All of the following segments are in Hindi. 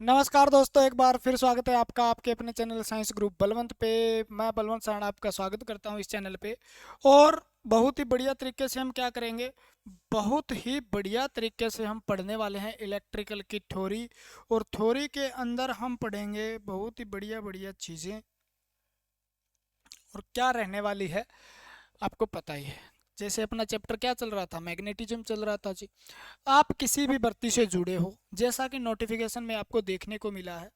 नमस्कार दोस्तों, एक बार फिर स्वागत है आपका आपके अपने चैनल साइंस ग्रुप बलवंत पे। मैं बलवंत सारण आपका स्वागत करता हूं इस चैनल पे। और बहुत ही बढ़िया तरीके से हम क्या करेंगे, बहुत ही बढ़िया तरीके से हम पढ़ने वाले हैं इलेक्ट्रिकल की थ्योरी। और थ्योरी के अंदर हम पढ़ेंगे बहुत ही बढ़िया बढ़िया चीज़ें। और क्या रहने वाली है आपको पता ही है। जैसे अपना चैप्टर क्या चल रहा था, मैग्नेटिज्म चल रहा था जी। आप किसी भी भर्ती से जुड़े हो, जैसा कि नोटिफिकेशन में आपको देखने को मिला है,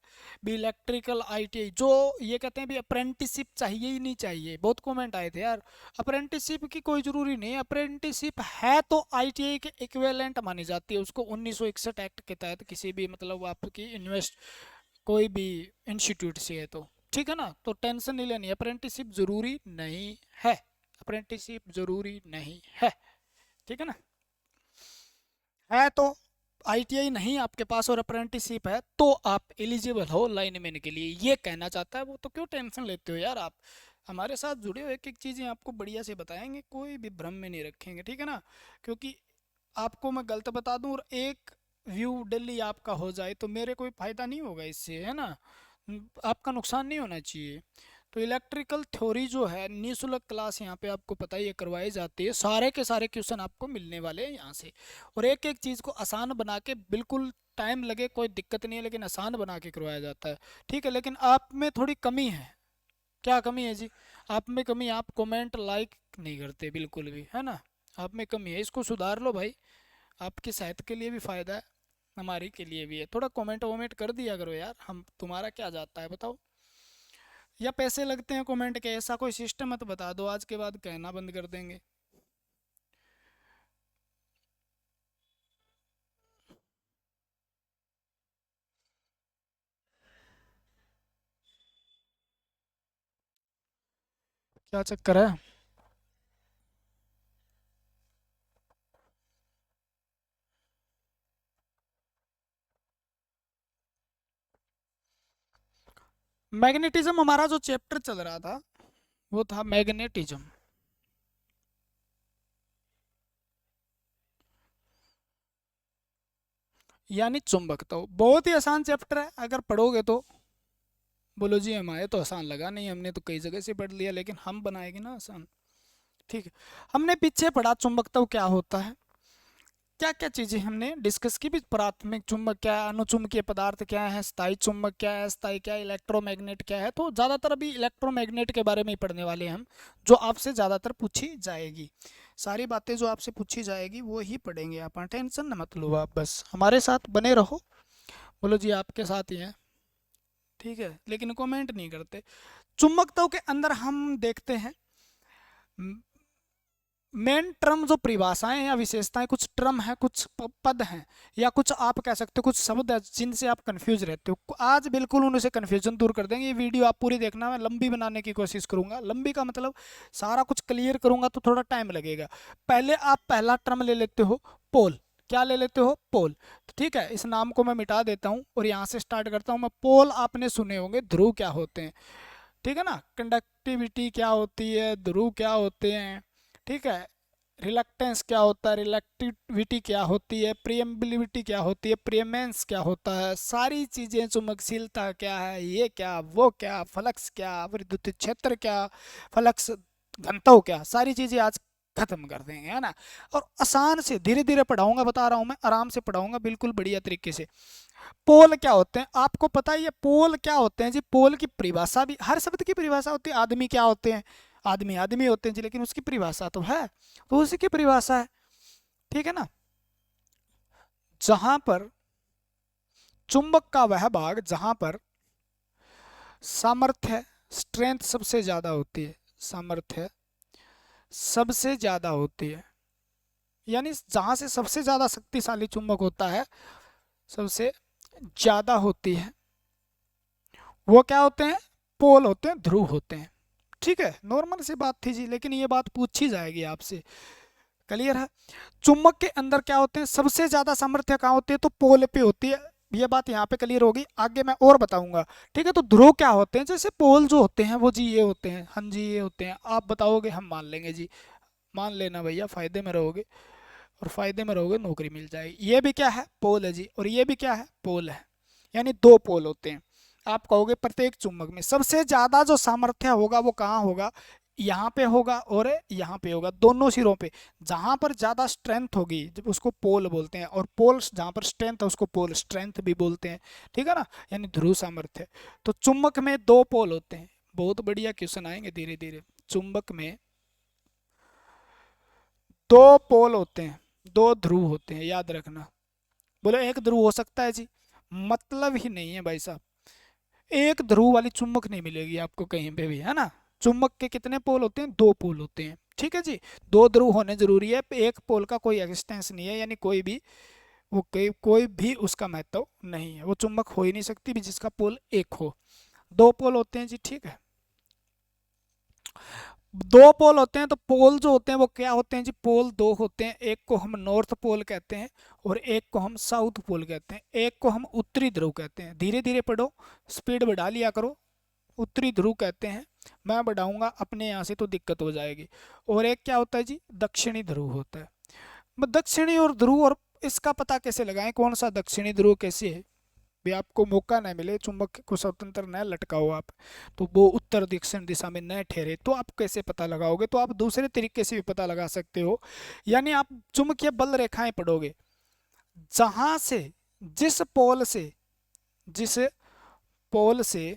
भी इलेक्ट्रिकल आईटीआई जो ये कहते हैं भी अप्रेंटिसशिप चाहिए ही नहीं चाहिए। बहुत कमेंट आए थे यार, अप्रेंटिसशिप की कोई ज़रूरी नहीं है। अप्रेंटिसशिप है तो आईटीआई के इक्विवेलेंट मानी जाती है उसको। 1961 एक्ट के तहत किसी भी मतलब आपकी इन्वेस्ट कोई भी इंस्टीट्यूट से है तो ठीक है ना। तो टेंशन नहीं लेनी, अप्रेंटिसशिप ज़रूरी नहीं है। अप्रेंटिसशिप ज़रूरी नहीं है, ठीक है ना। है तो आईटीआई नहीं आपके पास और अप्रेंटिसशिप है तो आप एलिजिबल हो लाइनमैन के लिए, ये कहना चाहता है वो। तो क्यों टेंशन लेते हो यार, आप हमारे साथ जुड़े हो, एक एक चीज़ें आपको बढ़िया से बताएंगे, कोई भी भ्रम में नहीं रखेंगे, ठीक है ना। क्योंकि आपको मैं गलत बता दूं और एक व्यू दिल्ली आपका हो जाए तो मेरे कोई फ़ायदा नहीं होगा इससे, है ना। आपका नुकसान नहीं होना चाहिए। तो इलेक्ट्रिकल थ्योरी जो है निःशुल्क क्लास यहाँ पे आपको पता ही है करवाई जाती है। सारे के सारे क्वेश्चन आपको मिलने वाले हैं यहाँ से। और एक एक चीज़ को आसान बना के, बिल्कुल टाइम लगे कोई दिक्कत नहीं है, लेकिन आसान बना के करवाया जाता है, ठीक है। लेकिन आप में थोड़ी कमी है। क्या कमी है जी? आप में कमी, आप कमेंट लाइक नहीं करते बिल्कुल भी, है ना। आप में कमी है, इसको सुधार लो भाई। आपकी सेहत के लिए भी फ़ायदा है, हमारी के लिए भी है। थोड़ा कमेंट वमेंट कर दिया करो यार, हम तुम्हारा क्या जाता है बताओ। या पैसे लगते हैं कमेंट के, ऐसा कोई सिस्टम मत बता दो, आज के बाद कहना बंद कर देंगे। क्या चक्कर है? मैग्नेटिज्म हमारा जो चैप्टर चल रहा था वो था मैग्नेटिज्म, यानी चुंबकत्व। बहुत ही आसान चैप्टर है अगर पढ़ोगे तो। बोलो जी हमारे तो आसान लगा नहीं, हमने तो कई जगह से पढ़ लिया, लेकिन हम बनाएंगे ना आसान, ठीक है। हमने पीछे पढ़ा चुंबकत्व क्या होता है, क्या क्या चीजें हमने डिस्कस की भी। प्राथमिक चुंबक क्या है, अनुचुंबकीय पदार्थ क्या है, स्थायी चुंबक क्या है, स्थायी क्या है, इलेक्ट्रोमैग्नेट क्या है। तो ज्यादातर अभी इलेक्ट्रोमैग्नेट के बारे में ही पढ़ने वाले हैं हम, जो आपसे ज्यादातर पूछी जाएगी। सारी बातें जो आपसे पूछी जाएगी वो ही पढ़ेंगे, आप टेंशन न मत लो, आप बस हमारे साथ बने रहो। बोलो जी आपके साथ ही हैं, ठीक है, लेकिन कमेंट नहीं करते। चुंबकत्व के अंदर हम देखते हैं मेन टर्म जो परिभाषाएं या विशेषताएं, कुछ टर्म है, कुछ पद हैं, या कुछ आप कह सकते हो कुछ शब्द है जिनसे आप कंफ्यूज रहते हो। आज बिल्कुल उनसे कंफ्यूजन दूर कर देंगे। ये वीडियो आप पूरी देखना, मैं लंबी बनाने की कोशिश करूंगा। लंबी का मतलब सारा कुछ क्लियर करूंगा तो थोड़ा टाइम लगेगा। पहले आप पहला टर्म ले लेते हो, पोल। क्या ले लेते हो? पोल। तो ठीक है, इस नाम को मैं मिटा देता हूँ और यहाँ से स्टार्ट करता हूँ मैं। पोल आपने सुने होंगे, ध्रुव क्या होते हैं, ठीक है ना। कंडक्टिविटी क्या होती है, ध्रुव क्या होते हैं, ठीक है। रिलक्टेंस क्या होता है, रिलक्टिविटी क्या होती है, प्रियम्बिलिटी क्या होती है, प्रियमेंस क्या होता है, सारी चीज़ें, चुंबकशीलता क्या है, ये क्या वो क्या, फ्लक्स क्या, विद्युत क्षेत्र क्या, फ्लक्स घनत्व क्या, सारी चीज़ें आज खत्म कर देंगे, है ना। और आसान से धीरे धीरे पढ़ाऊंगा, बता रहा हूँ मैं, आराम से पढ़ाऊंगा बिल्कुल बढ़िया तरीके से। पोल क्या होते हैं आपको पता ही है। पोल क्या होते हैं जी? पोल की परिभाषा भी, हर शब्द की परिभाषा होती है। आदमी क्या होते हैं? आदमी आदमी होते हैं जी, लेकिन उसकी परिभाषा तो है, तो उसी की परिभाषा है, ठीक है ना। जहां पर चुंबक का वह भाग जहां पर सामर्थ्य, स्ट्रेंथ सबसे ज्यादा होती है, सामर्थ्य सबसे ज्यादा होती है, यानी जहां से सबसे ज्यादा शक्तिशाली चुंबक होता है, सबसे ज्यादा होती है, वो क्या होते हैं? पोल होते हैं, ध्रुव होते हैं, ठीक है। नॉर्मल सी बात थी जी, लेकिन ये बात पूछी जाएगी आपसे, क्लियर है। चुंबक के अंदर क्या होते हैं, सबसे ज्यादा सामर्थ्य कहाँ होती है? तो पोल पे होती है। ये बात यहाँ पे क्लियर होगी, आगे मैं और बताऊंगा, ठीक है। तो ध्रुव क्या होते हैं? जैसे पोल जो होते हैं वो जी ये होते हैं, हाँ जी ये होते हैं, आप बताओगे हम मान लेंगे जी। मान लेना भैया, फायदे में रहोगे, और फायदे में रहोगे नौकरी मिल जाएगी। ये भी क्या है? पोल है जी, और ये भी क्या है? पोल है। यानी दो पोल होते हैं। आप कहोगे प्रत्येक चुंबक में सबसे ज्यादा जो सामर्थ्य होगा वो कहाँ होगा, यहाँ पे होगा और यहाँ पे होगा, दोनों सिरों पे। जहां पर ज्यादा स्ट्रेंथ होगी जब उसको पोल बोलते हैं, और पोल जहां पर स्ट्रेंथ है उसको पोल स्ट्रेंथ भी बोलते हैं, ठीक है ना, यानी ध्रुव सामर्थ्य। तो चुंबक में दो पोल होते हैं। बहुत बढ़िया क्वेश्चन आएंगे धीरे धीरे। चुंबक में दो पोल होते हैं, दो ध्रुव होते हैं, याद रखना। बोले एक ध्रुव हो सकता है जी, मतलब ही नहीं है भाई साहब। एक ध्रुव वाली चुंबक नहीं मिलेगी आपको कहीं पे भी, है ना। चुंबक के कितने पोल होते हैं, दो पोल होते हैं, ठीक है जी। दो ध्रुव होने जरूरी है, एक पोल का कोई एक्सटेंस नहीं है, यानी कोई भी वो कोई भी उसका महत्व नहीं है, वो चुंबक हो ही नहीं सकती भी जिसका पोल एक हो। दो पोल होते हैं जी, ठीक है। दो पोल होते हैं तो पोल जो होते हैं वो क्या होते हैं जी, पोल दो होते हैं। एक को हम नॉर्थ पोल कहते हैं और एक को हम साउथ पोल कहते हैं। एक को हम उत्तरी ध्रुव कहते हैं, धीरे धीरे पढ़ो, स्पीड बढ़ा लिया करो। उत्तरी ध्रुव कहते हैं, मैं बढ़ाऊंगा अपने यहाँ से तो दिक्कत हो जाएगी। और एक क्या होता है जी, दक्षिणी ध्रुव होता है। दक्षिणी और ध्रुव, और इसका पता कैसे लगाएं कौन सा दक्षिणी ध्रुव कैसे है, भी आपको मौका न मिले चुंबक को स्वतंत्र न लटकाओ आप, तो वो उत्तर दक्षिण दिशा में न ठहरे, तो आप कैसे पता लगाओगे, तो आप दूसरे तरीके से भी पता लगा सकते हो। यानी आप चुंबकीय बल रेखाएं पढ़ोगे, जहां से जिस पोल से, जिस पोल से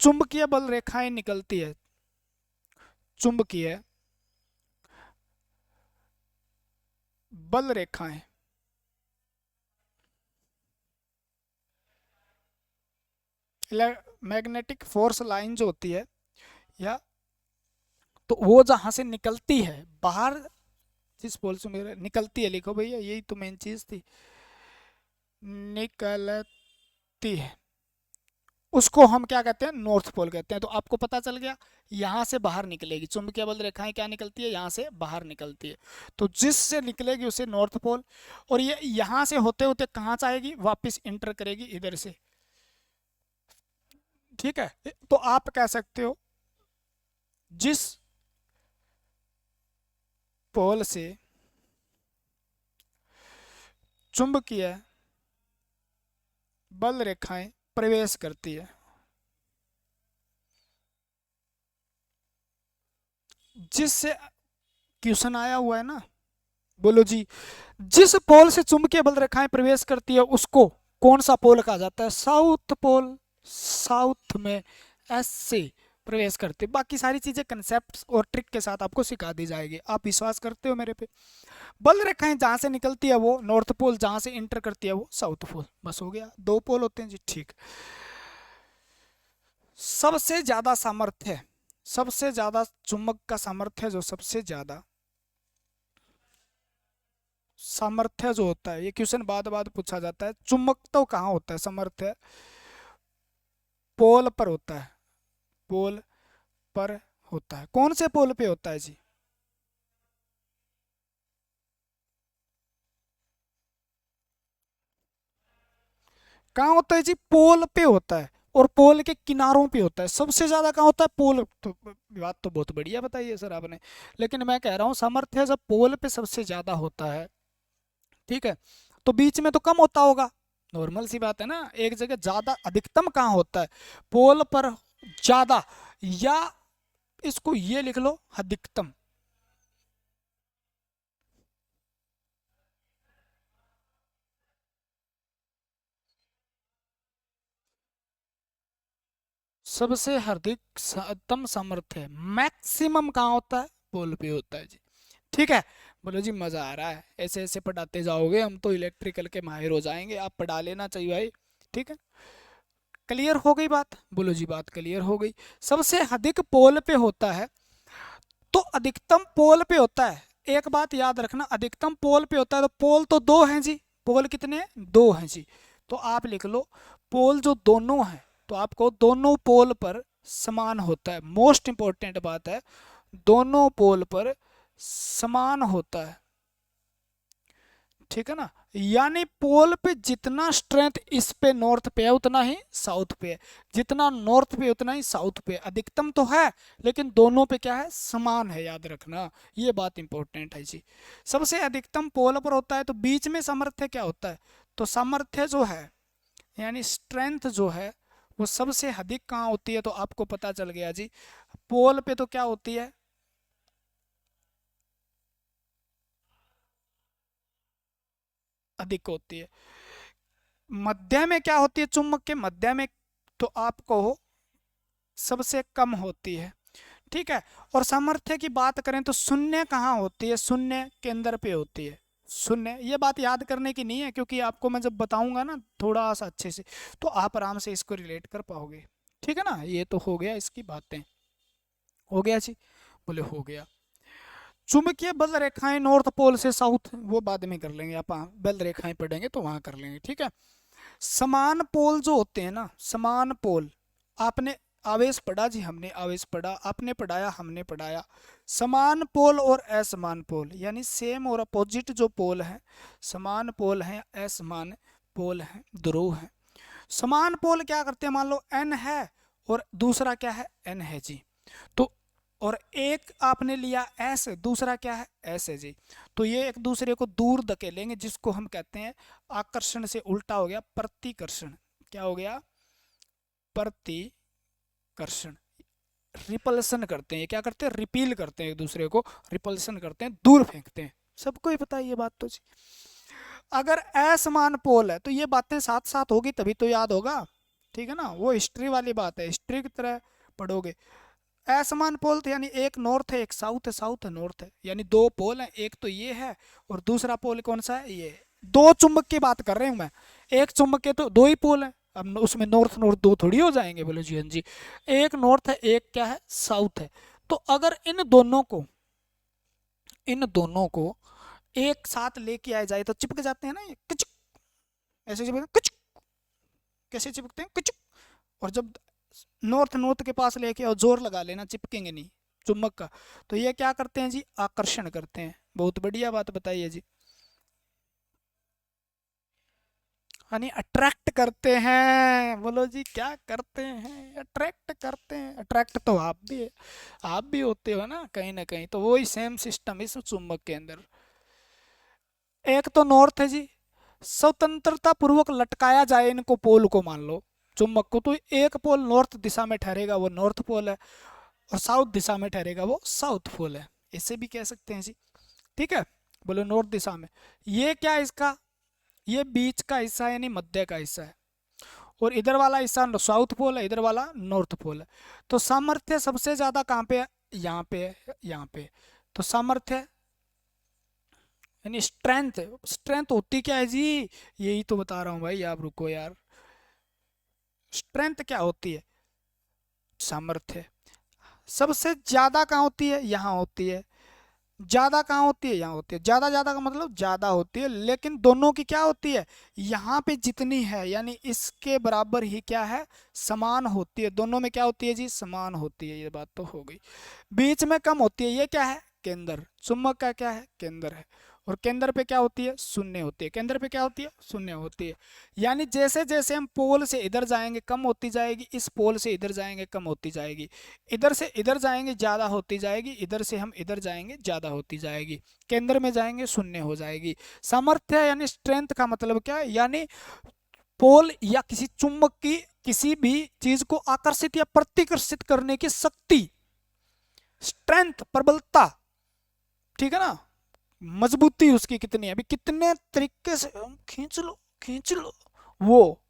चुंबकीय बल रेखाएं निकलती है, चुंबकीय बल रेखाएं, मैग्नेटिक फोर्स लाइन जो होती है, या तो वो जहां से निकलती है बाहर, जिस पोल से मेरे निकलती है, लिखो भैया, यही तो मेन चीज थी, निकलती है, उसको हम क्या कहते हैं, नॉर्थ पोल कहते हैं। तो आपको पता चल गया, यहां से बाहर निकलेगी चुंबकीय बल रेखाएं, क्या निकलती है, यहां से बाहर निकलती है, तो जिस से निकलेगी उसे नॉर्थ पोल। और ये यहां से होते होते कहाँ जाएगी, वापस इंटर करेगी इधर से, ठीक है। तो आप कह सकते हो जिस पोल से चुंबकीय बल रेखाएं प्रवेश करती है, जिससे क्वेश्चन आया हुआ है ना, बोलो जी, जिस पोल से चुंबकीय बल रेखाएं प्रवेश करती है उसको कौन सा पोल कहा जाता है, साउथ पोल। साउथ में एस से प्रवेश करते, बाकी सारी चीजें कंसेप्ट और ट्रिक के साथ आपको सिखा दी जाएगी। आप विश्वास करते हो मेरे पे। बल रेखाएं जहां से निकलती है वो नॉर्थ पोल, जहां से इंटर करती है वो साउथ पोल, बस हो गया। दो पोल होते हैं जी, ठीक। सबसे ज्यादा सामर्थ्य, सबसे ज्यादा चुंबक का सामर्थ्य, जो सबसे ज्यादा सामर्थ्य जो होता है, ये क्वेश्चन बाद बाद पूछा जाता है। चुंबक तो कहाँ होता है सामर्थ्य, पोल पर होता है, पोल पर होता है। कौन से पोल पे होता है जी, कहाँ होता है जी, पोल पे होता है, और पोल के किनारों पे होता है। सबसे ज्यादा कहाँ होता है, पोल। तो बात तो बहुत बढ़िया बताइए सर आपने, लेकिन मैं कह रहा हूँ सामर्थ्य जब पोल पे सबसे ज्यादा होता है, ठीक है, तो बीच में तो कम होता होगा, नॉर्मल सी बात है ना। एक जगह ज्यादा, अधिकतम कहाँ होता है, पोल पर ज्यादा, या इसको ये लिख लो, अधिकतम। सबसे अधिकतम सामर्थ्य मैक्सिमम कहाँ होता है, पोल पे होता है जी, ठीक है। बोलो जी मजा आ रहा है, ऐसे ऐसे पढ़ाते जाओगे हम तो इलेक्ट्रिकल के माहिर हो जाएंगे। आप पढ़ा लेना चाहिए भाई, ठीक है। क्लियर हो गई बात, बोलो जी बात क्लियर हो गई। सबसे अधिक पोल पे होता है, तो अधिकतम पोल पे होता है। एक बात याद रखना, अधिकतम पोल पे होता है, तो पोल तो दो हैं जी, पोल कितने हैं, दो हैं जी। तो आप लिख लो, पोल जो दोनों हैं, तो आपको दोनों पोल पर समान होता है। मोस्ट इंपॉर्टेंट बात है, दोनों पोल पर समान होता है, ठीक है ना। यानी पोल पे जितना स्ट्रेंथ इस पे नॉर्थ पे है उतना ही साउथ पे है, जितना नॉर्थ पे उतना ही साउथ पे। अधिकतम तो है लेकिन दोनों पे क्या है, समान है, याद रखना, ये बात इंपॉर्टेंट है जी। सबसे अधिकतम पोल पर होता है, तो बीच में सामर्थ्य क्या होता है, तो सामर्थ्य जो है यानी स्ट्रेंथ जो है वो सबसे अधिक कहाँ होती है, तो आपको पता चल गया जी, पोल पे तो क्या होती है, अधिक होती है। मध्य में क्या होती है, चुंबक के मध्य में तो आपको सबसे कम होती है, ठीक है। और सामर्थ्य की बात करें तो शून्य कहाँ होती है, शून्य केंद्र पे होती है। शून्य, ये बात याद करने की नहीं है, क्योंकि आपको मैं जब बताऊंगा ना थोड़ा सा अच्छे से, तो आप आराम से इसको रिलेट कर पाओगे, ठीक है ना। ये तो हो गया इसकी बातें, हो गया जी, बोले हो गया। चुंबकीय बल रेखाएं नॉर्थ पोल से साउथ, वो बाद में कर लेंगे, आप बल रेखाएं पढ़ेंगे तो वहां कर लेंगे, ठीक है। समान पोल जो होते हैं ना, समान पोल, आपने आवेश पढ़ा जी, हमने आवेश पढ़ा, आपने पढ़ाया, हमने पढ़ाया। समान पोल और असमान पोल यानी सेम और अपोजिट जो पोल है, समान पोल है, असमान पोल है, ध्रुव है। समान पोल क्या करते हैं, मान लो n है और दूसरा क्या है, n है जी, तो और एक आपने लिया s, दूसरा क्या है, s है जी, तो ये एक दूसरे को दूर धकेलेंगे, जिसको हम कहते हैं, आकर्षण से उल्टा हो गया प्रतिकर्षण। क्या हो गया, प्रतिकर्षण। रिपल्सन करते हैं, क्या करते हैं, रिपील करते हैं एक दूसरे को, रिपल्सन करते हैं, दूर फेंकते हैं, सबको ही पता है ये बात तो जी। अगर असमान पोल है तो ये बातें साथ साथ होगी तभी तो याद होगा, ठीक है ना, वो हिस्ट्री वाली बात है, हिस्ट्री की तरह पढ़ोगे। असमान पोल तो यानी एक नॉर्थ है, एक साउथ है, साउथ है, नॉर्थ है, यानी दो पोल हैं, एक तो ये है और दूसरा पोल कौन सा है, ये। दो चुंबक की बात कर रहे हूं मैं, एक चुंबक के तो दो ही पोल हैं, अब उसमें नॉर्थ नॉर्थ दो थोड़ी हो जाएंगे, बोलो जी हाँ जी, एक नॉर्थ है, एक क्या है, साउथ है। तो अगर इन दोनों को एक साथ लेके आए जाए तो चिपक जाते हैं ना, ये किचक, ऐसे चिपकते हैं, किचक, कैसे चिपकते हैं, किचक। और जब नॉर्थ नॉर्थ के पास लेके और जोर लगा लेना, चिपकेंगे नहीं चुंबक का। तो ये क्या करते हैं जी, आकर्षण करते हैं। बहुत बढ़िया बात बताइए जी, यानी अट्रैक्ट करते हैं, बोलो जी क्या करते हैं, अट्रैक्ट करते हैं। अट्रैक्ट तो आप भी है, आप भी होते हो ना कहीं, तो वही सेम सिस्टम इस चुंबक के अंदर। एक तो नॉर्थ है जी, स्वतंत्रता पूर्वक लटकाया जाए इनको, पोल को मान लो, चुंबक को, तो एक पोल नॉर्थ दिशा में ठहरेगा, वो नॉर्थ पोल है, और साउथ दिशा में ठहरेगा, वो साउथ पोल है। इसे भी कह सकते हैं जी, ठीक है। बोलो नॉर्थ दिशा में, ये क्या है इसका, ये बीच का हिस्सा है, यानी मध्य का हिस्सा है, और इधर वाला हिस्सा साउथ पोल है, इधर वाला नॉर्थ पोल है। तो सामर्थ्य सबसे ज्यादा कहाँ पे है, यहाँ पे है, यहाँ पे। तो सामर्थ्य यानी स्ट्रेंथ, स्ट्रेंथ होती क्या है जी, यही तो बता रहा हूँ भाई, आप रुको यार। स्ट्रेंथ क्या होती है, सामर्थ्य सबसे ज्यादा कहाँ होती है, यहाँ होती है। ज्यादा कहाँ होती है, यहाँ होती है। ज्यादा ज्यादा का मतलब ज्यादा होती है, लेकिन दोनों की क्या होती है, यहाँ पे जितनी है यानी इसके बराबर ही क्या है, समान होती है। दोनों में क्या होती है जी, समान होती है, ये बात तो हो गई। बीच में कम होती है, ये क्या है, केंद्र, चुंबक का क्या है, केंद्र है। और केंद्र पे क्या होती है, शून्य होती है, केंद्र पे क्या होती है, शून्य होती है। यानी जैसे जैसे हम पोल से इधर जाएंगे कम होती जाएगी, इस पोल से इधर जाएंगे कम होती जाएगी, इधर से इधर जाएंगे ज्यादा होती जाएगी, इधर से हम इधर जाएंगे ज्यादा होती जाएगी, केंद्र में जाएंगे शून्य हो जाएगी। सामर्थ्य यानी स्ट्रेंथ का मतलब क्या है, यानी पोल या किसी चुंबक की किसी भी चीज को आकर्षित या प्रतिकर्षित करने की शक्ति, स्ट्रेंथ, प्रबलता, ठीक है ना, मजबूती उसकी कितनी है, अभी कितने तरीके से खींच लो, खींच लो, वो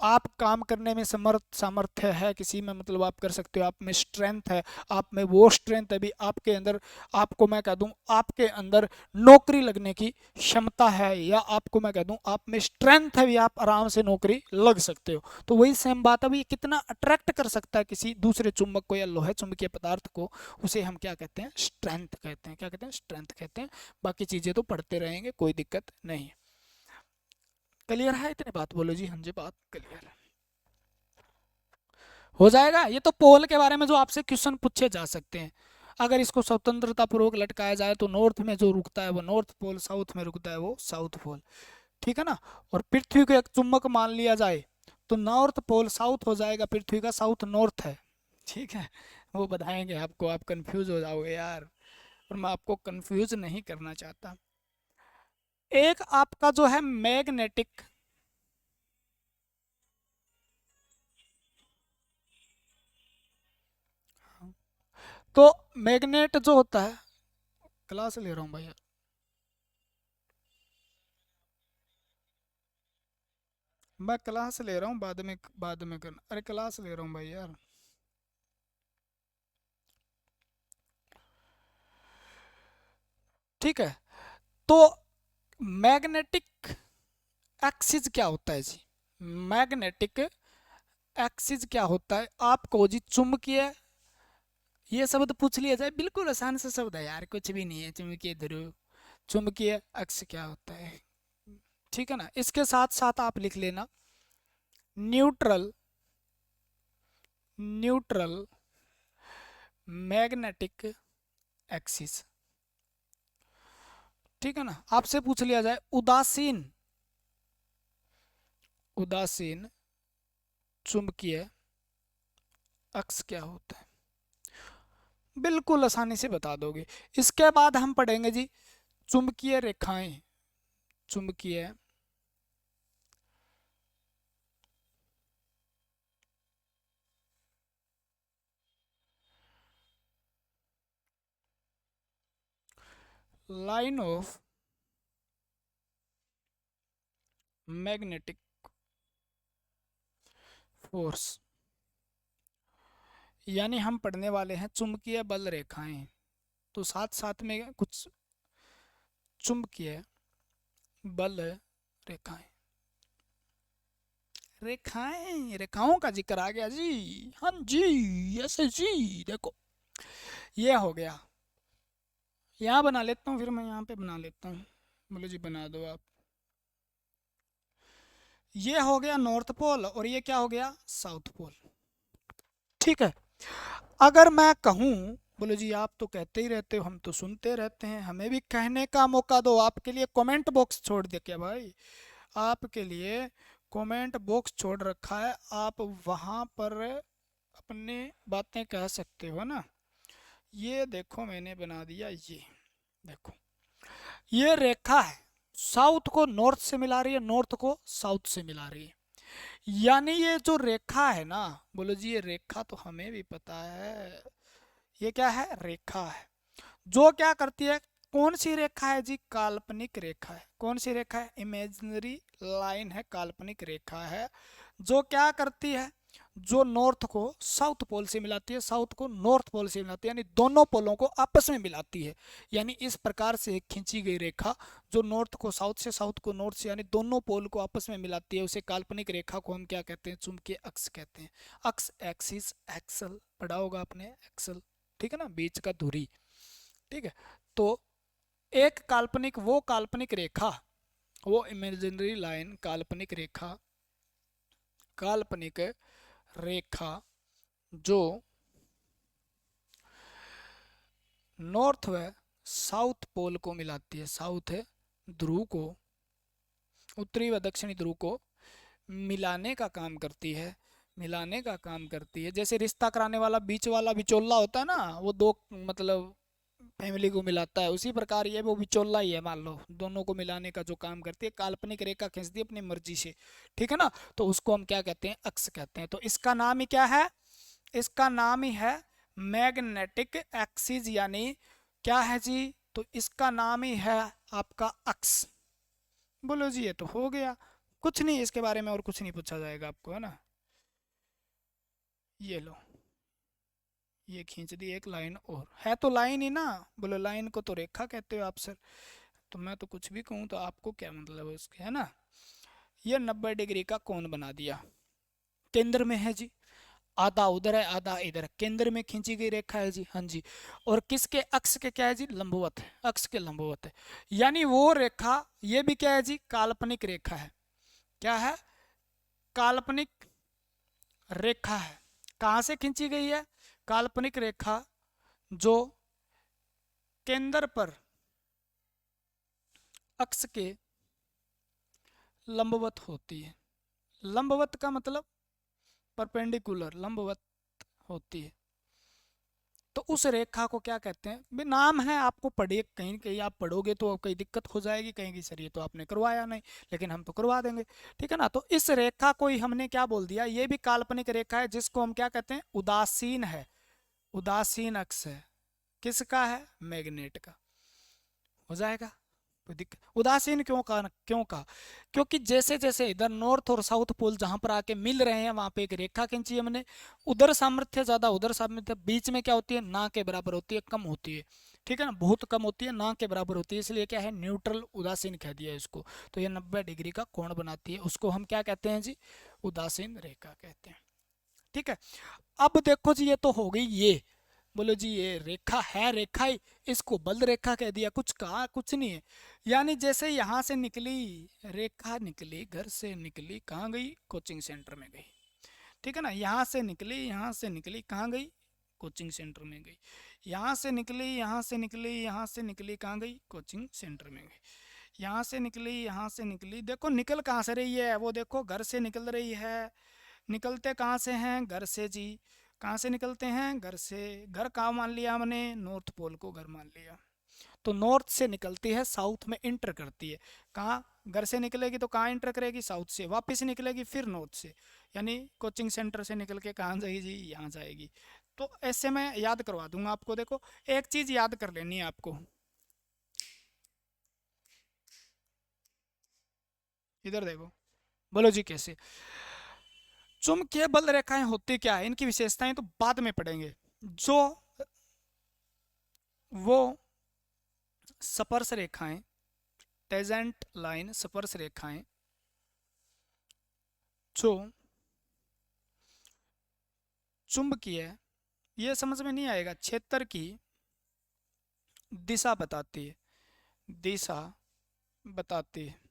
आप काम करने में समर्थ, सामर्थ्य है किसी में, मतलब आप कर सकते हो, आप में स्ट्रेंथ है, आप में वो स्ट्रेंथ है भी आपके अंदर, आपको मैं कह दूं आपके अंदर नौकरी लगने की क्षमता है, या आपको मैं कह दूं आप में स्ट्रेंथ है भी, आप आराम से नौकरी लग सकते हो। तो वही सेम बात है भी, कितना अट्रैक्ट कर सकता है किसी दूसरे चुंबक को या लोहे चुंबकीय पदार्थ को, उसे हम क्या कहते हैं, स्ट्रेंथ कहते हैं। क्या कहते हैं, स्ट्रेंथ कहते हैं। बाकी चीजें तो पढ़ते रहेंगे, कोई दिक्कत नहीं है। क्लियर है इतनी बात, बोलो जी हाँ जी, बात क्लियर है, हो जाएगा। ये तो पोल के बारे में जो आपसे क्वेश्चन पूछे जा सकते हैं। अगर इसको स्वतंत्रता पूर्वक लटकाया जाए तो नॉर्थ में जो रुकता है वो नॉर्थ पोल, साउथ में रुकता है वो साउथ पोल, ठीक है ना। और पृथ्वी को एक चुंबक मान लिया जाए तो नॉर्थ पोल साउथ हो जाएगा, पृथ्वी का साउथ नॉर्थ है, ठीक है। वो बताएंगे आपको, आप कंफ्यूज हो जाओगे यार, और मैं आपको कंफ्यूज नहीं करना चाहता। एक आपका जो है मैग्नेटिक, तो मैग्नेट जो होता है, क्लास ले रहा हूँ भैया, मैं क्लास ले रहा हूँ, बाद में करना, अरे क्लास ले रहा हूँ भाई यार। ठीक है, तो मैग्नेटिक एक्सिस क्या होता है जी? मैग्नेटिक एक्सिस क्या होता है आपको जी? चुंबकीय, ये शब्द पूछ लिया जाए, बिल्कुल आसान सा शब्द है यार, कुछ भी नहीं है। चुंबकीय ध्रुव, चुंबकीय अक्ष क्या होता है, ठीक है ना। इसके साथ साथ आप लिख लेना न्यूट्रल, न्यूट्रल मैग्नेटिक एक्सिस, ठीक है ना। आपसे पूछ लिया जाए उदासीन, उदासीन चुंबकीय अक्ष क्या होता है, बिल्कुल आसानी से बता दोगे। इसके बाद हम पढ़ेंगे जी चुंबकीय रेखाएं, चुंबकीय लाइन ऑफ मैग्नेटिक फोर्स, यानी हम पढ़ने वाले हैं चुंबकीय बल रेखाएं, तो साथ साथ में कुछ चुंबकीय बल रेखाएं, रेखाएं, रेखाओं का जिक्र आ गया जी, हाँ जी, ऐसे जी, देखो ये हो गया। यहाँ बना लेता हूँ, फिर मैं यहाँ पे बना लेता हूँ, बोलो जी बना दो आप। ये हो गया नॉर्थ पोल और ये क्या हो गया, साउथ पोल, ठीक है। अगर मैं कहूँ, बोलो जी आप तो कहते ही रहते हो, हम तो सुनते रहते हैं, हमें भी कहने का मौका दो। आपके लिए कमेंट बॉक्स छोड़ दे क्या भाई, आपके लिए कमेंट बॉक्स छोड़ रखा है, आप वहाँ पर अपनी बातें कह सकते हो ना। ये देखो मैंने बना दिया, ये देखो ये रेखा है, साउथ को नॉर्थ से मिला रही है, नॉर्थ को साउथ से मिला रही है। यानी ये जो रेखा है ना, बोलो जी ये रेखा तो हमें भी पता है, ये क्या है, रेखा है। जो क्या करती है, कौन सी रेखा है जी, काल्पनिक रेखा है। कौन सी रेखा है, इमेजिनरी लाइन है, काल्पनिक रेखा है। जो क्या करती है, जो नॉर्थ को साउथ पोल से मिलाती है, साउथ को नॉर्थ पोल से मिलाती है, यानी दोनों पोलों को आपस में मिलाती है। यानी इस प्रकार से एक खींची गई रेखा जो नॉर्थ को साउथ से, साउथ को नॉर्थ से, यानी दोनों पोल को आपस में मिलाती है, उसे काल्पनिक रेखा को हम क्या कहते हैं, चुंबकीय अक्ष कहते हैं। अक्ष, एक्सिस, एक्सल पढ़ा होगा आपने, एक्सल, ठीक है ना, बीच का धुरी, ठीक है। तो एक काल्पनिक, वो काल्पनिक रेखा, वो इमेजिनरी लाइन, काल्पनिक रेखा, काल्पनिक रेखा जो नॉर्थ व साउथ पोल को मिलाती है, साउथ ध्रुव को, उत्तरी व दक्षिणी ध्रुव को मिलाने का काम करती है, मिलाने का काम करती है। जैसे रिश्ता कराने वाला बीच वाला बिचौला होता है ना, वो दो मतलब फैमिली को मिलाता है, उसी प्रकार ये वो बिचौला ही है, मान लो दोनों को मिलाने का जो काम करती है, काल्पनिक रेखा खींचती है अपनी मर्जी से, ठीक है ना। तो उसको हम क्या कहते हैं, अक्ष कहते हैं। तो इसका नाम ही क्या है, इसका नाम ही है मैग्नेटिक एक्सिस, यानी क्या है जी, तो इसका नाम ही है आपका अक्ष। बोलो जी ये तो हो गया, कुछ नहीं इसके बारे में और कुछ नहीं पूछा जाएगा आपको, है ना। ये लो, ये खींच दी एक लाइन, और है तो लाइन ही ना, बोलो लाइन को तो रेखा कहते हो आप सर, तो मैं तो कुछ भी कहूँ तो आपको क्या मतलब है उसके, है ना। ये 90 डिग्री का कोण बना दिया, केंद्र में है जी, आधा उधर है आधा इधर है, केंद्र में खींची गई रेखा है जी, हाँ जी। और किसके अक्ष के क्या है जी, लंबवत है, अक्ष के लंबवत है। यानी वो रेखा, ये भी क्या है जी, काल्पनिक रेखा है, क्या है, काल्पनिक रेखा है। कहाँ से खींची गई है, काल्पनिक रेखा जो केंद्र पर अक्ष के लंबवत होती है। लंबवत का मतलब परपेंडिकुलर, लंबवत होती है, तो उस रेखा को क्या कहते हैं, भी नाम है, आपको पढ़िए, कहीं कहीं आप पढ़ोगे तो कहीं दिक्कत हो जाएगी, कहेंगे सर ये तो आपने करवाया नहीं, लेकिन हम तो करवा देंगे। ठीक है ना। तो इस रेखा को ही हमने क्या बोल दिया, ये भी काल्पनिक रेखा है, जिसको हम क्या कहते हैं, उदासीन है, उदासीन अक्ष है। किसका है, मैग्नेट का। हो जाएगा, कोई दिक्कत। उदासीन क्यों कहा, क्योंकि जैसे जैसे इधर नॉर्थ और साउथ पोल जहां पर आके मिल रहे हैं, वहां पे एक रेखा खींची हमने, उधर सामर्थ्य ज्यादा, उधर सामर्थ्य, बीच में क्या होती है, ना के बराबर होती है, कम होती है। ठीक है ना, बहुत कम होती है, ना के बराबर होती है, इसलिए क्या है, न्यूट्रल उदासीन कह दिया इसको। तो ये 90 डिग्री का कोण बनाती है, उसको हम क्या कहते हैं जी, उदासीन रेखा कहते हैं। ठीक है। अब देखो जी, ये तो हो गई ये, बोलो जी ये रेखा है, रेखा ही, इसको बल रेखा कह दिया, कुछ कहा, कुछ नहीं है। यानी जैसे यहाँ से निकली रेखा, निकली घर से निकली, कहाँ गई, कोचिंग सेंटर में गई। ठीक है ना, यहाँ से निकली, यहाँ से निकली, कहाँ गई, कोचिंग सेंटर में गई। यहाँ से निकली, यहाँ से निकली, यहाँ से निकली, कहाँ गई, कोचिंग सेंटर में गई। यहाँ से निकली, यहाँ से निकली, देखो निकल कहाँ से रही है, वो देखो घर से निकल रही है। निकलते कहाँ से हैं, घर से जी। कहाँ से निकलते हैं, घर से। घर कहाँ मान लिया हमने, नॉर्थ पोल को घर मान लिया। तो नॉर्थ से निकलती है, साउथ में इंटर करती है। कहाँ, घर से निकलेगी तो कहाँ इंटर करेगी, साउथ से, वापस निकलेगी फिर नॉर्थ से, यानी कोचिंग सेंटर से निकल के कहाँ जाएगी जी, यहाँ जाएगी। तो ऐसे मैं याद करवा दूंगा आपको। देखो एक चीज याद कर लेनी है आपको, इधर देखो, बोलो जी कैसे। चुंबकीय बल रेखाएं होती क्या है, इनकी विशेषताएं तो बाद में पढ़ेंगे। जो वो स्पर्श रेखाएं, टेजेंट लाइन, स्पर्श रेखाएं, जो चुंबकीय, ये समझ में नहीं आएगा, क्षेत्र की दिशा बताती है, दिशा बताती है।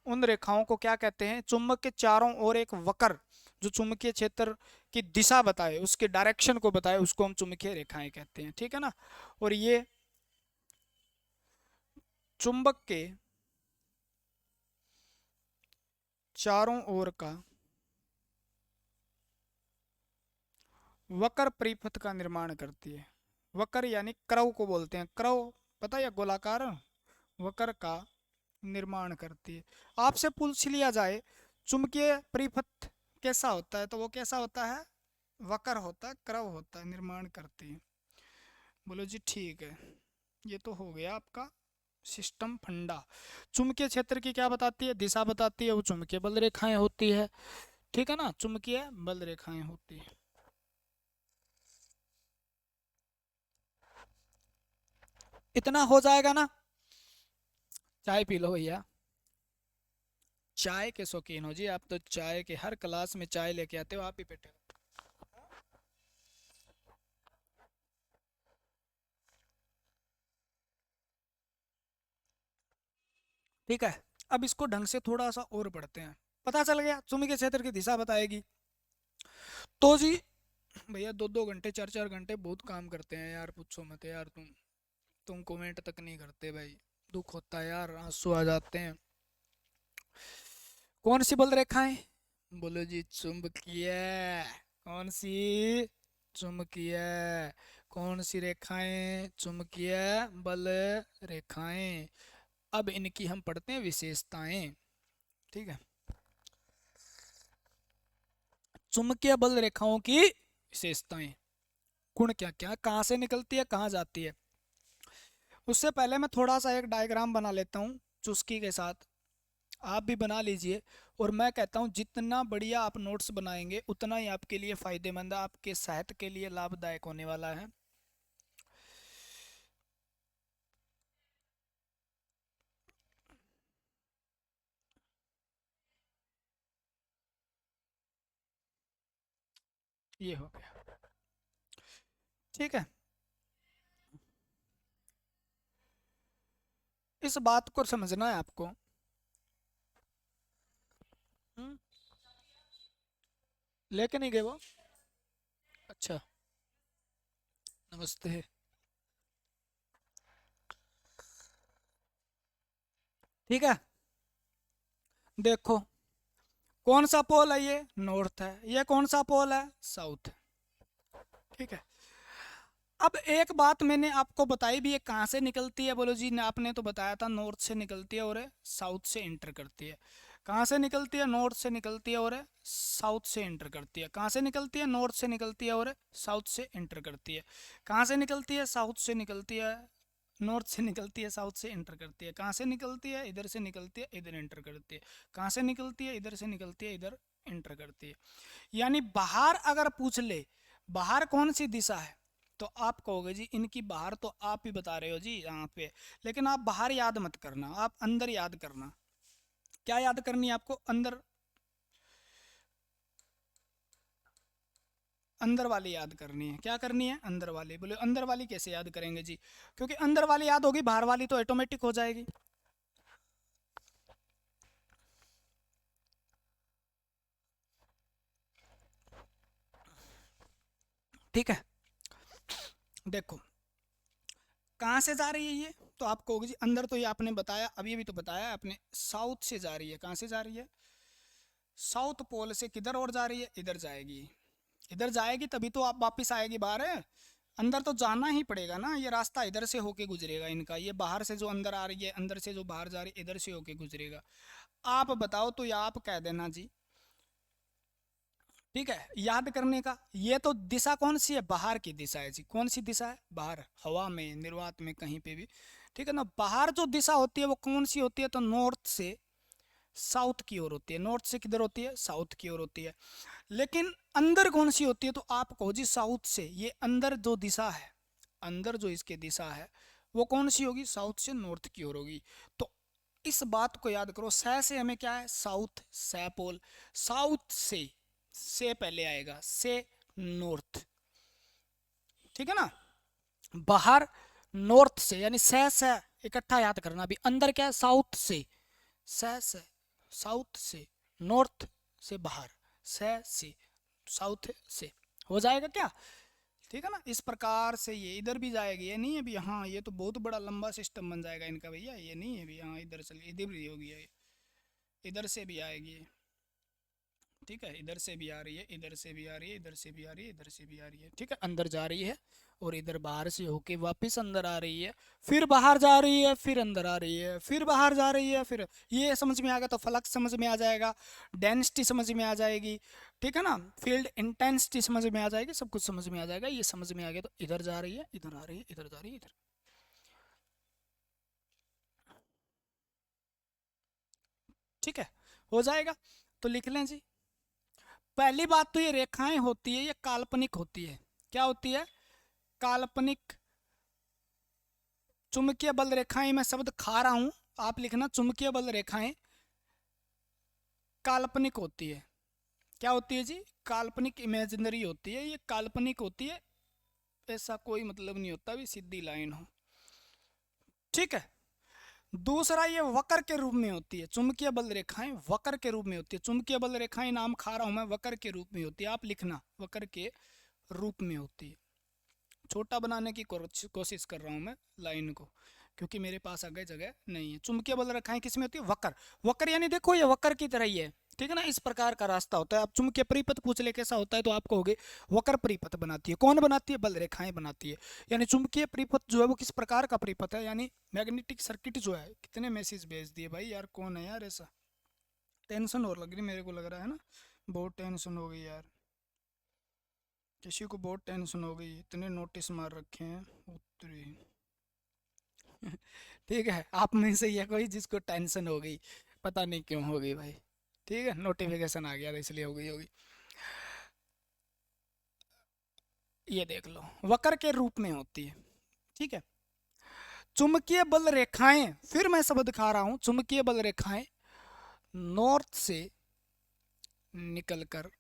उन रेखाओं को क्या कहते हैं, चुंबक के चारों ओर एक वक्र, जो चुंबकीय क्षेत्र की दिशा बताए, उसके डायरेक्शन को बताए, उसको हम चुंबकीय रेखाएं कहते हैं। ठीक है ना। और ये चुंबक के चारों ओर का वक्र परिपथ का निर्माण करती है। वक्र यानी क्रव को बोलते हैं, क्रव पता है, गोलाकार वक्र का निर्माण करती है। आपसे पूछ लिया जाए चुंबकीय परिपथ कैसा होता है, तो वो कैसा होता है, वक्र होता है, क्रव होता है, निर्माण करती है। बोलो जी ठीक है। ये तो हो गया आपका सिस्टम फंडा। चुंबकीय क्षेत्र की क्या बताती है, दिशा बताती है, वो चुंबकीय बल रेखाएं होती है। ठीक है ना, चुंबकीय बल रेखाएं होती है। इतना हो जाएगा ना। चाय पी लो भैया, चाय के शौकीन हो जी आप तो, चाय के हर क्लास में चाय लेके आते हो आप ही बेटे। ठीक है। अब इसको ढंग से थोड़ा सा और पढ़ते हैं। पता चल गया, चुंबकीय क्षेत्र की दिशा बताएगी। तो जी भैया 2-2 घंटे 4-4 घंटे बहुत काम करते हैं यार, पूछो मत यार। तुम कमेंट तक नहीं करते भाई, दुख होता है यार, आंसू आ जाते हैं। कौन सी बल रेखाएं, बोलो जी चुंबकीय। कौन सी, चुंबकीय। कौन सी रेखाएं, चुंबकीय बल रेखाएं। अब इनकी हम पढ़ते हैं विशेषताएं। ठीक है, चुंबकीय बल रेखाओं की विशेषताएं, गुण क्या क्या, कहाँ से निकलती है, कहाँ जाती है। उससे पहले मैं थोड़ा सा एक डायग्राम बना लेता हूँ चुस्की के साथ, आप भी बना लीजिए। और मैं कहता हूँ जितना बढ़िया आप नोट्स बनाएंगे उतना ही आपके लिए फ़ायदेमंद है, आपके सेहत के लिए लाभदायक होने वाला है। ये हो गया। ठीक है, इस बात को समझना है आपको। हम्म, लेके नहीं गए वो, अच्छा, नमस्ते। ठीक है, देखो कौन सा पोल है, ये नॉर्थ है, ये कौन सा पोल है, साउथ। ठीक है। अब एक बात मैंने आपको बताई भी है, कहाँ से निकलती है बोलो जी, आपने तो बताया था नॉर्थ से निकलती है और साउथ से एंटर करती है। कहाँ से निकलती है? नॉर्थ से निकलती है और साउथ से एंटर करती है। कहाँ से निकलती है? नॉर्थ से निकलती है और साउथ से एंटर करती है। कहाँ से निकलती है? साउथ से निकलती है, नॉर्थ से निकलती है, साउथ से एंटर करती है। कहाँ से निकलती है? इधर से निकलती है, इधर एंटर करती है। कहाँ से निकलती है? इधर से निकलती है, इधर एंटर करती है। यानी बाहर अगर पूछ ले बाहर कौन सी दिशा है, तो आप कहोगे जी इनकी बाहर तो आप ही बता रहे हो जी यहाँ पे, लेकिन आप बाहर याद मत करना, आप अंदर याद करना। क्या याद करनी है आपको? अंदर, अंदर वाली याद करनी है। क्या करनी है? अंदर वाली। बोले अंदर वाली कैसे याद करेंगे जी? क्योंकि अंदर वाली याद होगी, बाहर वाली तो ऑटोमेटिक हो जाएगी। ठीक है, देखो कहाँ से जा रही है ये, तो आप कहोगे जी अंदर तो ये आपने बताया, अभी अभी तो बताया आपने, साउथ से जा रही है। कहाँ से जा रही है? साउथ पोल से। किधर और जा रही है? इधर जाएगी। इधर जाएगी तभी तो आप वापिस आएगी बाहर है। अंदर तो जाना ही पड़ेगा ना, ये रास्ता इधर से होके गुजरेगा इनका, ये बाहर से जो अंदर आ रही है, अंदर से जो बाहर जा रही है, इधर से होके गुजरेगा। आप बताओ तो, या आप कह देना जी। ठीक है, याद करने का ये तो दिशा कौन सी है? बाहर की दिशा है जी। कौन सी दिशा है? बाहर, हवा में, निर्वात में, कहीं पे भी। ठीक है ना, बाहर जो दिशा होती है वो कौन सी होती है? तो नॉर्थ से साउथ की ओर होती है। नॉर्थ से किधर होती है? साउथ की ओर होती है। लेकिन अंदर कौन सी होती है? तो आप कहो जी साउथ से। ये अंदर जो दिशा है, अंदर जो इसके दिशा है वो कौन सी होगी? साउथ से नॉर्थ की ओर होगी। तो इस बात को याद करो, से हमें क्या है? साउथ, पोल। साउथ से पहले आएगा, से नॉर्थ। ठीक है ना, बाहर नॉर्थ से, यानी से इकट्ठा याद करना। अभी अंदर क्या है? साउथ से साउथ से, नॉर्थ से बाहर, से साउथ से, हो जाएगा क्या? ठीक है ना, इस प्रकार से ये इधर भी जाएगी। ये नहीं है भी, हाँ ये तो बहुत बड़ा लंबा सिस्टम बन जाएगा इनका भैया, ये नहीं है भी हाँ इधर चलिए, इधर भी होगी ये, इधर से भी आएगी ये। ठीक है, इधर से भी आ रही है, इधर से भी आ रही है, इधर से भी आ रही है, इधर से भी आ रही है। ठीक है, अंदर जा रही है और इधर बाहर से होके वापस अंदर आ रही है, फिर बाहर जा रही है, फिर अंदर आ रही है, फिर बाहर जा रही है, फिर ये समझ में आ गया तो फ्लक्स समझ में आ जाएगा, डेंसिटी समझ में आ जाएगी। ठीक है ना, फील्ड इंटेंसिटी समझ में आ जाएगी, सब कुछ समझ में आ जाएगा। ये समझ में आ गया तो इधर जा रही है, इधर आ रही है, इधर जा रही है, इधर। ठीक है, हो जाएगा। तो लिख लें जी। पहली बात तो ये रेखाएं होती है ये काल्पनिक होती है। क्या होती है? काल्पनिक। चुंबकीय बल रेखाएं, मैं शब्द खा रहा हूं, आप लिखना चुंबकीय बल रेखाएं काल्पनिक होती है। क्या होती है जी? काल्पनिक, इमेजिनरी होती है, ये काल्पनिक होती है। ऐसा कोई मतलब नहीं होता भी सीधी लाइन हो। ठीक है, दूसरा ये वक्र के रूप में होती है। चुंबकीय बल रेखाएं वक्र के रूप में होती है। चुंबकीय बल रेखाएं नाम खा रहा हूं मैं, वक्र के रूप में होती है, आप लिखना वक्र के रूप में होती है। छोटा बनाने की कोशिश कर रहा हूँ मैं लाइन को, क्योंकि मेरे पास आगे जगह नहीं है। चुंबकीय बल रेखाएं किसमें होती है? वक्र। वक्र यानी देखो ये वक्र की तरह ही है। ठीक है ना, इस प्रकार का रास्ता होता है। आप चुंबकीय परिपथ पूछ ले कैसा होता है, तो आप कहोगे वक्र परिपथ बनाती है। कौन बनाती है? बल रेखाएं बनाती है। यानी चुंबकीय परिपथ जो है वो किस प्रकार का परिपथ है, यानी मैग्नेटिक सर्किट जो है। कितने मैसेज भेज दिए भाई यार, कौन है यार ऐसा? टेंशन और लग रही मेरे को, लग रहा है ना, बहुत टेंशन हो गई यार। किसी को बहुत टेंशन हो गई, इतने नोटिस मार रखे हैं उतरी। ठीक है, आप में से ही है कोई जिसको टेंशन हो गई, पता नहीं क्यों हो गई भाई। ठीक है, नोटिफिकेशन आ गया था इसलिए हो गई होगी। ये देख लो, वक्र के रूप में होती है। ठीक है, चुंबकीय बल रेखाएं, फिर मैं शब्द खा रहा हूं, चुंबकीय बल रेखाएं नॉर्थ से निकलकर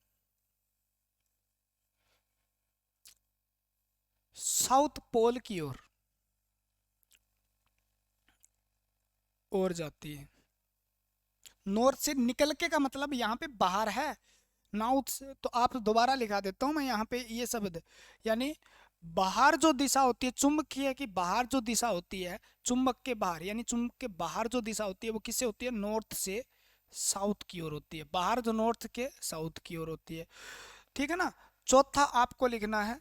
साउथ पोल की ओर जाती है। नॉर्थ से निकल के का मतलब यहाँ पे बाहर है, नॉर्थ से। तो आप दोबारा लिखा देता हूँ मैं यहाँ पे ये शब्द, यानी बाहर जो दिशा होती है चुंबकीय की, बाहर जो दिशा होती है चुंबक के बाहर, यानी चुंबक के बाहर जो दिशा होती है वो किससे होती है? नॉर्थ से साउथ की ओर होती है। बाहर जो नॉर्थ के साउथ की ओर होती है। ठीक है ना। चौथा आपको लिखना है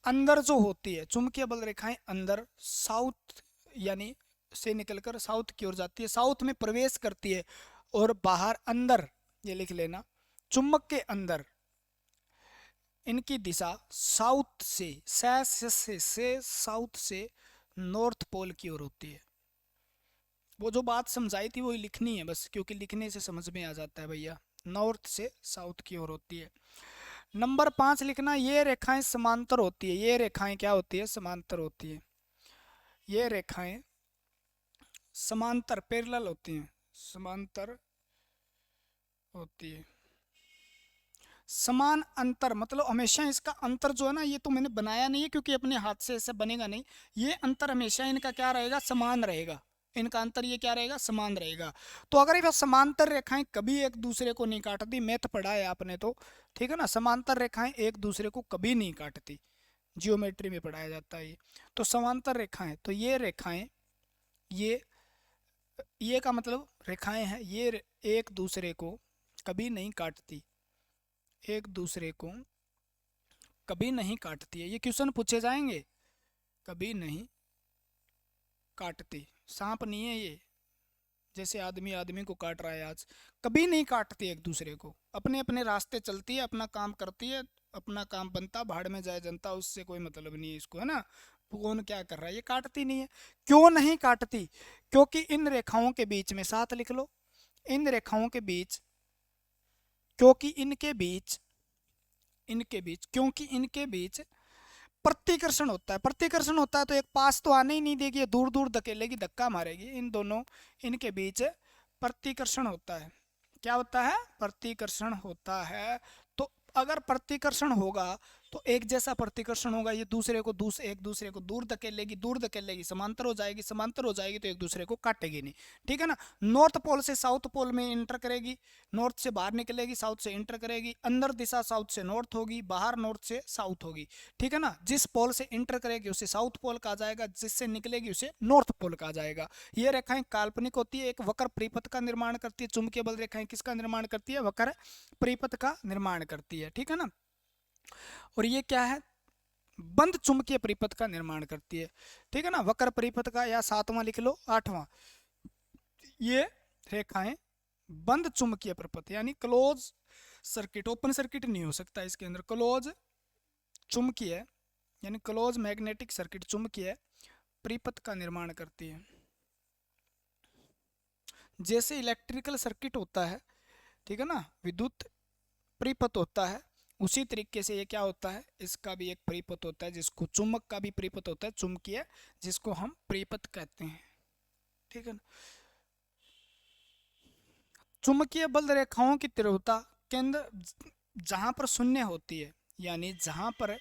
अंदर जो होती है चुंबकीय बल रेखाएं अंदर साउथ यानी से निकलकर साउथ की ओर जाती है, साउथ में प्रवेश करती है, और बाहर अंदर, ये लिख लेना, चुंबक के अंदर इनकी दिशा साउथ से साउथ से नॉर्थ पोल की ओर होती है। वो जो बात समझाई थी वही लिखनी है बस, क्योंकि लिखने से समझ में आ जाता है भैया। नॉर्थ से साउथ की ओर होती है। नंबर 5 लिखना, ये रेखाएं समांतर होती है। ये रेखाएं क्या होती है? समांतर होती है। ये रेखाएं समांतर पैरेलल होती हैं, समांतर होती है। समान अंतर मतलब हमेशा इसका अंतर जो है ना, ये तो मैंने बनाया नहीं है क्योंकि अपने हाथ से ऐसे बनेगा नहीं। ये अंतर हमेशा इनका क्या रहेगा? समान रहेगा। इनका अंतर ये क्या रहेगा? समान रहेगा। तो अगर ये समांतर रेखाएं कभी एक दूसरे को नहीं काटती, मैथ पढ़ा है आपने तो, ठीक है ना, समांतर रेखाएं एक दूसरे को कभी नहीं काटती, जियोमेट्री में पढ़ाया जाता है ये। तो समांतर रेखाएं, तो ये रेखाएं, ये का मतलब रेखाएं हैं, ये एक दूसरे को कभी नहीं काटती, एक दूसरे को कभी नहीं काटती है। ये क्वेश्चन पूछे जाएंगे, कभी नहीं काटती। सांप नहीं है ये, जैसे आदमी आदमी को काट रहा है आज, कभी नहीं काटती एक दूसरे को, अपने अपने रास्ते चलती है, अपना काम करती है, अपना काम बनता, भाड़ में जाए जनता, उससे कोई मतलब नहीं है इसको, है ना। कौन क्या कर रहा है, ये काटती नहीं है। क्यों नहीं काटती? क्योंकि इन रेखाओं के बीच में, साथ लिख लो, इन रेखाओं के बीच, क्योंकि इनके बीच प्रतिकर्षण होता है। प्रतिकर्षण होता है तो एक पास तो आने ही नहीं देगी, दूर दूर धकेलेगी, धक्का मारेगी। इन दोनों, इनके बीच प्रतिकर्षण होता है। क्या होता है? प्रतिकर्षण होता है। तो अगर प्रतिकर्षण होगा तो एक जैसा प्रतिकर्षण होगा, ये दूसरे को एक दूसरे को दूर धकेलेगी, समांतर हो जाएगी, समांतर हो जाएगी तो एक दूसरे को काटेगी नहीं, ठीक है ना। नॉर्थ पोल से साउथ पोल में इंटर करेगी, नॉर्थ से बाहर निकलेगी, साउथ से इंटर करेगी, अंदर दिशा साउथ से नॉर्थ होगी, बाहर नॉर्थ से साउथ होगी, ठीक है ना। जिस पोल से इंटर करेगी उसे साउथ पोल कहा जाएगा, जिससे निकलेगी उसे नॉर्थ पोल कहा जाएगा। ये रेखाएं काल्पनिक होती है, एक वक्र परिपथ का निर्माण करती है। चुंबकीय बल रेखाएं किसका निर्माण करती है? वक्र परिपथ का निर्माण करती है, ठीक है ना। और ये क्या है? बंद चुंबकीय परिपथ का निर्माण करती है, ठीक है ना। वक्र परिपथ का, या 7वां लिख लो, 8वां, ये रेखाएं बंद चुंबकीय परिपथ यानी क्लोज सर्किट, ओपन सर्किट नहीं हो सकता इसके अंदर, क्लोज चुंबकीय यानी क्लोज मैग्नेटिक सर्किट, चुंबकीय परिपथ का निर्माण करती है। जैसे इलेक्ट्रिकल सर्किट होता है, ठीक है ना, विद्युत परिपथ होता है, उसी तरीके से ये क्या होता है? इसका भी एक परिपथ होता है, जिसको चुंबक का भी परिपथ होता है, चुंबकीय, जिसको हम परिपथ कहते हैं, ठीक है ना। चुंबकीय बल रेखाओं की तीव्रता केंद्र जहां पर शून्य होती है, यानी जहां पर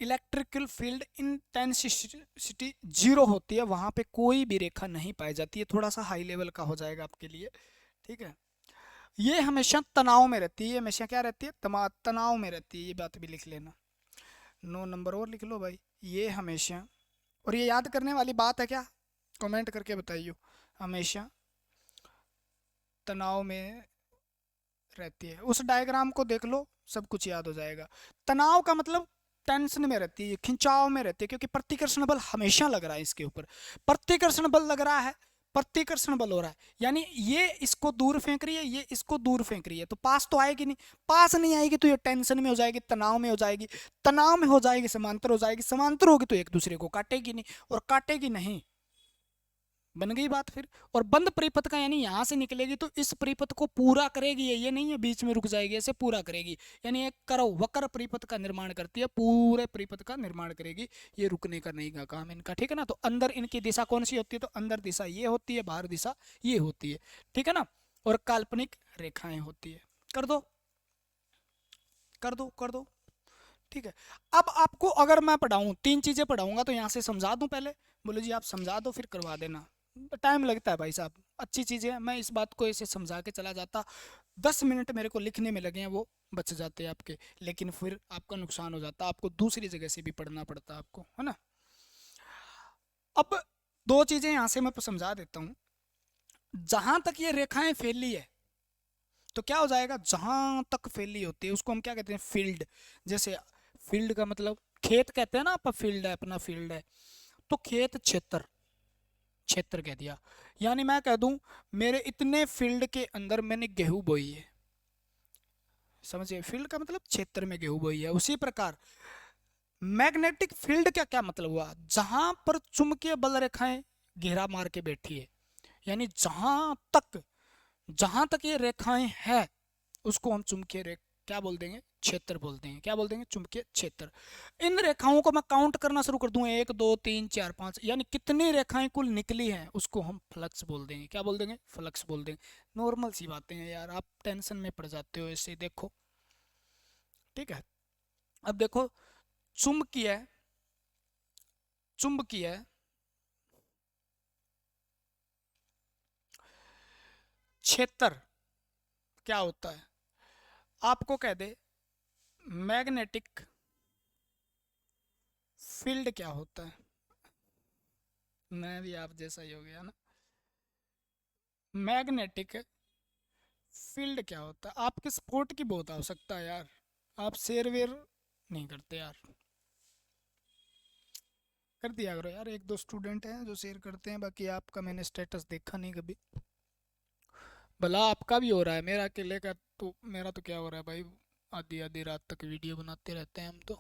इलेक्ट्रिकल फील्ड इंटेंसिटी 0 होती है, वहां पे कोई भी रेखा नहीं पाई जाती है। थोड़ा सा हाई लेवल का हो जाएगा आपके लिए, ठीक है। ये हमेशा तनाव में रहती है, ये हमेशा क्या रहती है? तनाव में रहती है, ये बात भी लिख लेना। 9 नंबर और लिख लो भाई, ये हमेशा, और ये याद करने वाली बात है क्या? कमेंट करके बताइए। हमेशा तनाव में रहती है, उस डायग्राम को देख लो, सब कुछ याद हो जाएगा। तनाव का मतलब टेंशन में रहती है, खिंचाव में रहती है, क्योंकि प्रतिकर्षण बल हमेशा लग रहा है इसके ऊपर। प्रतिकर्षण बल लग रहा है, प्रतिकर्षण बल हो रहा है, यानी ये इसको दूर फेंक रही है, ये इसको दूर फेंक रही है, तो पास तो आएगी नहीं। पास नहीं आएगी तो ये टेंशन में हो जाएगी, तनाव में हो जाएगी, तनाव में हो जाएगी, समांतर हो जाएगी, समांतर होगी तो एक दूसरे को काटेगी नहीं, और काटेगी नहीं, बन गई बात फिर। और बंद परिपथ का यानी यहां से निकलेगी तो इस परिपथ को पूरा करेगी, ये नहीं है बीच में रुक जाएगी, ऐसे पूरा करेगी, यानी एक करो वक्र परिपथ का निर्माण करती है, पूरे परिपथ का निर्माण करेगी, ये रुकने का नहीं का काम इनका, ठीक है ना। तो अंदर इनकी दिशा कौन सी होती है? तो अंदर दिशा ये होती है, बाहर दिशा ये होती है, ठीक है ना। और काल्पनिक रेखाएं होती है। कर दो, कर दो, कर दो, ठीक है। अब आपको अगर मैं पढ़ाऊं, 3 चीजें पढ़ाऊंगा तो यहाँ से समझा दूं पहले, बोलो जी आप समझा दो फिर करवा देना, टाइम लगता है भाई साहब, अच्छी चीज़ें हैं, मैं इस बात को ऐसे समझा के चला जाता, 10 मिनट मेरे को लिखने में लगे हैं वो बच जाते हैं आपके, लेकिन फिर आपका नुकसान हो जाता, आपको दूसरी जगह से भी पढ़ना पड़ता आपको, है ना। अब 2 चीज़ें यहाँ से मैं समझा देता हूँ। जहाँ तक ये रेखाएं फैली है तो क्या हो जाएगा? जहाँ तक फैली होती है उसको हम क्या कहते हैं? फील्ड। जैसे फील्ड का मतलब खेत कहते हैं ना, आप फील्ड है, अपना फील्ड है, तो खेत क्षेत्र, क्षेत्र कह दिया। यानी मैं कह दूं मेरे इतने फील्ड के अंदर मैंने गेहूं बोई है, समझिए, फील्ड का मतलब क्षेत्र में गेहूं बोई है। उसी प्रकार मैग्नेटिक फील्ड का क्या मतलब हुआ, जहां पर चुंबकीय बल रेखाएं घेरा मार के बैठी है, यानी जहां तक ये रेखाएं हैं उसको हम चुंबकीय रेखा क्या बोल देंगे, क्षेत्र बोल देंगे। क्या बोल देंगे, चुंबकीय क्षेत्र। इन रेखाओं को मैं काउंट करना शुरू कर दूं, 1 2 3 4 5, यानी कितनी रेखाएं कुल निकली हैं उसको हम फ्लक्स बोल देंगे। क्या बोल देंगे, फ्लक्स बोल देंगे। नॉर्मल सी बातें हैं यार, आप टेंशन में पड़ जाते हो ऐसे, देखो ठीक है। अब देखो चुंबकीय चुंबकीय क्षेत्र क्या होता है, आपको कह दे मैग्नेटिक फील्ड क्या होता है, मैं भी आप जैसा ही हो गया ना। मैग्नेटिक फील्ड क्या होता है, आपके स्पोर्ट की बहुत आवश्यकता है यार, आप शेयर वेयर नहीं करते यार, कर दिया करो यार। 1 2 स्टूडेंट हैं जो शेयर करते हैं, बाकी आपका मैंने स्टेटस देखा नहीं कभी। भला आपका भी हो रहा है, मेरा अकेले का तो, मेरा तो क्या हो रहा है भाई, आधी आधी रात तक वीडियो बनाते रहते हैं हम तो।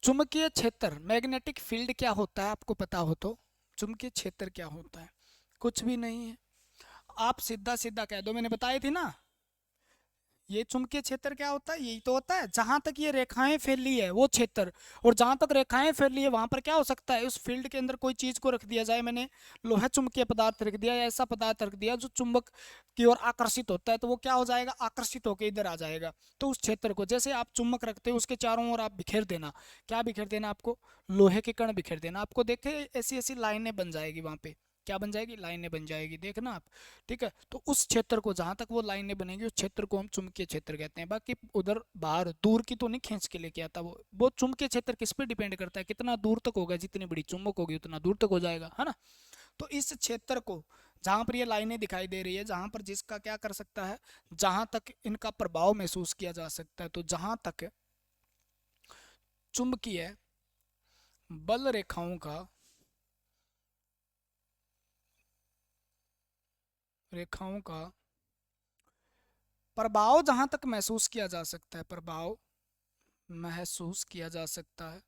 चुंबकीय क्षेत्र मैग्नेटिक फील्ड क्या होता है आपको पता हो तो, चुंबकीय क्षेत्र क्या होता है, कुछ भी नहीं है। आप सीधा सीधा कह दो, मैंने बताई थी ना, ये चुंबकीय क्षेत्र क्या होता है, यही तो होता है जहां तक ये रेखाएं फैली है वो क्षेत्र, और जहां तक रेखाएं फैली है वहां पर क्या हो सकता है, उस फील्ड के अंदर कोई चीज को रख दिया जाए, मैंने लोहा चुंबकीय पदार्थ रख दिया या ऐसा पदार्थ रख दिया जो चुंबक की ओर आकर्षित होता है, तो वो क्या हो जाएगा, आकर्षित होकर इधर आ जाएगा। तो उस क्षेत्र को जैसे आप चुंबक रखते हो उसके चारों ओर आप बिखेर देना, क्या बिखेर देना आपको, लोहे के कण बिखेर देना, आपको देखे ऐसी ऐसी लाइनें बन जाएगी वहां पे, क्या बन जाएगी, लाइनें बन जाएगी, देखना आप। ठीक है, तो उस क्षेत्र को जहां तक वो लाइनें बनेगी उस क्षेत्र को हम चुंबकीय क्षेत्र कहते हैं। बाकी उधर बाहर दूर की तो नहीं खींच के लेके आता वो चुंबकीय क्षेत्र किस पे डिपेंड करता है, कितना दूर तक होगा, जितनी बड़ी चुंबक होगी उतना दूर तक हो जाएगा, है ना। तो इस क्षेत्र को जहां पर ये लाइनें दिखाई दे रही है, जहां पर जिसका क्या कर सकता है, जहां तक इनका प्रभाव महसूस किया जा सकता है, तो जहां तक चुंबकीय बल रेखाओं का प्रभाव जहां तक महसूस किया जा सकता है, प्रभाव महसूस किया जा सकता है,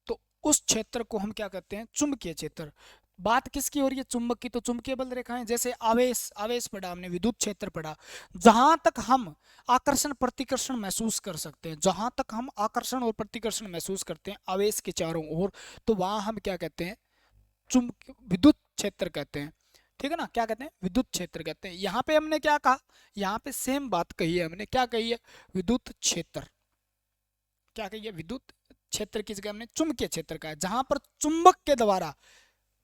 तो उस क्षेत्र को हम क्या कहते हैं, चुंबकीय क्षेत्र। बात किसकी हो रही है, चुंबक की, तो चुंबकीय बल रेखाएं, जैसे आवेश, आवेश पढ़ा हमने, विद्युत क्षेत्र पढ़ा, जहां तक हम आकर्षण प्रतिकर्षण महसूस कर सकते हैं, जहां तक हम आकर्षण और प्रतिकर्षण महसूस करते हैं आवेश के चारों ओर, तो वहां हम क्या कहते हैं, चुंबक विद्युत क्षेत्र कहते हैं। ठीक है ना, क्या कहते हैं, विद्युत क्षेत्र कहते हैं। यहाँ पे हमने क्या कहा, यहाँ पे सेम बात कही है हमने, क्या कही है, विद्युत क्षेत्र, क्या कही है, विद्युत क्षेत्र की जगह हमने चुंबकीय क्षेत्र का है, जहां पर चुंबक के द्वारा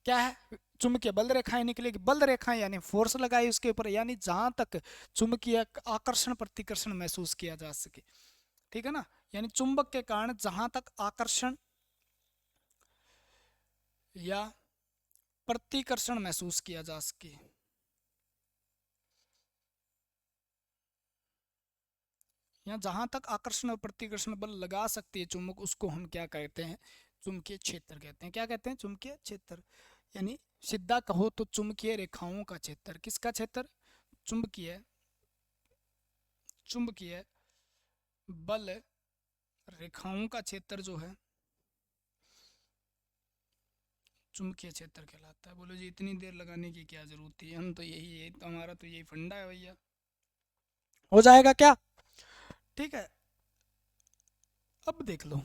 क्या है, चुंबकीय बल रेखाएं निकलेगी, बल रेखाएं यानी फोर्स लगाई उसके ऊपर, यानी जहां तक चुंबकीय आकर्षण प्रतिकर्षण महसूस किया जा सके। ठीक है ना, यानी चुंबक के कारण जहां तक आकर्षण या प्रतिकर्षण महसूस किया जा सके, या जहां तक आकर्षण और प्रतिकर्षण बल लगा सकती है चुंबक, उसको हम क्या कहते हैं, चुंबकीय क्षेत्र कहते हैं। क्या कहते हैं, चुंबकीय क्षेत्र। यानी सीधा कहो तो चुंबकीय रेखाओं का क्षेत्र, किसका क्षेत्र, चुंबकीय चुंबकीय बल रेखाओं का क्षेत्र जो है चुंबकीय क्षेत्र कहलाता है। बोलो जी इतनी देर लगाने की क्या जरूरत थी, हम तो यही तो हमारा तो यही फंडा है भैया, हो जाएगा क्या। ठीक है, अब देख लो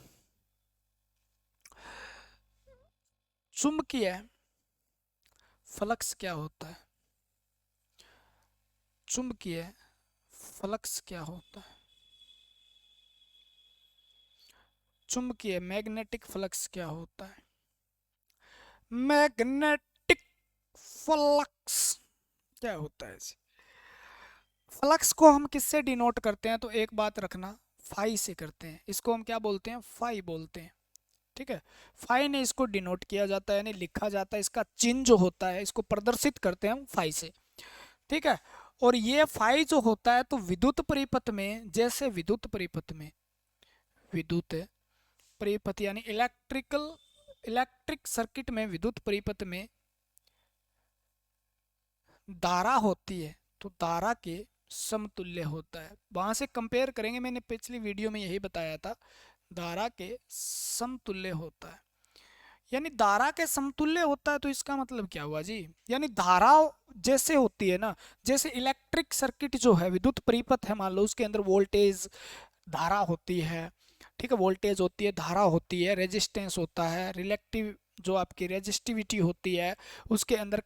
चुंबकीय फ्लक्स क्या होता है, चुंबकीय फ्लक्स क्या होता है, चुंबकीय मैग्नेटिक फ्लक्स क्या होता है, मैग्नेटिक फ्लक्स क्या होता है। फ्लक्स को हम किससे डिनोट करते हैं, तो एक बात रखना, फाई से करते हैं, इसको हम क्या बोलते हैं, फाई बोलते हैं। ठीक है, फाई ने इसको डिनोट किया जाता है, यानी लिखा जाता है, इसका चिन्ह जो होता है इसको प्रदर्शित करते हैं हम फाई से। ठीक है, और ये फाई जो होता है तो विद्युत परिपथ में, जैसे विद्युत परिपथ में, विद्युत परिपथ यानी इलेक्ट्रिक सर्किट में, विद्युत परिपथ में धारा होती है तो धारा के समतुल्य होता है। वहां से कंपेयर करेंगे, मैंने पिछली वीडियो में यही बताया था, धारा के समतुल्य होता है। यानी धारा के समतुल्य होता है तो इसका मतलब क्या हुआ जी, यानी धारा जैसे होती है ना, जैसे इलेक्ट्रिक सर्किट जो है, विद्युत परिपथ है, मान लो उसके अंदर वोल्टेज धारा होती है, ठीक है, वोल्टेज होती है, धारा होती है, रेजिस्टेंस होता है, रिलेक्टिव जो आपकी रेजिस्टिविटी होती है, उसके अंदर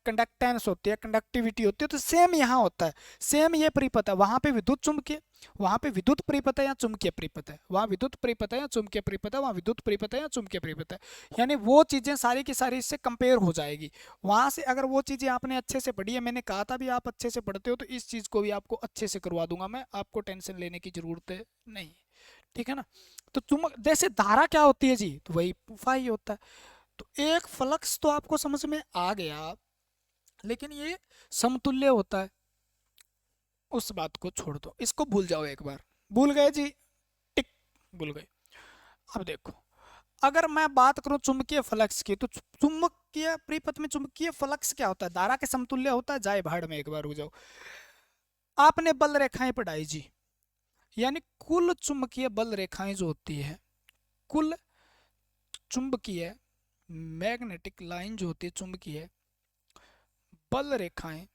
कंडक्टेंस होती है, कंडक्टिविटी होती है, तो सेम यहाँ होता है, सेम ये परिपथ है। वहां पे विद्युत चुंबकीय, वहां पे विद्युत परिपथ है या चुंबकीय परिपथ है, वहां विद्युत परिपथ है या चुंबकीय परिपथ है, वहां विद्युत परिपथ है या चुंबकीय परिपथ है, यानी वो चीजें सारी की सारी इससे कंपेयर हो जाएगी। वहां से अगर वो चीजें आपने अच्छे से पढ़ी है, मैंने कहा था भी आप अच्छे से पढ़ते हो, तो इस चीज को भी आपको अच्छे से करवा दूंगा मैं, आपको टेंशन लेने की जरूरत नहीं, ठीक है ना। तो चुंबक जैसे धारा क्या होती है जी, तो वही फाई होता है। तो एक फ्लक्स तो आपको समझ में आ गया, लेकिन ये समतुल्य होता है, उस बात को छोड़ दो, इसको भूल जाओ एक बार। भूल गए जी, टिक, भूल गए। अब देखो, अगर मैं बात करूं चुंबकीय फ्लक्स की, तो चुंबकीय परिपथ में चुंबकीय फ्लक्स क्या होता है, धारा के समतुल्य होता है। जाए भाड़ में, एक बार रुक जाओ। आपने बल रेखाएं पढ़ाई जी, यानी कुल चुंबकीय बल रेखाएं जो होती है, कुल चुंबकीय मैग्नेटिक लाइन जो होती है, चुंबकीय बल रेखाएं,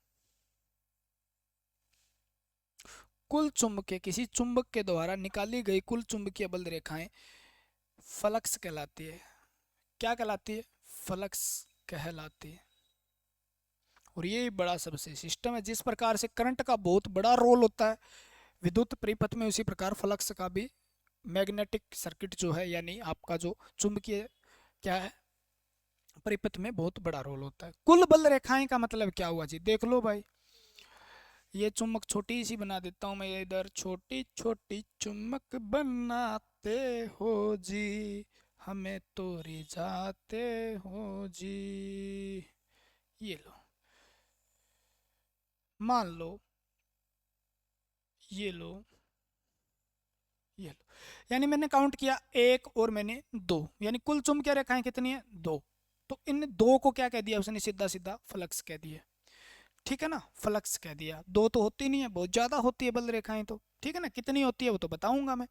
कुल चुंबकीय, किसी चुंबक के द्वारा निकाली गई कुल चुंबकीय बल रेखाएं फ्लक्स कहलाती है। क्या कहलाती है? फ्लक्स कहलाती है। और ये बड़ा सबसे सिस्टम है, जिस प्रकार से करंट का बहुत बड़ा रोल होता है विद्युत परिपथ में, उसी प्रकार फ्लक्स का भी मैग्नेटिक सर्किट जो है, यानी आपका जो चुंबकीय क्या है परिपथ में, बहुत बड़ा रोल होता है। कुल बल रेखाएं का मतलब क्या हुआ जी, देख लो भाई। ये चुम्बक छोटी सी बना देता हूँ मैं, इधर छोटी छोटी चुम्बक बनाते हो जी, हमें तो रिझाते हो जी। ये लो, मान लो, ये लो, ये लो, यानी मैंने काउंट किया एक और मैंने दो, यानी कुल चुंबकीय रेखाएं कितनी है? दो। तो इन दो को क्या कह दिया उसने? सीधा सीधा फ्लक्स कह दिया, ठीक है ना, फ्लक्स कह दिया। दो तो होती नहीं है, बहुत ज्यादा होती है बल रेखाएं तो, ठीक है ना, कितनी होती है वो तो बताऊंगा मैं।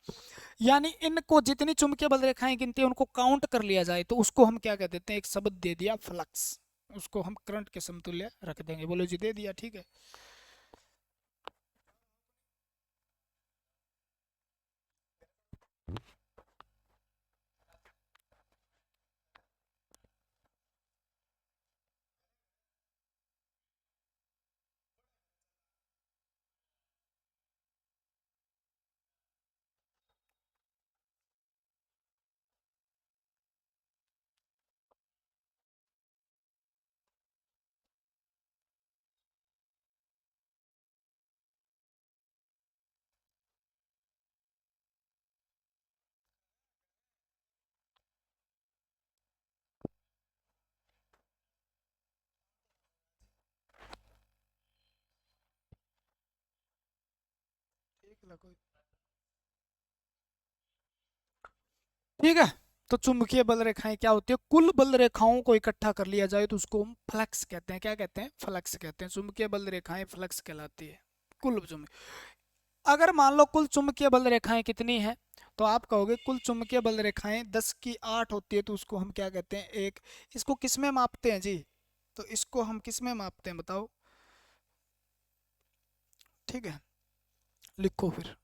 यानी इनको जितनी चुंबकीय बल रेखाएं गिनती है उनको काउंट कर लिया जाए तो उसको हम क्या कह देते हैं? एक शब्द दे दिया, फ्लक्स, उसको हम करंट के समतुल्य रख देंगे। बोलो जी, दे दिया, ठीक है। ठीक है, तो चुंबकीय बल रेखाएं क्या होती है? कुल बल रेखाओं को इकट्ठा कर लिया जाए तो उसको हम फ्लक्स कहते हैं। क्या कहते हैं? फ्लक्स कहते हैं। चुंबकीय बल रेखाएं फ्लक्स कहलाती है, कुल चुंब। अगर मान लो कुल चुंबकीय बल रेखाएं कितनी है, तो आप कहोगे कुल चुंबकीय बल रेखाएं 10 की 8 होती है, तो उसको हम क्या कहते हैं? एक। इसको किस में मापते हैं जी? तो इसको हम किस में मापते हैं बताओ? ठीक है, लिखो फिर।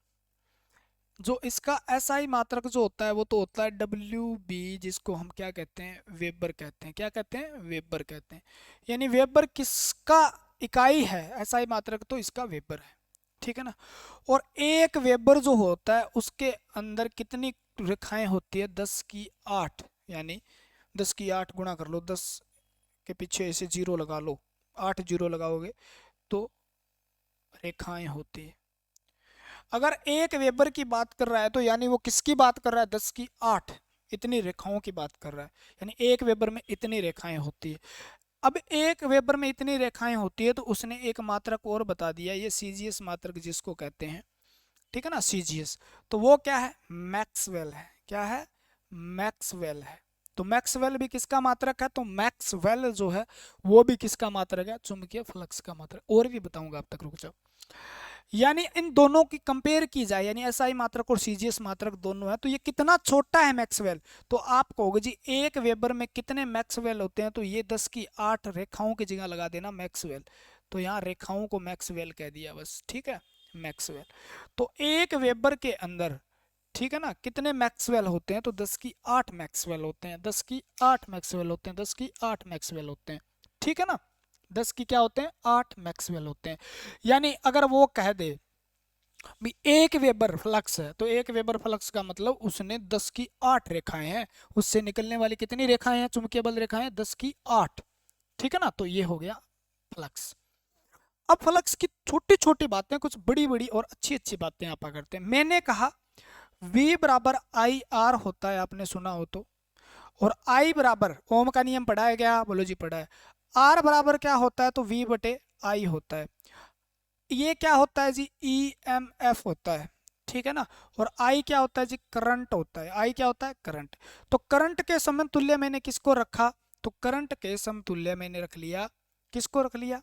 जो इसका एसआई मात्रक जो होता है वो तो होता है डब्ल्यू बी, जिसको हम क्या कहते हैं? वेबर कहते हैं। क्या कहते हैं? वेबर कहते हैं। यानी वेबर किसका इकाई है? एसआई मात्रक तो इसका वेबर है, ठीक है ना। और एक वेबर जो होता है उसके अंदर कितनी रेखाएं होती है? 10 की 8, यानी 10 की 8 गुणा कर लो, 10 के पीछे ऐसे जीरो लगा लो, 8 जीरो लगाओगे तो रेखाएं होती है। अगर एक वेबर की बात कर रहा है तो यानी वो किसकी बात कर रहा है? 10 की 8, इतनी रेखाओं की बात कर रहा है, यानी एक वेबर में इतनी रेखाएं होती है। अब एक वेबर में इतनी रेखाएं होती है तो उसने एक मात्रक और बता दिया, ये सीजीएस मात्रक जिसको कहते हैं, ठीक है ना, सीजीएस। तो वो क्या है, मैक्सवेल है। क्या है, मैक्सवेल है। तो मैक्सवेल भी किसका मात्रक है, तो मैक्सवेल जो है वो भी किसका मात्रक है, चुंबकीय फ्लक्स का मात्रक। और भी बताऊंगा, अब तक रुक जाओ। यानी इन दोनों की कंपेयर की जाए, यानी एसआई मात्रक और सीजीएस मात्रक दोनों है, तो ये कितना छोटा है मैक्सवेल। तो आप कहोगे जी एक वेबर में कितने मैक्सवेल होते हैं, तो ये 10 की 8 रेखाओं की जगह लगा देना मैक्सवेल। तो यहाँ रेखाओं को मैक्सवेल कह दिया बस, ठीक है, मैक्सवेल। तो एक वेबर के अंदर, ठीक है ना, कितने मैक्सवेल होते हैं, तो 10 की 8 मैक्सवेल होते हैं, 10 की 8 मैक्सवेल होते हैं, 10 की 8 मैक्सवेल होते हैं, ठीक है ना। 10 की क्या होते हैं, 8 मैक्सवेल होते हैं। यानी अगर वो कह दे भी एक वेबर फ्लक्स है, तो एक वेबर फ्लक्स का मतलब उसने 10 की 8 रेखाएं हैं, उससे निकलने वाली कितनी रेखाएं हैं, चुंबकीय बल रेखाएं, 10 की 8, ठीक है ना। तो ये हो गया फ्लक्स। अब फ्लक्स की छोटी छोटी बातें, कुछ बड़ी बड़ी और अच्छी अच्छी बातें आप करते हैं। मैंने कहा V बराबर आई आर होता है, आपने सुना हो तो। और I बराबर, ओम का नियम पढ़ा है क्या, बोलो जी पढ़ा है। R बराबर क्या होता है, तो V बटे I होता है। ये क्या होता है जी, EMF होता है, ठीक है ना। और I क्या होता है जी, करंट होता है। I क्या होता है, करंट। तो करंट के समतुल्य मैंने किसको रखा, तो करंट के समतुल्य मैंने रख लिया, किसको रख लिया,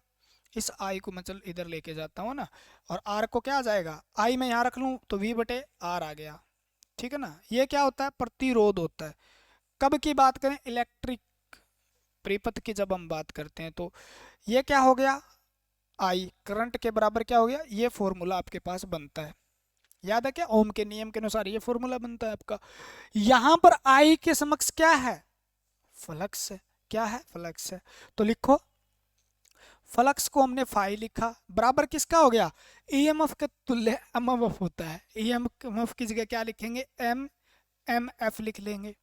इस I को मैं चल इधर लेके जाता हूँ ना। और R को क्या आ जाएगा, I मैं यहाँ रख लूँ तो V बटे R आ गया, ठीक है ना। ये क्या होता है, प्रतिरोध होता है। कब की बात करें, इलेक्ट्रिक परिपथ की जब हम बात करते हैं, तो ये क्या हो गया, आई करंट के बराबर क्या हो गया, ये फॉर्मूला आपके पास बनता है, याद है क्या, ओम के नियम के अनुसार ये फॉर्मूला बनता है आपका। यहां पर आई के समक्ष क्या है, फ्लक्स है। क्या है, फ्लक्स है। तो लिखो, फ्लक्स को हमने फाई लिखा, बराबर किसका हो गया, ईएमएफ के तुल्य एमएफ होता है। ईएमएफ की जगह क्या लिखेंगे, एम एम एफ लिख लेंगे।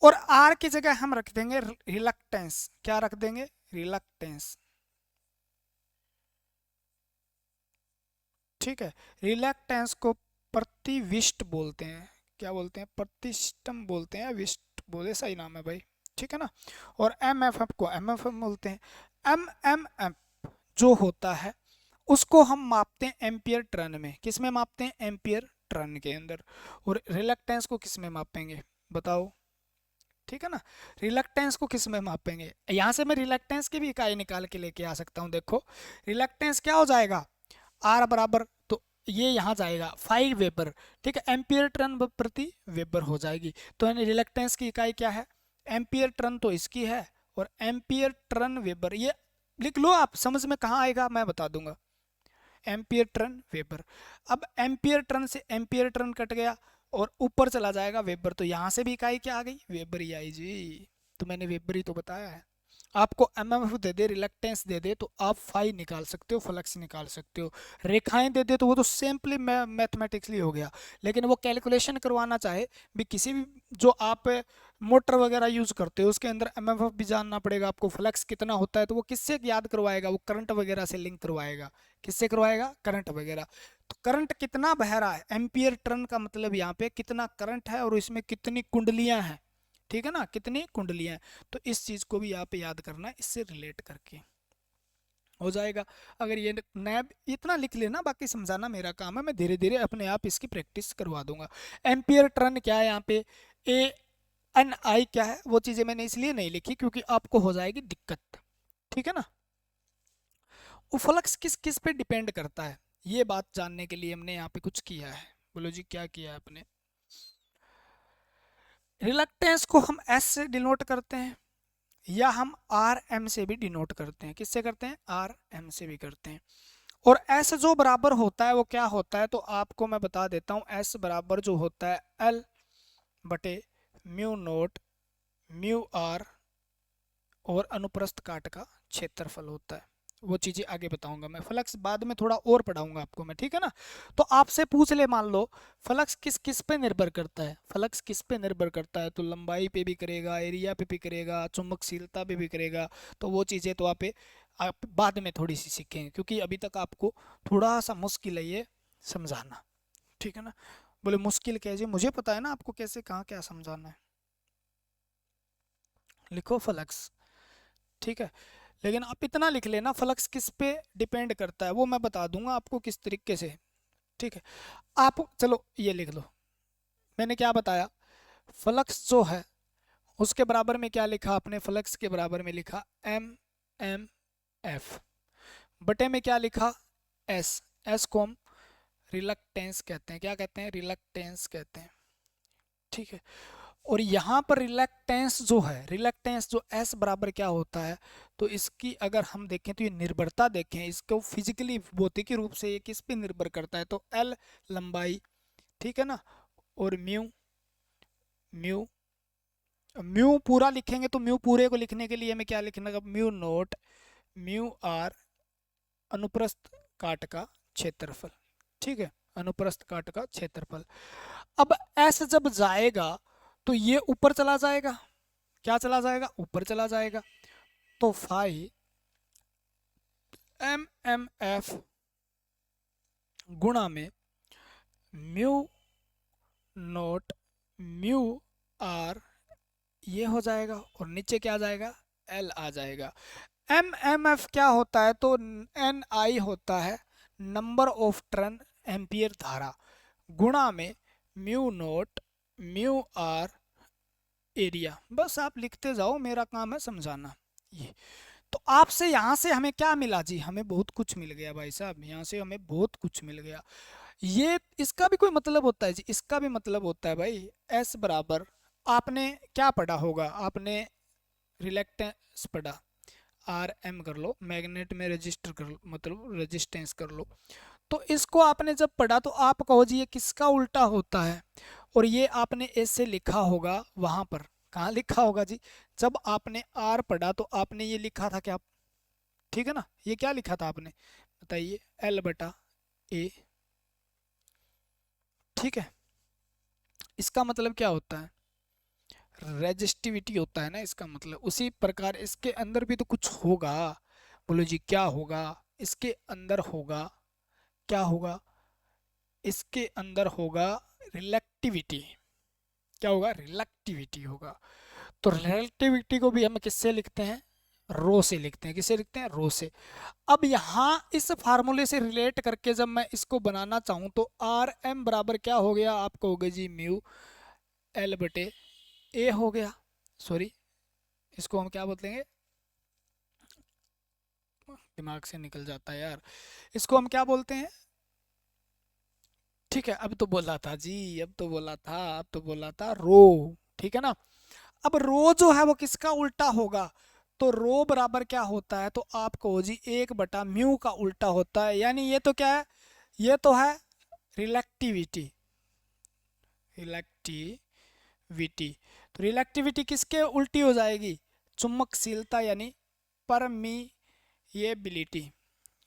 और आर की जगह हम रख देंगे रिलक्टेंस, क्या रख देंगे, रिलक्टेंस, ठीक है। रिलक्टेंस को प्रतिविष्ट बोलते हैं, क्या बोलते हैं, प्रतिष्ठम बोलते हैं, विष्ट बोले, सही नाम है भाई, ठीक है ना। और एम एफ एफ को एम एफ एम बोलते हैं। एम एम एफ जो होता है उसको हम मापते हैं एम्पियर टर्न में, किस में मापते हैं, एम्पियर टर्न के अंदर। और रिलक्टेंस को किस में मापेंगे, बताओ, ठीक है ना। रिलक्टेंस को किस में मापेंगे, यहाँ से मैं रिलक्टेंस की भी इकाई निकाल के लेके आ सकता हूँ। देखो रिलक्टेंस क्या हो जाएगा, आर बराबर, तो ये यहाँ जाएगा 5 वेबर, ठीक है, एम्पियर टर्न प्रति वेबर हो जाएगी। तो यानी रिलक्टेंस की इकाई क्या है, एम्पियर टर्न तो इसकी है, और एम्पियर टर्न वेबर ये लिख लो आप, समझ में कहाँ आएगा मैं बता दूंगा, एम्पियर टर्न वेबर। अब एम्पियर टर्न से एम्पियर टर्न कट गया और ऊपर चला जाएगा वेबर, तो यहाँ से भी इकाई क्या आ गई, वेबर ही आई जी। तो मैंने वेबर ही तो बताया है। आपको एमएमएफ दे दे, रिलक्टेंस दे दे, तो आप फाई निकाल सकते हो, फ्लक्स निकाल सकते हो। रेखाएं दे दे तो वो तो सिंपली मैथमेटिक्सली हो गया। लेकिन वो कैलकुलेशन करवाना चाहे भी, किसी भी जो आप मोटर वगैरह यूज करते हो उसके अंदर एमएमएफ भी जानना पड़ेगा आपको, फ्लक्स कितना होता है, तो वो किससे याद करवाएगा, वो करंट वगैरह से लिंक करवाएगा। किससे करवाएगा, करंट वगैरह। तो करंट कितना बह रहा है, एम्पियर टर्न का मतलब यहाँ पे कितना करंट है और इसमें कितनी कुंडलियां हैं, ठीक है ना, कितनी कुंडलियां हैं। तो इस चीज को भी आप याद करना है, इससे रिलेट करके हो जाएगा। अगर ये नया इतना लिख लेना, बाकी समझाना मेरा काम है, मैं धीरे धीरे अपने आप इसकी प्रैक्टिस करवा दूंगा। एम्पियर टर्न क्या है, यहाँ पे ए एन आई क्या है, वो चीजें मैंने इसलिए नहीं लिखी क्योंकि आपको हो जाएगी दिक्कत, ठीक है ना। वो फ्लक्स किस किस पे डिपेंड करता है, ये बात जानने के लिए हमने यहाँ पे कुछ किया है। बोलो जी क्या किया है आपने। रिलक्टेंस को हम एस से डिनोट करते हैं, या हम आर एम से भी डिनोट करते हैं, किससे करते हैं, आर एम से भी करते हैं। और एस जो बराबर होता है वो क्या होता है, तो आपको मैं बता देता हूँ, एस बराबर जो होता है एल बटे म्यू नोट म्यू आर और अनुप्रस्थ काट का क्षेत्रफल होता है। वो चीजें आगे बताऊंगा मैं, फ्लक्स बाद में थोड़ा और पढ़ाऊंगा आपको मैं, ठीक है ना। तो आपसे पूछ ले, मान लो फ्लक्स किस किस पे निर्भर करता है, फ्लक्स किस पे निर्भर करता है, तो लंबाई पे भी करेगा, एरिया पे भी करेगा, चुंबकशीलता पे भी करेगा। तो वो चीजें तो आप बाद में थोड़ी सी सीखेंगे, क्योंकि अभी तक आपको थोड़ा सा मुश्किल है ये समझाना, ठीक है ना। बोले मुश्किल क्या है जी, मुझे पता है ना आपको कैसे कहाँ क्या समझाना है। लिखो फ्लक्स, ठीक है। लेकिन आप इतना लिख लेना, फ्लक्स किस पे डिपेंड करता है वो मैं बता दूंगा आपको किस तरीके से। ठीक है, आप चलो ये लिख लो, मैंने क्या बताया, फ्लक्स जो है उसके बराबर में क्या लिखा आपने, फ्लक्स के बराबर में लिखा एम एम एफ, बटे में क्या लिखा एस, एस को हम रिलक्टेंस कहते हैं, क्या कहते हैं, रिलक्टेंस कहते हैं। ठीक है, और यहाँ पर रिलक्टेंस जो है, रिलक्टेंस जो एस बराबर क्या होता है, तो इसकी अगर हम देखें तो ये निर्भरता देखें इसको फिजिकली भौतिकी रूप से ये किस पे निर्भर करता है, तो एल लंबाई, ठीक है ना, और म्यू, म्यू म्यू पूरा लिखेंगे तो म्यू पूरे को लिखने के लिए हमें क्या लिखना है, म्यू नोट म्यू आर अनुप्रस्थ काट का क्षेत्रफल। ठीक है, अनुप्रस्थ काट का क्षेत्रफल। अब एस जब जाएगा तो ये ऊपर चला जाएगा, क्या चला जाएगा, ऊपर चला जाएगा, तो फाई एम एम एफ गुणा में म्यू नोट म्यू आर, ये हो जाएगा, और नीचे क्या आ जाएगा, एल आ जाएगा। एम एम एफ क्या होता है, तो एन आई होता है नंबर ऑफ टर्न एम्पियर धारा, गुणा में mu naught mu r area. बस आप लिखते जाओ, मेरा काम है समझाना। ये तो आपसे यहाँ से हमें क्या मिला जी, हमें बहुत कुछ मिल गया भाई साहब, यहाँ से हमें बहुत कुछ मिल गया। ये इसका भी कोई मतलब होता है जी, इसका भी मतलब होता है भाई, एस बराबर, आपने क्या पढ़ा होगा, आपने रिलेक्टेंस पढ़ा, आर एम कर लो, मैग्नेट में रजिस्टर कर लो, मतलब रेजिस्टेंस कर लो, तो इसको आपने जब पढ़ा तो आप कहो जी ये किसका उल्टा होता है, और ये आपने ऐसे लिखा होगा वहां पर, कहाँ लिखा होगा जी, जब आपने आर पढ़ा तो आपने ये लिखा था क्या, ठीक है ना, ये क्या लिखा था आपने बताइए, एल बटा ए। ठीक है, इसका मतलब क्या होता है, रेजिस्टिविटी होता है ना इसका मतलब, उसी प्रकार इसके अंदर भी तो कुछ होगा, बोलो जी क्या होगा, इसके अंदर होगा, क्या होगा, इसके अंदर होगा रिलेक्टिविटी, क्या होगा, रिलेक्टिविटी होगा। तो रिलेक्टिविटी को भी हम किससे लिखते हैं, रो से लिखते हैं, किससे लिखते हैं, रो से। अब यहाँ इस फार्मूले से रिलेट करके जब मैं इसको बनाना चाहूँ तो आर एम बराबर क्या हो गया, आप कहोगे जी म्यू एल बटे ए हो गया, सॉरी इसको हम क्या बोलेंगे, दिमाग से निकल जाता है यार, इसको हम क्या बोलते हैं, ठीक है, अब तो बोला था जी, अब तो बोला था, अब तो बोला था रो, ठीक है ना। अब रो जो है वो किसका उल्टा होगा, तो रो बराबर क्या होता है, तो आप कहो जी एक बटा म्यू का उल्टा होता है, यानी ये तो क्या है, ये तो है रिलेक्टिविटी, रिलेक्टिविटी, तो रिलेक्टिविटी किसके उल्टी हो जाएगी, चुंबकशीलता यानी परमीएबिलिटी,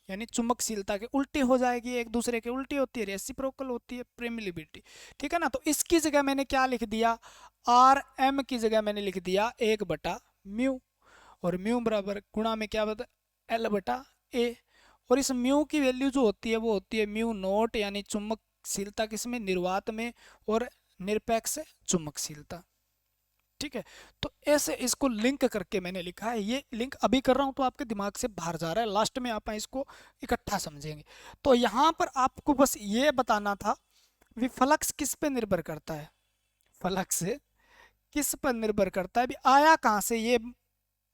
यानी चुंबकशीलता के उल्टी हो जाएगी, एक दूसरे के उल्टी होती है, रेसिप्रोकल होती है परमिलिबिलिटी। ठीक है ना, तो इसकी जगह मैंने क्या लिख दिया, आर एम की जगह मैंने लिख दिया एक बटा म्यू, और म्यू बराबर गुणा में क्या बता, एल बटा ए, और इस म्यू की वैल्यू जो होती है वो होती है म्यू नोट, यानी चुंबकशीलता किसमें, निर्वात में, और निरपेक्ष चुंबकशीलता। ठीक है, तो ऐसे इसको लिंक करके मैंने लिखा है, ये लिंक अभी कर रहा हूं तो आपके दिमाग से बाहर जा रहा है, लास्ट में आप इसको इकट्ठा समझेंगे। तो यहाँ पर आपको बस ये बताना था भी फ्लक्स किस पे निर्भर करता है, फ्लक्स किस पर निर्भर करता है, भी आया कहाँ से ये,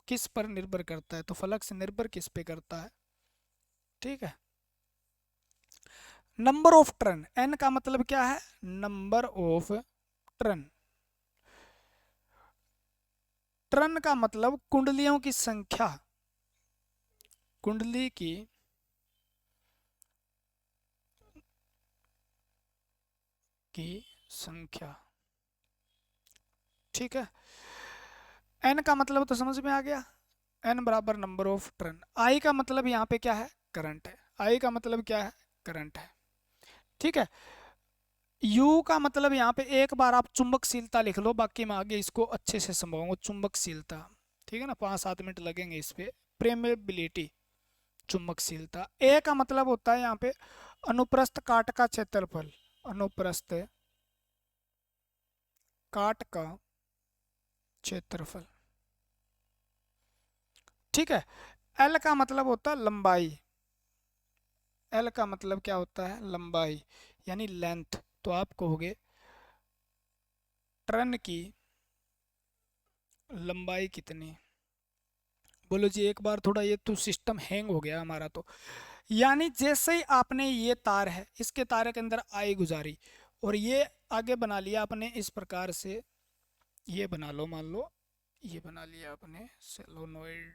किस पर निर्भर करता है, तो फ्लक्स निर्भर किस पे करता है। ठीक है, नंबर ऑफ टर्न, एन का मतलब क्या है, नंबर ऑफ टर्न, टर्न का मतलब कुंडलियों की संख्या, कुंडली की संख्या। ठीक है, एन का मतलब तो समझ में आ गया, एन बराबर नंबर ऑफ टर्न। आई का मतलब यहाँ पे क्या है, करंट है, आई का मतलब क्या है, करंट है। ठीक है, यू का मतलब यहाँ पे एक बार आप चुंबकशीलता लिख लो, बाकी मैं आगे इसको अच्छे से समझाऊंगा, चुंबकशीलता, ठीक है ना, 5-7 मिनट लगेंगे इस पे। प्रेमेबिलिटी, चुंबकशीलता। ए का मतलब होता है यहाँ पे अनुप्रस्थ काट का क्षेत्रफल, अनुप्रस्थ काट का क्षेत्रफल। ठीक है। एल का मतलब होता है लंबाई, एल का मतलब क्या होता है, लंबाई यानी लेंथ। तो आप कहोगे ट्रन की लंबाई कितनी। बोलो जी एक बार थोड़ा, ये तो सिस्टम हैंग हो गया हमारा तो। यानी जैसे ही आपने ये तार है, इसके तार के अंदर आई गुजारी और ये आगे बना लिया आपने इस प्रकार से, ये बना लो, मान लो ये बना लिया आपने सोलोनॉइड।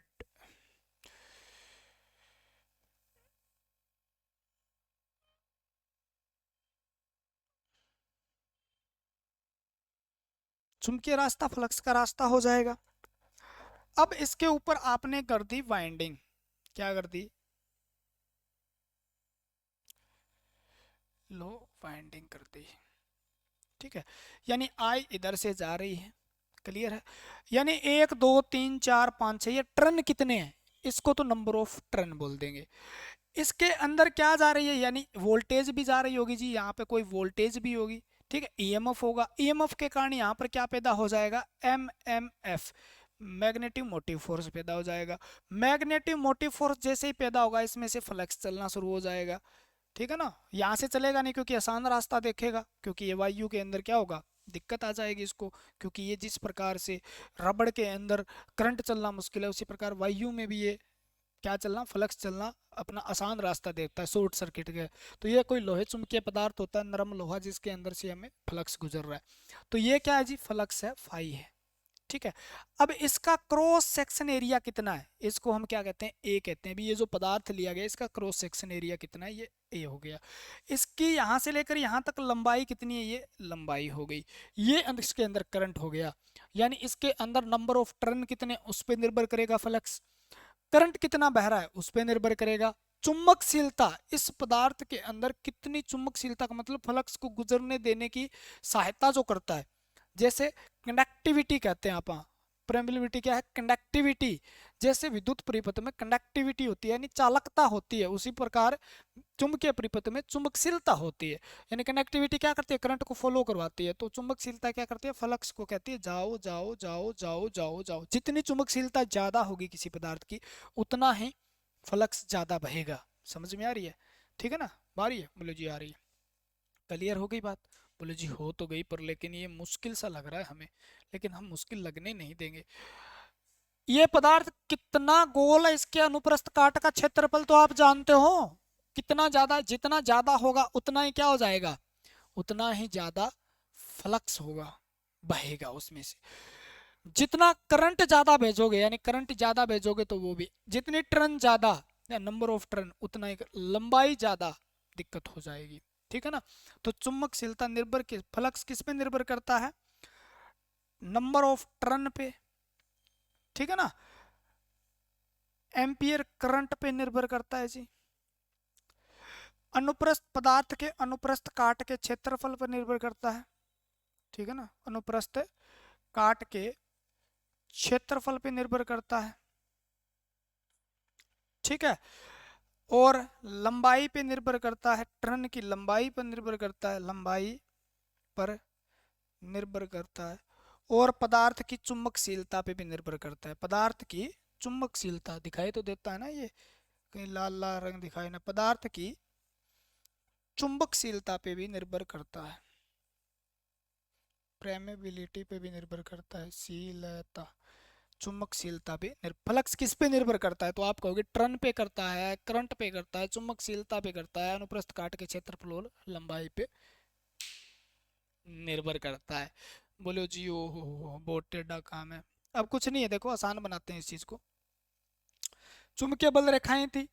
चुंबकीय रास्ता फ्लक्स का रास्ता हो जाएगा। अब इसके ऊपर आपने कर दी वाइंडिंग, क्या कर दी, लो वाइंडिंग कर दी। ठीक है, यानी आई इधर से जा रही है, क्लियर है। यानी 1 2 3 4 5 6, ये टर्न कितने हैं, इसको तो नंबर ऑफ टर्न बोल देंगे। इसके अंदर क्या जा रही है, यानी वोल्टेज भी जा रही होगी जी, यहाँ पे कोई वोल्टेज भी होगी। ठीक है, ईएमएफ होगा, ईएमएफ के कारण यहाँ पर क्या पैदा हो जाएगा, एमएमएफ, मैग्नेटिक मोटिव फोर्स पैदा हो जाएगा। मैग्नेटिक मोटिव फोर्स जैसे ही पैदा होगा, इसमें से फ्लक्स चलना शुरू हो जाएगा। ठीक है ना, यहाँ से चलेगा नहीं क्योंकि आसान रास्ता देखेगा, क्योंकि ये वायु के अंदर क्या होगा, दिक्कत आ जाएगी इसको। क्योंकि ये जिस प्रकार से रबड़ के अंदर करंट चलना मुश्किल है, उसी प्रकार वायु में भी ये क्या चलना, फ्लक्स चलना अपना आसान रास्ता देता है, शॉर्ट सर्किट के। तो ये कोई लोहे चुंबकीय पदार्थ होता है, नरम लोहा, जिसके अंदर से हमें फ्लक्स गुजर रहा है। तो ये क्या है जी, फ्लक्स है, फाई है। ठीक है, अब इसका क्रॉस सेक्शन एरिया कितना है, इसको हम क्या कहते हैं, ए कहते हैं। भी ये जो पदार्थ लिया गया, इसका क्रॉस सेक्शन एरिया कितना है, ये ए हो गया। इसकी यहाँ से लेकर यहाँ तक लंबाई कितनी है, ये लंबाई हो गई। ये इसके अंदर करंट हो गया, यानी इसके अंदर नंबर ऑफ टर्न कितने, उस पर निर्भर करेगा फ्लक्स। करंट कितना बह रहा है, उस पर निर्भर करेगा। चुंबकशीलता, इस पदार्थ के अंदर कितनी चुंबकशीलता का मतलब फ्लक्स को गुजरने देने की सहायता जो करता है, जैसे कंडक्टिविटी कहते हैं आप। परमेबिलिटी क्या है, कंडक्टिविटी। जैसे विद्युत परिपथ में कंडक्टिविटी होती है यानी चालकता होती है, उसी प्रकार चुंबकीय परिपथ में चुंबकशीलता होती है। यानी कंडक्टिविटी क्या करती है, करंट को फॉलो करवाती है, तो चुंबकशीलता क्या करती है, फ्लक्स को कहती है जाओ जाओ जाओ जाओ जाओ जाओ। जितनी चुंबकशीलता ज्यादा होगी किसी पदार्थ की, उतना ही फ्लक्स ज्यादा बहेगा। समझ में आ रही है, ठीक है ना, आ रही है, बोलो जी आ रही है, क्लियर हो गई बात। बोले जी हो तो गई, पर लेकिन ये मुश्किल सा लग रहा है हमें, लेकिन हम मुश्किल लगने नहीं देंगे। ये पदार्थ कितना गोल है, इसके अनुप्रस्थ काट का क्षेत्रफल तो आप जानते हो कितना ज्यादा, जितना ज्यादा होगा उतना ही क्या हो जाएगा, उतना ही ज्यादा फ्लक्स होगा, बहेगा उसमें से। जितना करंट ज्यादा भेजोगे, यानी करंट ज्यादा भेजोगे तो वो भी, जितनी टर्न ज्यादा या नंबर ऑफ टर्न, उतना ही लंबाई ज्यादा दिक्कत हो जाएगी। ठीक है ना, तो चुंबकशीलता निर्भर किस, फ्लक्स किस पे निर्भर करता है, नंबर ऑफ टर्न पे। ठीक है ना, एम्पियर करंट पे निर्भर करता है जी। अनुप्रस्थ पदार्थ के अनुप्रस्थ काट के क्षेत्रफल पर निर्भर करता है। ठीक है ना, अनुप्रस्थ काट के क्षेत्रफल पे निर्भर करता है। ठीक है, और लंबाई पे निर्भर करता है, टर्न की लंबाई पर निर्भर करता है, लंबाई पर निर्भर करता है। और पदार्थ की चुंबकशीलता पे भी निर्भर करता है, पदार्थ की चुंबकशीलता दिखाई तो देता है ना, ये कहीं लाल लाल रंग दिखाई ना, पदार्थ की चुंबकशीलता पे भी निर्भर करता है, प्रेमेबिलिटी पे भी निर्भर करता है, शीलता, चुंबकशीलता पे फ्लक्स किस पे निर्भर करता है, तो आप कहोगे टर्न पे करता है, करंट पे करता है, चुंबकशीलता पे करता है, अनुप्रस्थ काट के क्षेत्रफल और लंबाई पे निर्भर करता है। बोलो जी ओ हो, बहुत टेढ़ा काम है। अब कुछ नहीं है, देखो आसान बनाते हैं इस चीज को। चुंबकीय बल रेखाएं थी,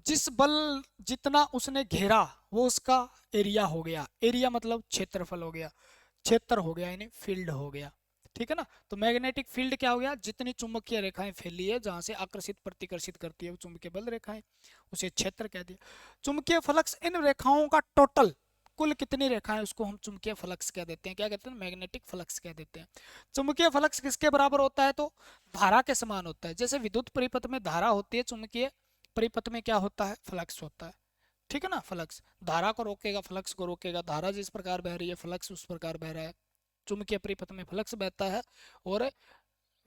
जिस बल जितना उसने घेरा वो उसका एरिया हो गया, एरिया मतलब क्षेत्रफल हो गया, क्षेत्र हो गया यानी फील्ड हो गया। ठीक है ना, तो मैग्नेटिक फील्ड क्या हो गया, जितनी चुंबकीय रेखाएं फैली है जहां से आकर्षित प्रतिकर्षित करती है वो चुंबकीय बल रेखाएं, उसे क्षेत्र कह दिया। चुंबकीय फ्लक्स, इन रेखाओं का टोटल, कुल कितनी रेखाएं, उसको हम चुंबकीय फ्लक्स कह देते हैं, क्या कहते हैं, मैग्नेटिक फ्लक्स कह देते हैं। चुंबकीय फ्लक्स किसके बराबर होता है, तो धारा के समान होता है। जैसे विद्युत परिपथ में धारा होती है, चुंबकीय परिपथ में क्या होता है, फ्लक्स होता है। ठीक है ना, फ्लक्स धारा को रोकेगा, फ्लक्स को रोकेगा, धारा जिस प्रकार बह रही है फ्लक्स उस प्रकार बह रहा है। चुंबकीय परिपथ में फ्लक्स बहता है और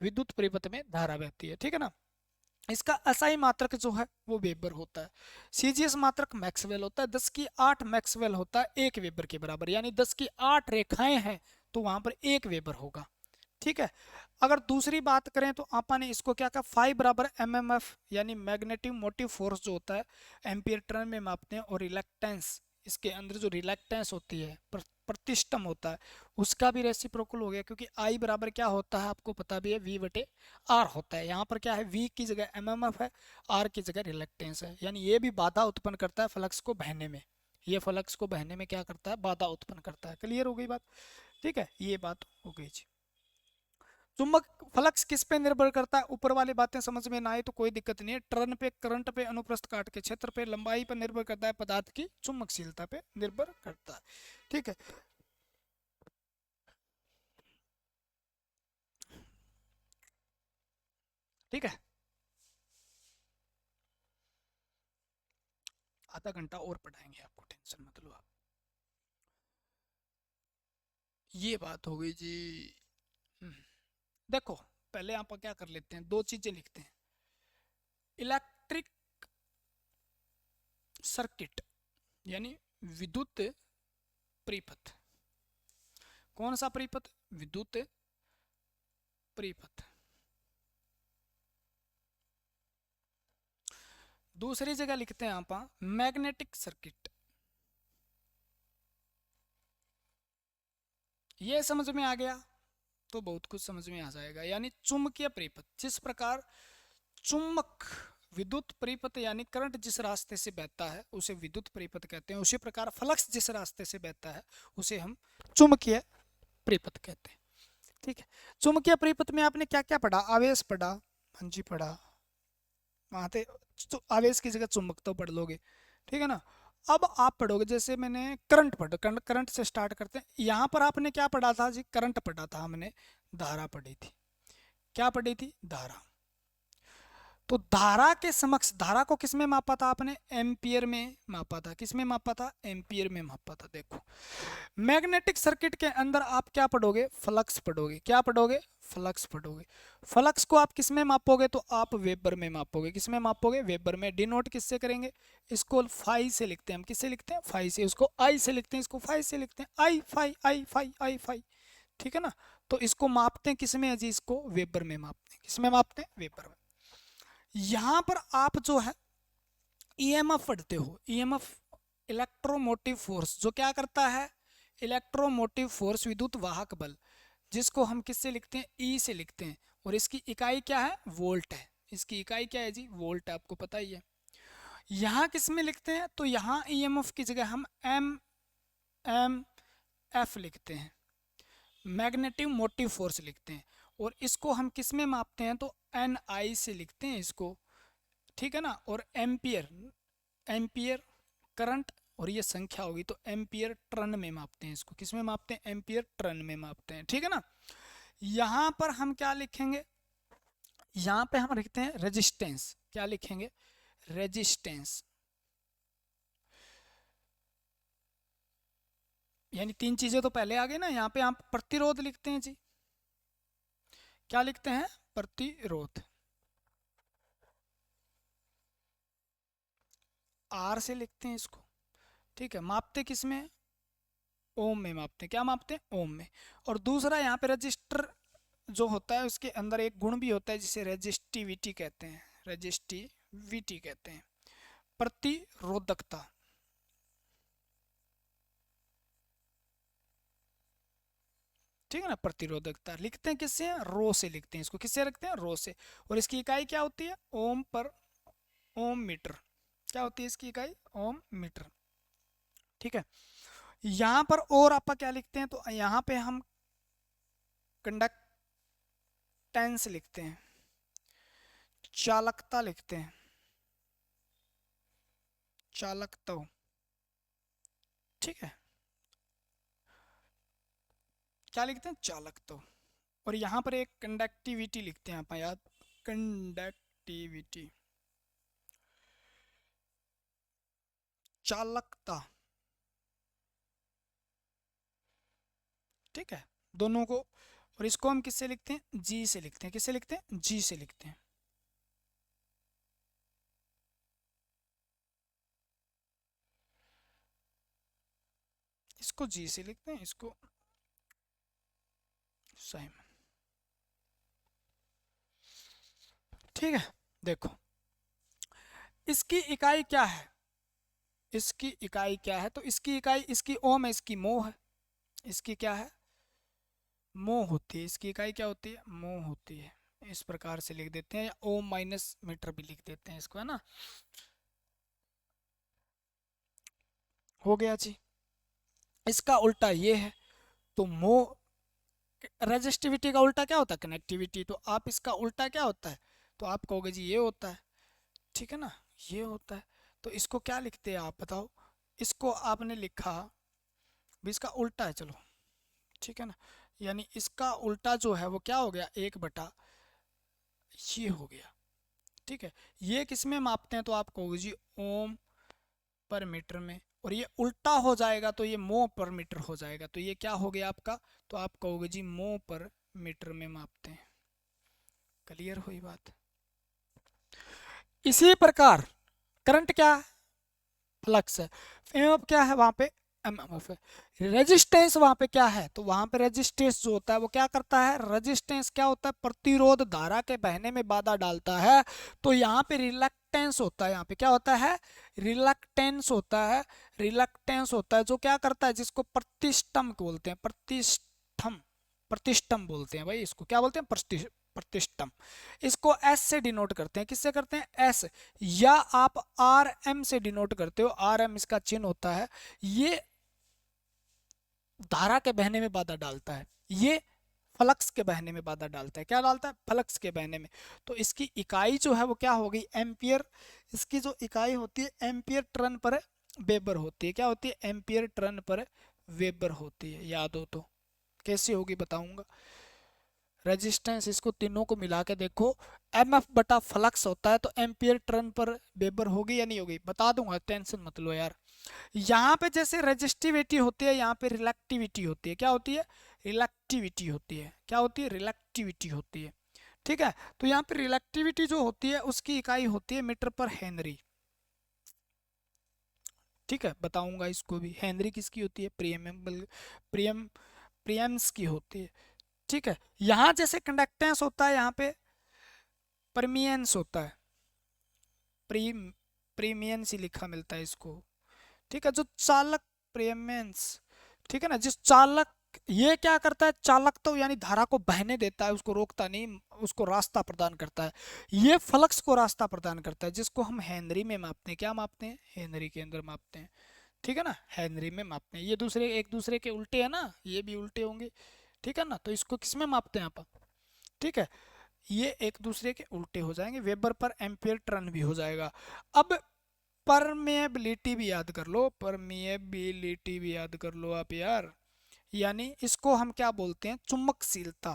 विद्युत परिपथ में धारा बहती है। ठीक है ना, इसका असाई मात्रक जो है वो वेबर होता है। सीजीएस मात्रक मैक्सवेल होता है। 10 की 8 मैक्सवेल होता है 1 वेबर के बराबर, यानी 10 की 8 रेखाएं हैं तो वहां पर 1 वेबर होगा। ठीक है। अगर दूसरी बात करें तो आपा ने इसको क्या कहा, फाई बराबर एमएमएफ यानी मैग्नेटिक मोटिव फोर्स जो होता है एम्पियर टर्न में मापते हैं, और रिलक्टेंस इसके अंदर जो रिलक्टेंस होती है प्रतिष्ठम होता है उसका भी रेसिप्रोकल हो गया, क्योंकि आई बराबर क्या होता है आपको पता भी है, वी बटे आर होता है। यहाँ पर क्या है, वी की जगह एमएमएफ है, आर की जगह रिलक्टेंस है, यानी ये भी बाधा उत्पन्न करता है फ्लक्स को बहने में। ये फ्लक्स को बहने में क्या करता है, बाधा उत्पन्न करता है। क्लियर हो गई बात? ठीक है, ये बात हो गई जी। चुंबक फ्लक्स किस पे निर्भर करता है, ऊपर वाली बातें समझ में ना आए तो कोई दिक्कत नहीं है। टर्न पे, करंट पे, अनुप्रस्थ काट के क्षेत्र पे, लंबाई पर निर्भर करता है, पदार्थ की चुंबकशीलता पे निर्भर करता है। ठीक है। ठीक है, आधा घंटा और पढ़ाएंगे आपको, टेंशन मत लो आप। ये बात हो गई जी। हम्म, देखो पहले आप क्या कर लेते हैं, दो चीजें लिखते हैं। इलेक्ट्रिक सर्किट यानी विद्युत परिपथ। कौन सा परिपथ, विद्युत परिपथ। दूसरी जगह लिखते हैं आप मैग्नेटिक सर्किट। ये समझ में आ गया तो बहुत कुछ समझ में आ जाएगा। यानी चुंबकीय परिपथ, जिस प्रकार चुंबक विद्युत परिपथ यानी करंट जिस रास्ते से बहता है उसे विद्युत परिपथ कहते हैं, उसी प्रकार फ्लक्स जिस रास्ते से बहता है उसे हम चुंबकीय परिपथ कहते हैं। ठीक है। चुंबकीय परिपथ में आपने क्या क्या पढ़ा, आवेश पढ़ा, हाँ जी पढ़ा, वहां थे आवेश की जगह चुंबक तो पढ़ लोगे। ठीक है ना। अब आप पढ़ोगे, जैसे मैंने करंट पढ़ा, करंट से स्टार्ट करते हैं। यहाँ पर आपने क्या पढ़ा था जी, करंट पढ़ा था हमने, धारा पढ़ी थी। क्या पढ़ी थी, धारा। तो धारा के समक्ष, धारा को किस में मापा था आपने, एम्पियर में मापा था। किस में मापा था, एम्पियर में मापा था। देखो मैग्नेटिक सर्किट के अंदर आप क्या पढ़ोगे, फ्लक्स पढ़ोगे। क्या पढ़ोगे, फ्लक्स पढ़ोगे। फ्लक्स को आप किस में मापोगे, तो आप वेबर में मापोगे। किस में मापोगे, वेबर में। डिनोट किससे करेंगे, इसको फाई से लिखते हैं हम। किससे लिखते हैं, फाई से। उसको आई से लिखते हैं, इसको फाई से लिखते हैं। आई फाई, आई फाई, आई फाई। ठीक है ना। तो इसको मापते हैं किस में जी, इसको वेबर में मापते हैं। किस में मापते हैं, वेबर में। यहां पर आप जो है ईएमएफ पढ़ते हो। ईएमएफ इलेक्ट्रोमोटिव फोर्स, जो क्या करता है, इलेक्ट्रोमोटिव फोर्स विद्युत वाहक बल, जिसको हम किससे लिखते हैं, ई से लिखते हैं। और इसकी इकाई क्या है, वोल्ट है। इसकी इकाई क्या है जी, वोल्ट है, आपको पता ही है। यहाँ किस में लिखते हैं, तो यहाँ ईएमएफ की जगह हम एम एम एफ लिखते हैं, मैग्नेटिक मोटिव फोर्स लिखते हैं। और इसको हम किस में मापते हैं, तो एन आई से लिखते हैं इसको। ठीक है ना। और एम्पियर, एम्पियर करंट, और ये संख्या होगी तो एम्पियर टर्न में मापते हैं इसको। किस में मापते हैं, एम्पियर टर्न में मापते हैं। ठीक है ना। यहां पर हम क्या लिखेंगे, यहां पे हम लिखते हैं रेजिस्टेंस। क्या लिखेंगे, रेजिस्टेंस। यानी तीन चीजें तो पहले आ गई ना। यहाँ पे हम प्रतिरोध लिखते हैं जी। क्या लिखते हैं, प्रतिरोध। आर से लिखते हैं इसको। ठीक है। मापते किस में, ओम में मापते हैं। क्या मापते हैं, ओम में। और दूसरा यहाँ पे रजिस्टर जो होता है उसके अंदर एक गुण भी होता है जिसे रेजिस्टिविटी कहते हैं। रेजिस्टिविटी कहते हैं, प्रतिरोधकता। ठीक है ना। प्रतिरोधकता लिखते हैं किससे, रो से लिखते हैं इसको। किससे रखते हैं, रो से। और इसकी इकाई क्या होती है, ओम पर ओम मीटर। क्या होती है इसकी इकाई, ओम मीटर। ठीक है। यहाँ पर और आप क्या लिखते हैं, तो यहाँ पे हम कंडक्टेंस लिखते हैं, चालकता लिखते हैं, चालकता। ठीक है। क्या लिखते हैं, चालकता। और यहाँ पर एक कंडक्टिविटी लिखते हैं आप याद, कंडक्टिविटी, चालकता। ठीक है। दोनों को। और इसको हम किससे लिखते हैं, जी से लिखते हैं। किससे लिखते हैं, जी से लिखते हैं। इसको जी से लिखते हैं, इसको साइमन। ठीक है, देखो इसकी इकाई क्या है, इसकी इकाई क्या है, तो इसकी इकाई, इसकी ओम है, इसकी मो है, इसकी क्या है, मो होती है, इसकी इकाई क्या होती है, मो होती है। इस प्रकार से लिख देते हैं, या ओम माइनस मीटर भी लिख देते हैं इसको, है ना। हो गया जी। इसका उल्टा ये है, तो मो, रेजिस्टिविटी का उल्टा क्या होता है, कनेक्टिविटी, तो आप इसका उल्टा क्या होता है, तो आप कहोगे जी ये होता है, ठीक है ना, ये होता है। तो इसको क्या लिखते हैं आप बताओ, इसको आपने लिखा भी इसका उल्टा है, चलो ठीक है ना, यानी इसका उल्टा जो है वो क्या हो गया, 1/, ये हो गया। ठीक है, ये किस में मापते हैं, तो आप कहोगे जी ओम पर मीटर में, और ये उल्टा हो जाएगा तो ये मो पर मीटर हो जाएगा, तो ये क्या हो गया आपका, तो आप कहोगे जी मो पर मीटर में मापते हैं। क्लियर हुई बात। इसी प्रकार करंट क्या है, फ्लक्स है, एमएफ क्या है वहां पे, एमएफ है। रेजिस्टेंस वहां पे क्या है, तो वहां पे रेजिस्टेंस जो होता है वो क्या करता है, रेजिस्टेंस क्या होता है, प्रतिरोध, धारा के बहने में बाधा डालता है। तो यहाँ पे रिलक्टेंस होता है, यहाँ पे क्या होता है, रिलक्टेंस होता है, रिलक्टेंस होता है, जो क्या करता है, जिसको प्रतिष्ठम बोलते हैं, प्रतिष्ठम, प्रतिष्ठम बोलते हैं भाई, इसको क्या बोलते हैं, प्रतिष्ठम। इसको एस से डिनोट करते हैं, किससे करते हैं, एस, या आप आर एम से डिनोट करते हो, आर एम इसका चिन्ह होता है। ये धारा के बहने में बाधा डालता है, ये फ्लक्स के बहने में बाधा डालता है, क्या डालता है, फ्लक्स के बहने में। तो इसकी इकाई जो है वो क्या हो गई, एम्पियर, इसकी जो इकाई होती है एम्पियर टर्न पर वेबर होती है, क्या होती है, एम्पियर टर्न पर वेबर होती है, याद हो तो। कैसे होगी बताऊंगा। रेजिस्टेंस, इसको तीनों को मिला के देखो, एम एफ बटा फ्लक्स होता है, तो एम्पियर टर्न पर वेबर होगी या नहीं होगी, बता दूंगा, टेंशन मत लो यार। यहाँ पे जैसे रेजिस्टिविटी होती है, यहाँ पे रिलेक्टिविटी होती है, क्या होती है, रिलेक्टिविटी होती है, क्या होती है, रिलेक्टिविटी होती है। ठीक है, तो यहाँ पे रिलेक्टिविटी जो होती है उसकी इकाई होती है मीटर पर हेनरी। ठीक है, बताऊंगा इसको भी, हेनरी किसकी होती है, प्रियमेबल, प्रियम, प्रियम्स की होती है। ठीक है, यहाँ जैसे कंडक्टेंस होता है, यहाँ पे परमियंस होता है, प्रीम, प्रीमियंस ही लिखा मिलता है इसको। ठीक है, जो चालक, प्रेमेंस, ठीक है ना, जिस चालक, ये क्या करता है, चालक तो यानी धारा को बहने देता है, उसको रोकता नहीं, उसको रास्ता प्रदान करता है। ये फ्लक्स को रास्ता प्रदान करता है, जिसको हम हेनरी में मापते हैं, क्या मापते हैं, हेनरी के अंदर मापते हैं। ठीक है ना, हेनरी में मापते हैं। ये दूसरे, एक दूसरे के उल्टे है ना, ये भी उल्टे होंगे, ठीक है ना, तो इसको किस में मापते हैं आप, ठीक है, ये एक दूसरे के उल्टे हो जाएंगे, वेबर पर एम्पियर टर्न भी हो जाएगा। अब परमेबिलिटी भी याद कर लो, परमेबिलिटी भी याद कर लो आप यार, यानी इसको हम क्या बोलते हैं, चुंबकशीलता,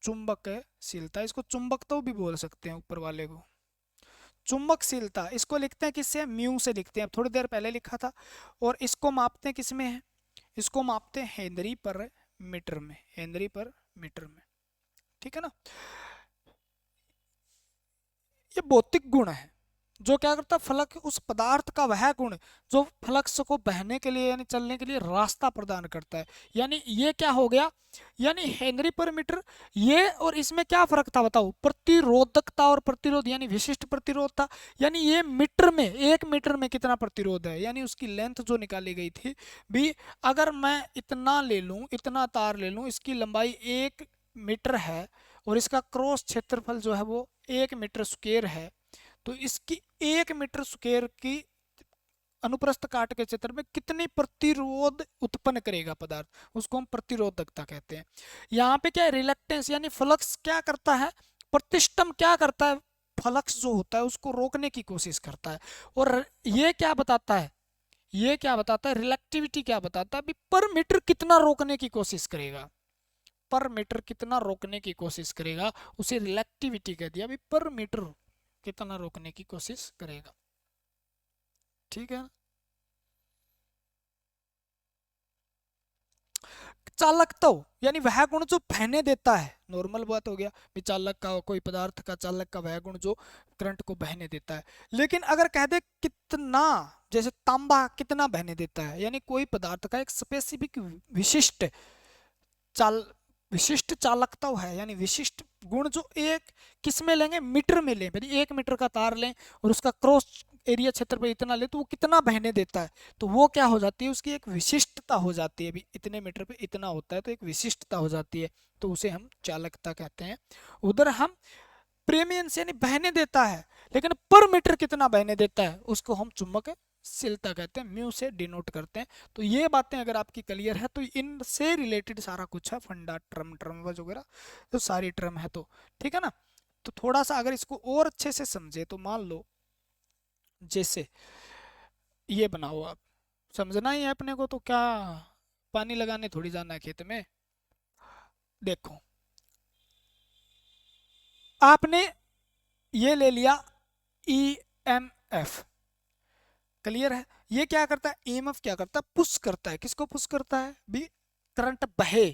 चुंबकशीलता, इसको चुंबक तो भी बोल सकते हैं ऊपर वाले को, चुंबकशीलता, इसको लिखते हैं किससे, म्यू से लिखते हैं, थोड़ी देर पहले लिखा था। और इसको मापते हैं किस में है, इसको मापते हैं हेनरी पर मीटर में, हेनरी पर मीटर में। ठीक है ना, ये भौतिक गुण है, जो क्या करता है, फलक, उस पदार्थ का वह गुण जो फ्लक्स को बहने के लिए यानी चलने के लिए रास्ता प्रदान करता है। यानी ये क्या हो गया, यानी हेनरी पर मीटर, ये और इसमें क्या फर्क था बताओ, प्रतिरोधकता और प्रतिरोध, यानी विशिष्ट प्रतिरोध था। यानी ये मीटर में, 1 मीटर में कितना प्रतिरोध है, यानी उसकी लेंथ जो निकाली गई थी भी, अगर मैं इतना ले लूं, इतना तार ले लूं, इसकी लंबाई 1 मीटर है, और इसका क्रॉस क्षेत्रफल जो है वो 1 मीटर स्क्वायर है, तो इसकी 1 मीटर स्क्वायर की अनुप्रस्थ काट के क्षेत्र में कितनी प्रतिरोध उत्पन्न करेगा पदार्थ, उसको हम प्रतिरोधकता कहते हैं। यहाँ पे क्या है, रिलक्टेंस, यानी फ्लक्स क्या करता है, प्रतिष्ठम क्या करता है, फ्लक्स जो होता है उसको रोकने की कोशिश करता है। और ये क्या बताता है, ये क्या बताता है, रिलेक्टिविटी क्या बताता है, पर मीटर कितना रोकने की कोशिश करेगा, पर मीटर कितना रोकने की कोशिश करेगा, उसे रिलेक्टिविटी कह दिया, अभी पर मीटर कितना रोकने की कोशिश करेगा। ठीक है, चालकता यानी वह गुण जो बहने देता है, नॉर्मल बात हो गया भी चालक का, कोई पदार्थ का चालक का वह गुण जो करंट को बहने देता है। लेकिन अगर कह दे कितना, जैसे तांबा कितना बहने देता है, यानी कोई पदार्थ का एक स्पेसिफिक विशिष्ट चाल विशिष्ट चालकता है, यानी विशिष्ट गुण जो एक किस में लेंगे, मीटर में लें, यदि 1 मीटर का तार लें और उसका क्रॉस एरिया क्षेत्र पे इतना ले तो वो कितना बहने देता है, तो वो क्या हो जाती है, उसकी एक विशिष्टता हो जाती है। अभी इतने मीटर पे इतना होता है तो एक विशिष्टता हो जाती है, तो उसे हम चालकता कहते हैं। उधर हम प्रेमियंस यानी बहने देता है, लेकिन पर मीटर कितना बहने देता है उसको हम चुंबकशीलता कहते हैं, म्यू से डिनोट करते हैं। तो ये बातें अगर आपकी क्लियर है तो इनसे रिलेटेड सारा कुछ है, फंडा ट्रम ट्रम वगैरह तो सारी ट्रम है, तो ठीक है ना। तो थोड़ा सा अगर इसको और अच्छे से समझे तो मान लो जैसे ये बनाओ आप, समझना ही है अपने को, तो क्या पानी लगाने थोड़ी जाना है खेत में। देखो आपने ये ले लिया EMF, क्लियर है। ये क्या करता है, EMF क्या करता है, पुश करता है, किसको पुश करता है भी, करंट बहे,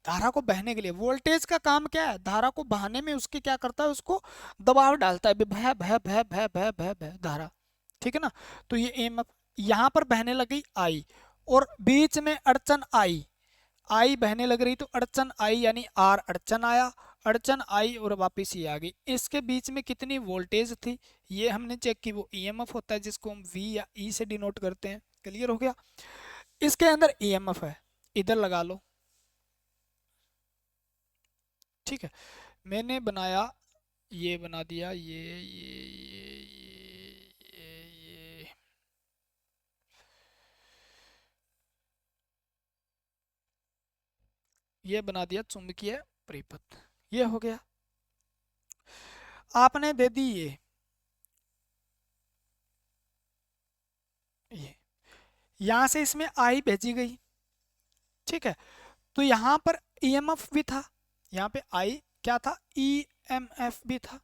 धारा को बहने के लिए। वोल्टेज का काम क्या है, धारा को बहाने में उसके क्या करता है, उसको दबाव डालता है, भय भय भय भय भय भय भय धारा, ठीक है ना। तो ये EMF यहाँ पर बहने लगी आई, और बीच में अड़चन आई, आई बहने लग रही तो अड़चन आई, यानी आर अड़चन आया, अड़चन आई और वापस ही आ गई। इसके बीच में कितनी वोल्टेज थी ये हमने चेक की, वो EMF होता है जिसको हम V या E से डिनोट करते हैं, क्लियर हो गया। इसके अंदर EMF है, इधर लगा लो, ठीक है। मैंने बनाया, ये बना दिया, ये ये बना दिया चुंबकीय परिपथ, ये हो गया। आपने दे दी ये यहां से इसमें आई भेजी गई, ठीक है। तो यहाँ पर EMF भी था, यहाँ पे आई क्या था, EMF भी था,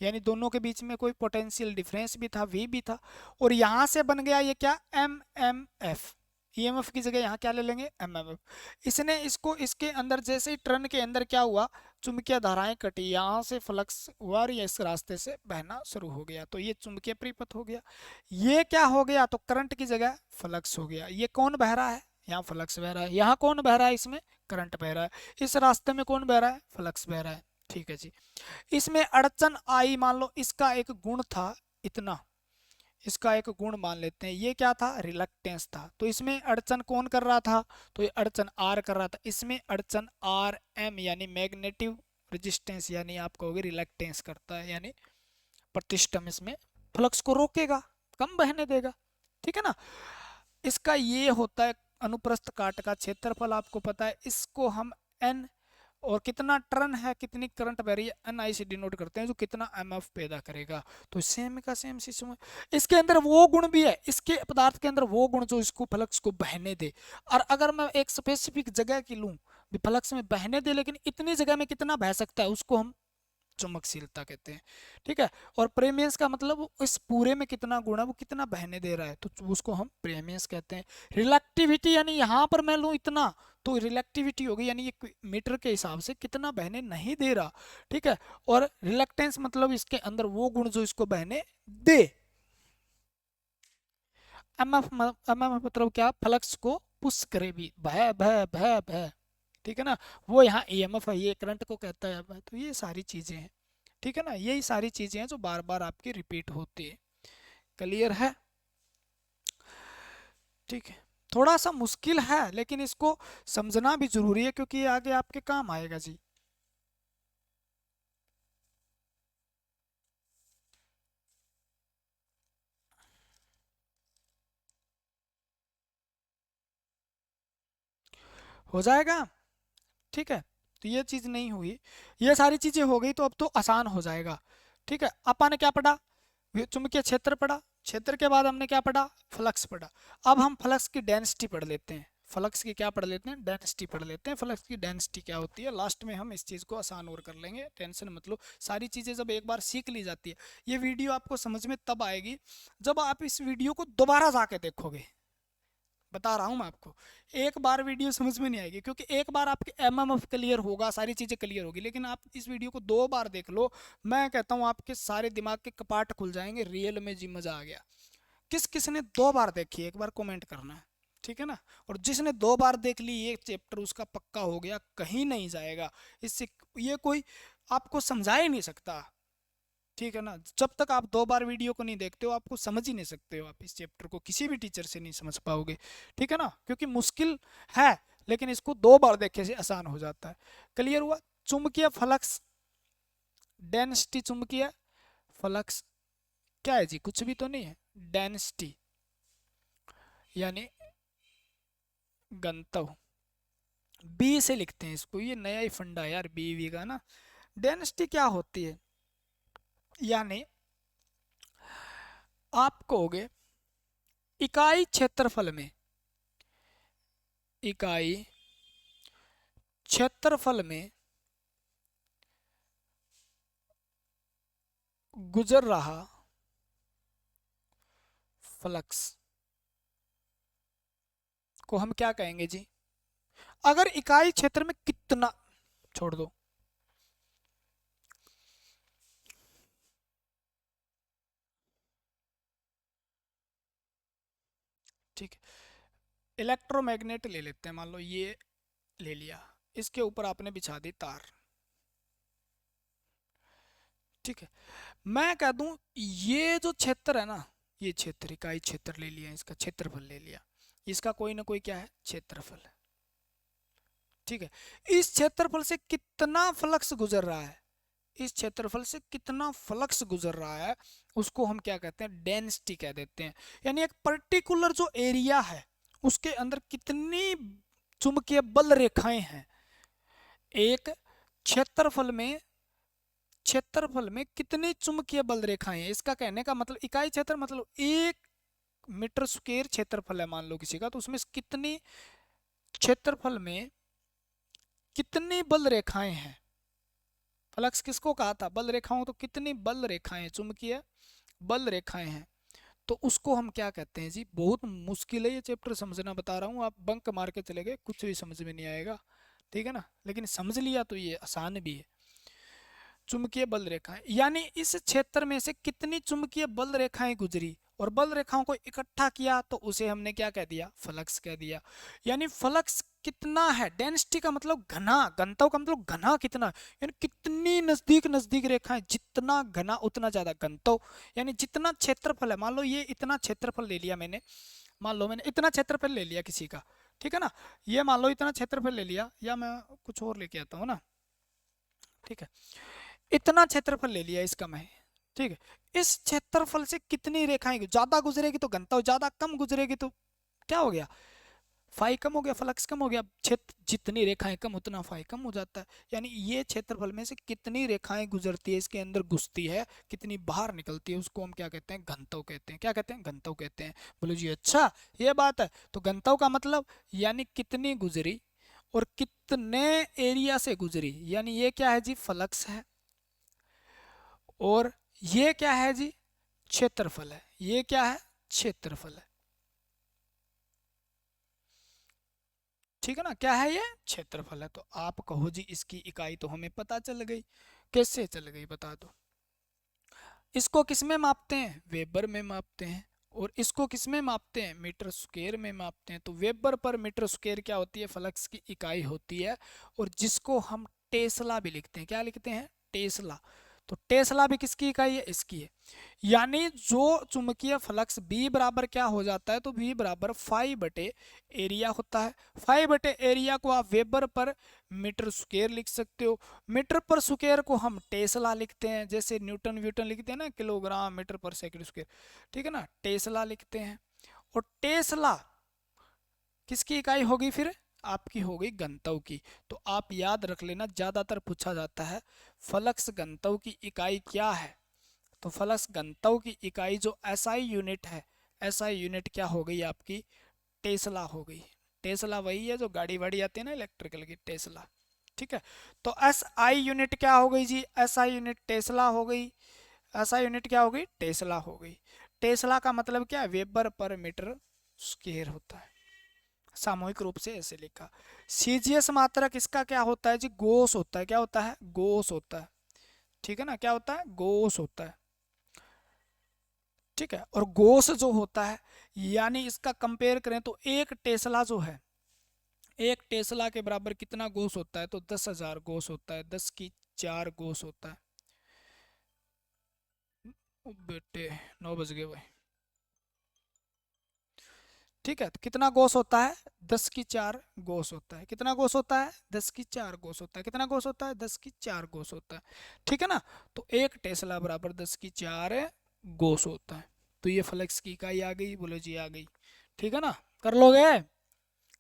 यानी दोनों के बीच में कोई पोटेंशियल डिफरेंस भी था, V भी था। और यहाँ से बन गया ये क्या, MMF, EMF की जगह यहाँ क्या ले लेंगे, MMF। इसने इसको इसके अंदर जैसे ही टर्न के अंदर क्या हुआ, चुंबकीय धाराएं कटी, यहाँ से फ्लक्स हुआ और ये इस रास्ते से बहना शुरू हो गया, तो ये चुंबकीय परिपथ हो गया। ये क्या हो गया, तो करंट की जगह फ्लक्स हो गया। ये कौन बह रहा है, यहाँ फ्लक्स बह रहा है, यहाँ कौन बह रहा है, इसमें करंट बह रहा है, इस रास्ते में कौन बह रहा है, फ्लक्स बह रहा है, ठीक है जी। इसमें अड़चन आई, मान लो इसका एक गुण था इतना, इसका एक गुण मान लेते हैं, ये क्या था, रिलक्टेंस था। तो इसमें अड़चन कौन कर रहा था, तो ये अड़चन आर कर रहा था, इसमें अड़चन आर एम यानी मैग्नेटिव रेजिस्टेंस, यानी आप कहोगे रिलक्टेंस करता है, यानी प्रतिष्ठम इसमें फ्लक्स को रोकेगा, कम बहने देगा, ठीक है ना। इसका ये होता है अनुप्रस्थ काट का क्षेत्रफल, आपको पता है, इसको हम एन, और कितना टर्न है, कितनी करंट बह रही है, NI से डिनोट करते हैं, जो कितना MF पैदा करेगा। तो सेम का सेम सिस्टम, इसके अंदर वो गुण भी है, इसके पदार्थ के अंदर वो गुण जो इसको फ्लक्स को बहने दे। और अगर मैं एक स्पेसिफिक जगह की लूं, फ्लक्स में बहने दे, लेकिन इतनी जगह में कितना बह सकता है, उसको हम चुंबकशीलता कहते हैं, ठीक है। और प्रेमियंस का मतलब वो इस पूरे में कितना गुण है, वो कितना बहने दे रहा है, तो उसको हम प्रेमियंस कहते हैं। रिलेक्टिविटी यानी यहाँ पर मैं लूँ इतना, तो रिलेक्टिविटी होगी, यानी ये मीटर के हिसाब से कितना बहने नहीं दे रहा, ठीक है। और रिलेक्टेंस मतलब इसके अंदर वो गुण जो इसको बहने दे। एमएफ मतलब क्या, फ्लक्स को पुश करे भी, भय भय भय भय, ठीक है ना। वो यहाँ EMF है, ये करंट को कहता है। तो ये सारी चीजें हैं, ठीक है ना, यही सारी चीजें हैं जो बार बार आपकी रिपीट होती है, क्लियर है, ठीक है। थोड़ा सा मुश्किल है लेकिन इसको समझना भी जरूरी है, क्योंकि ये आगे आपके काम आएगा जी। हो जाएगा, ठीक है। तो ये चीज नहीं हुई, ये सारी चीजें हो गई, तो अब तो आसान हो जाएगा, ठीक है। अपन ने क्या पढ़ा, चुंबकीय क्षेत्र पढ़ा, क्षेत्र के बाद हमने क्या पढ़ा, फ्लक्स पढ़ा। अब हम फ्लक्स की डेंसिटी पढ़ लेते हैं, फ्लक्स की क्या पढ़ लेते हैं, डेंसिटी पढ़ लेते हैं। फ्लक्स की डेंसिटी क्या होती है, लास्ट में हम इस चीज़ को आसान और कर लेंगे, टेंशन मतलब सारी चीज़ें जब एक बार सीख ली जाती है, ये वीडियो आपको समझ में तब आएगी जब आप इस वीडियो को दोबारा जाके देखोगे, बता रहा हूँ मैं आपको। एक बार वीडियो समझ में नहीं आएगी, क्योंकि एक बार आपके एमएमएफ क्लियर होगा, सारी चीज़ें क्लियर होगी, लेकिन आप इस वीडियो को 2 बार देख लो, मैं कहता हूँ आपके सारे दिमाग के कपाट खुल जाएंगे, रियल में जी मज़ा आ गया। किस किस ने 2 बार देखी है, एक बार कमेंट करना है, ठीक है ना। और जिसने 2 बार देख ली ये चैप्टर, उसका पक्का हो गया, कहीं नहीं जाएगा इससे, ये कोई आपको समझा ही नहीं सकता, ठीक है ना। जब तक आप 2 बार वीडियो को नहीं देखते हो, आपको समझ ही नहीं सकते हो, आप इस चैप्टर को किसी भी टीचर से नहीं समझ पाओगे, ठीक है ना, क्योंकि मुश्किल है, लेकिन इसको 2 बार देखने से आसान हो जाता है। क्लियर हुआ। चुंबकीय फ्लक्स डेंसिटी, चुंबकीय फ्लक्स क्या है जी, कुछ भी तो नहीं है, डेंसिटी यानी घनत्व, बी से लिखते हैं इसको, ये नया ही फंडा है यार बी का ना। डेंसिटी क्या होती है, यानी आप कहोगे इकाई क्षेत्रफल में, इकाई क्षेत्रफल में गुजर रहा फ्लक्स को हम क्या कहेंगे जी। अगर इकाई क्षेत्र में कितना, छोड़ दो, ठीक है, इलेक्ट्रोमैग्नेट ले लेते हैं, मान लो ये ले लिया, इसके ऊपर आपने बिछा दी तार, ठीक है। मैं कह दूं ये जो क्षेत्र है ना, ये क्षेत्र, इकाई क्षेत्र ले लिया, इसका क्षेत्रफल ले लिया, इसका कोई ना कोई क्या है, क्षेत्रफल है, ठीक है। इस क्षेत्रफल से कितना फ्लक्स गुजर रहा है, इस क्षेत्रफल से कितना फ्लक्स गुजर रहा है, उसको हम क्या कहते हैं, डेंसिटी कह देते हैं। यानी एक पर्टिकुलर जो एरिया है उसके अंदर कितनी चुंबकीय बल रेखाएं हैं, एक क्षेत्रफल में, क्षेत्रफल में कितनी चुंबकीय बल रेखाएं हैं, इसका कहने का मतलब, इकाई क्षेत्र मतलब 1 मीटर स्क्वायर क्षेत्रफल है मान लो किसी का, तो उसमें कितनी क्षेत्रफल में कितनी बल रेखाएं हैं। फ्लक्स किसको कहा था, बल रेखाओं, तो कितनी बल रेखाएं, चुंबकीय बल रेखाएं हैं, तो उसको हम क्या कहते हैं जी। बहुत मुश्किल है ये चैप्टर समझना, बता रहा हूँ, आप बंक मार के चले गए, कुछ भी समझ में नहीं आएगा, ठीक है ना, लेकिन समझ लिया तो ये आसान भी है। चुंबकीय बल रेखाएं, यानी इस क्षेत्र में से कितनी चुंबकीय बल रेखाएं गुजरी और बल रेखाओं को इकट्ठा किया, तो उसे हमने क्या कह दिया, फ्लक्स कह दिया। यानी फ्लक्स कितना है, डेंसिटी का मतलब घना, घनत्व का मतलब घना कितना, यानी कितनी नजदीक नजदीक रेखाएं, जितना घना उतना ज्यादा घनत्व। यानी जितना क्षेत्रफल है, मान लो ये इतना क्षेत्रफल ले लिया मैंने, मान लो मैंने इतना क्षेत्रफल ले लिया किसी का, ठीक है ना, ये मान लो इतना क्षेत्रफल ले लिया, या मैं कुछ और लेके आता हूँ ना, ठीक है, इतना क्षेत्रफल ले लिया इसका मैं, ठीक है। इस क्षेत्रफल से कितनी रेखाएं ज्यादा गुजरेगी तो घनत्व ज्यादा, कम गुजरेगी तो क्या हो गया, फाई कम हो गया, फ्लक्स कम हो गया। क्षेत्र जितनी रेखाएं कम उतना फाई कम हो जाता है। यानी ये क्षेत्रफल में से कितनी रेखाएं गुजरती है, इसके अंदर घुसती है, कितनी बाहर निकलती है, उसको हम क्या कहते हैं, घनत्व कहते हैं। क्या कहते हैं, घनत्व कहते हैं। बोलो जी अच्छा ये बात है, तो घनत्व का मतलब यानी कितनी गुजरी और कितने एरिया से गुजरी, यानी ये क्या है जी, फ्लक्स है, और ये क्या है जी, क्षेत्रफल है। ये क्या है, क्षेत्रफल है, ठीक है ना, क्या है ये, क्षेत्रफल है। तो आप कहो जी इसकी इकाई तो हमें पता चल गई, कैसे चल गई बता दो। इसको किस में मापते हैं, वेबर में मापते हैं, और इसको किस में मापते हैं, मीटर स्क्वायर में मापते हैं। तो वेबर पर मीटर स्क्वायर क्या होती है, फ्लक्स की इकाई होती है, और जिसको हम टेस्ला भी लिखते हैं, क्या लिखते हैं, टेस्ला। तो टेस्ला भी किसकी इकाई है, इसकी है। यानी जो चुंबकीय फ्लक्स B बराबर क्या हो जाता है, तो B बराबर फाई बटे एरिया होता है। फाई बटे एरिया को आप वेबर पर मीटर स्क्वायर लिख सकते हो। मीटर पर स्क्वायर को हम टेस्ला लिखते हैं, जैसे न्यूटन व्यूटन लिखते हैं ना, किलोग्राम मीटर पर सेकंड स्क्वायर, ठीक है ना, टेस्ला लिखते हैं। और टेस्ला किसकी इकाई होगी फिर, आपकी हो गई घनत्व की। तो आप याद रख लेना, ज्यादातर पूछा जाता है फ्लक्स घनत्व की इकाई क्या है। तो फ्लक्स घनत्व की इकाई जो एसआई यूनिट है, एसआई यूनिट क्या हो गई आपकी, टेस्ला हो गई। टेस्ला वही है जो गाड़ी वाड़ी आती है ना इलेक्ट्रिकल की, टेस्ला, ठीक है। तो एस आई यूनिट क्या हो गई जी, एस आई यूनिट टेस्ला हो गई। एस आई यूनिट क्या हो गई, टेस्ला हो गई। टेस्ला का मतलब क्या है, वेबर पर मीटर स्क्वायर होता है। सामूहिक रूप से ऐसे लिखा। सीजीएस मात्रक इसका क्या होता है जी, गोस होता है। क्या होता है, गोस होता है। ठीक है ना, क्या होता है, गोस होता है। ठीक है, और गोस जो होता है, यानी इसका कंपेयर करें तो एक टेस्ला जो है, एक टेस्ला के बराबर कितना गोस होता है, तो 10,000 गोस होता है, 10 की 4 गोस होता है। ओ बेटे 9 बज गए भाई। ठीक है, तो कितना गोस होता है, 10 की 4 गोस होता है। कितना गोस होता है, 10 की 4 गोस होता है। कितना गोस होता है, 10 की 4 गोस होता है। ठीक है ना, तो एक टेस्ला बराबर 10 की 4 गोस होता है। तो ये फ्लक्स की इकाई आ गई, बोलो जी आ गई। ठीक है ना, कर लोगे।